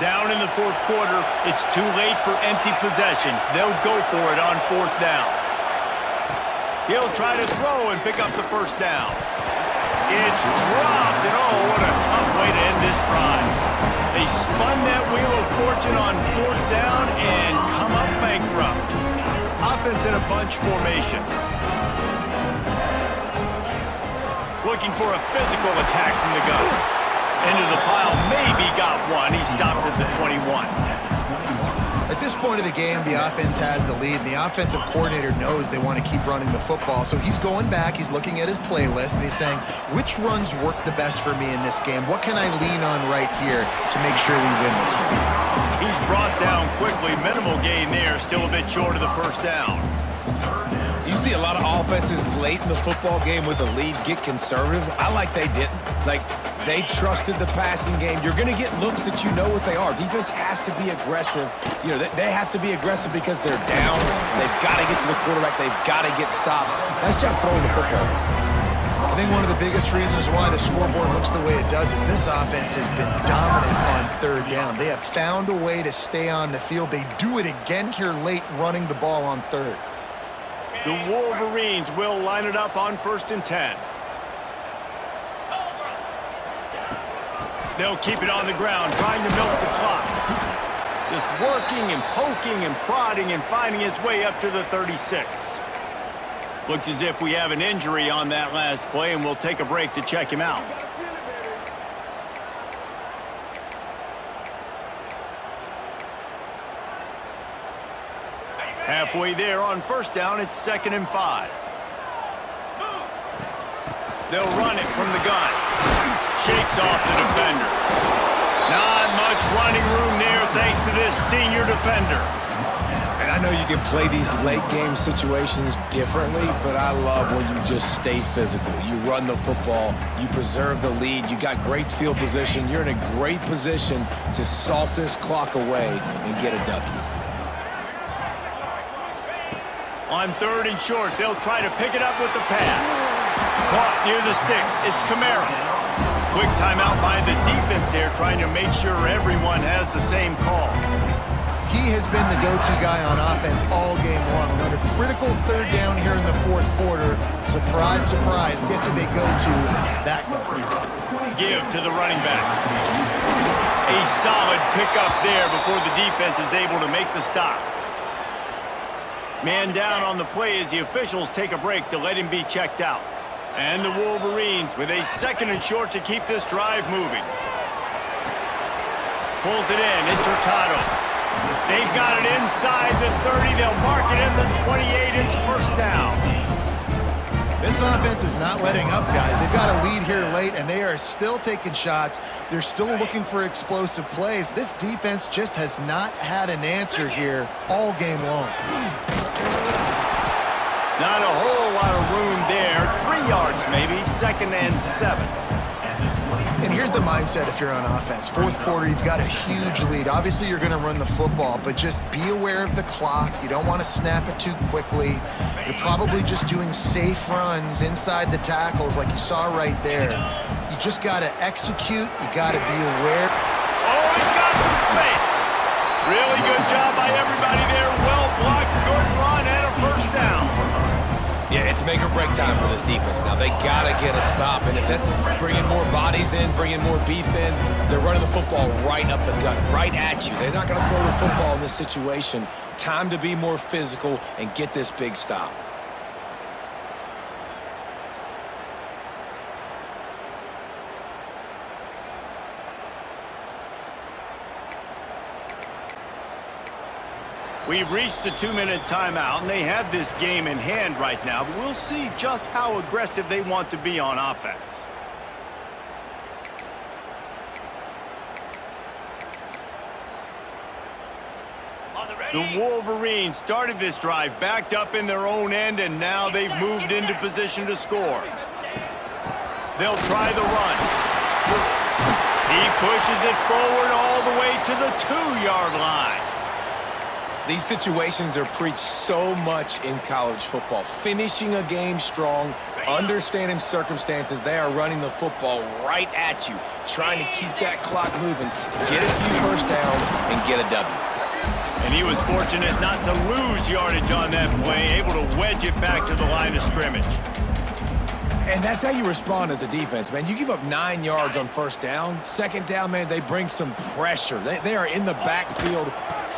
Down in the fourth quarter, it's too late for empty possessions. They'll go for it on fourth down. He'll try to throw and pick up the first down. It's dropped, and oh, what a tough way to end this drive. They spun that wheel of fortune on fourth down and come up bankrupt. Offense in a bunch formation. Looking for a physical attack from the gun. Into the pile, maybe got one. He stopped at the 21. At this point of the game, the offense has the lead, and the offensive coordinator knows they want to keep running the football. So he's going back, he's looking at his playlist, and he's saying, which runs work the best for me in this game? What can I lean on right here to make sure we win this one? He's brought down quickly. Minimal gain there, still a bit short of the first down. You see a lot of offenses late in the football game with the lead get conservative. I like they didn't. Like, they trusted the passing game. You're going to get looks that you know what they are. Defense has to be aggressive. You know, they have to be aggressive because they're down. They've got to get to the quarterback. They've got to get stops. Nice job throwing the football. I think one of the biggest reasons why the scoreboard looks the way it does is this offense has been dominant on third down. They have found a way to stay on the field. They do it again here late, running the ball on third. The Wolverines will line it up on 1st and 10. They'll keep it on the ground, trying to milk the clock. Just working and poking and prodding and finding his way up to the 36. Looks as if we have an injury on that last play, and we'll take a break to check him out. Halfway there on 1st down, it's 2nd and 5. They'll run it from the gun. Shakes off the defender. Not much running room there thanks to this senior defender. And I know you can play these late game situations differently, but I love when you just stay physical. You run the football, you preserve the lead, you got great field position, you're in a great position to salt this clock away and get a W. On 3rd and short, they'll try to pick it up with the pass. Caught near the sticks. It's Kamara. Quick timeout by the defense there, trying to make sure everyone has the same call. He has been the go-to guy on offense all game long. Under critical third down here in the fourth quarter, surprise, surprise, guess who they go to? That guy. Give to the running back. A solid pickup there before the defense is able to make the stop. Man down on the play as the officials take a break to let him be checked out. And the Wolverines with a 2nd and short to keep this drive moving. Pulls it in. It's Hurtado. They've got it inside the 30. They'll mark it at the 28. It's 1st down. This offense is not letting up, guys. They've got a lead here late, and they are still taking shots. They're still looking for explosive plays. This defense just has not had an answer here all game long. Not a whole lot of room there. 3 yards maybe. 2nd and 7. And here's the mindset if you're on offense. Fourth quarter, you've got a huge lead. Obviously, you're going to run the football, but just be aware of the clock. You don't want to snap it too quickly. You're probably just doing safe runs inside the tackles like you saw right there. You just got to execute. You got to be aware. Oh, he's got some space. Really good job by everybody there. Well blocked, good run, and a 1st down. Yeah, it's make or break time for this defense. Now, they got to get a stop, and if that's bringing more bodies in, bringing more beef in, they're running the football right up the gut, right at you. They're not going to throw the football in this situation. Time to be more physical and get this big stop. We've reached the 2-minute timeout, and they have this game in hand right now, but we'll see just how aggressive they want to be on offense. On the ready. The Wolverines started this drive backed up in their own end, and now they've moved into position to score. They'll try the run. He pushes it forward all the way to the 2-yard line. These situations are preached so much in college football. Finishing a game strong, understanding circumstances. They are running the football right at you, trying to keep that clock moving, get a few first downs, and get a W. And he was fortunate not to lose yardage on that play, able to wedge it back to the line of scrimmage. And that's how you respond as a defense, man. You give up 9 yards on first down. Second down, man, they bring some pressure. They are in the backfield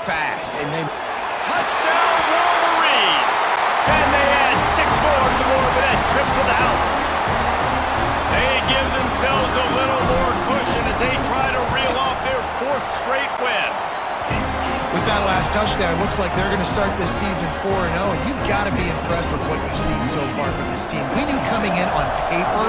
fast, and they... Touchdown, Wolverines! And they add 6 more to the board with that trip to the house. They give themselves a little more cushion as they try to reel off their 4th straight win. With that last touchdown, it looks like they're going to start this season 4-0. And you've got to be impressed with what you've seen so far from this team. We knew coming in on paper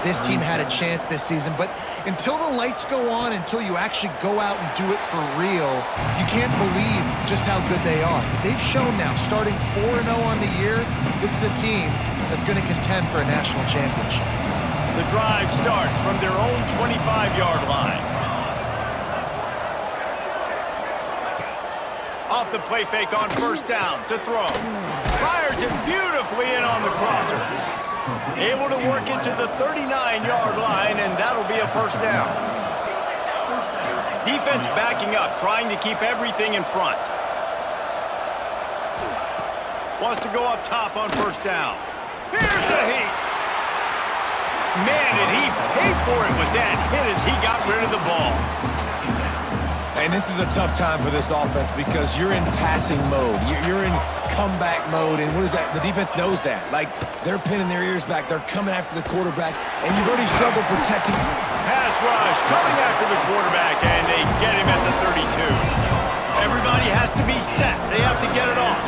this team had a chance this season, but until the lights go on, until you actually go out and do it for real, you can't believe just how good they are. But they've shown now, starting 4-0 on the year, this is a team that's going to contend for a national championship. The drive starts from their own 25-yard line. Off the play fake on first down to throw. Fires it beautifully in on the crosser. Able to work it to the 39-yard line, and that'll be a first down. Defense backing up, trying to keep everything in front. Wants to go up top on first down. Here's the heat. Man, did he pay for it with that hit as he got rid of the ball. And this is a tough time for this offense because you're in passing mode. You're in comeback mode, and what is that? The defense knows that. Like, they're pinning their ears back. They're coming after the quarterback, and you've already struggled protecting. Pass rush coming after the quarterback, and they get him at the 32. Everybody has to be set. They have to get it off.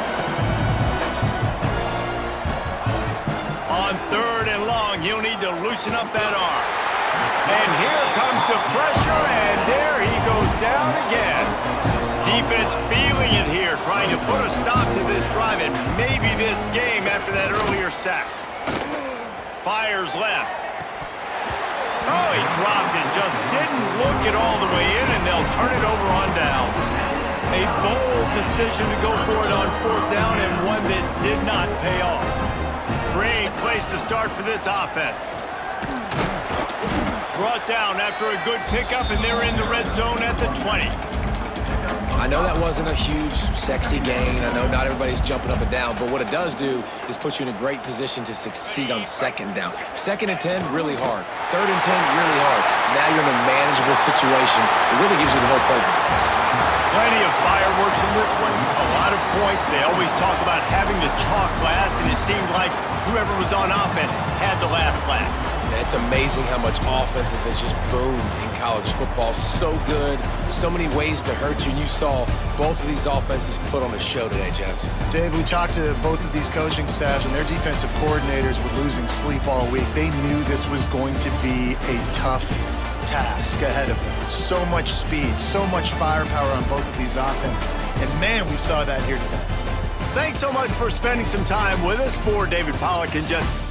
On 3rd and long, he'll need to loosen up that arm. And here comes the pressure, and there he goes down again. Defense feeling it here, trying to put a stop to this drive and maybe this game after that earlier sack. Fires left. Oh, he dropped it, just didn't look it all the way in, and they'll turn it over on downs. A bold decision to go for it on 4th down, and one that did not pay off. Great place to start for this offense. Brought down after a good pickup, and they're in the red zone at the 20. I know that wasn't a huge, sexy gain. I know not everybody's jumping up and down, but what it does do is put you in a great position to succeed on 2nd down. 2nd and 10, really hard. 3rd and 10, really hard. Now you're in a manageable situation. It really gives you the whole playbook. Plenty of fireworks in this one. A lot of points. They always talk about having the chalk last, and it seemed like whoever was on offense had the last laugh. It's amazing how much offense has just boomed in college football. So good, so many ways to hurt you. And you saw both of these offenses put on a show today, Jess. Dave, we talked to both of these coaching staffs, and their defensive coordinators were losing sleep all week. They knew this was going to be a tough task ahead of them. So much speed, so much firepower on both of these offenses. And man, we saw that here today. Thanks so much for spending some time with us. For David Pollack and just...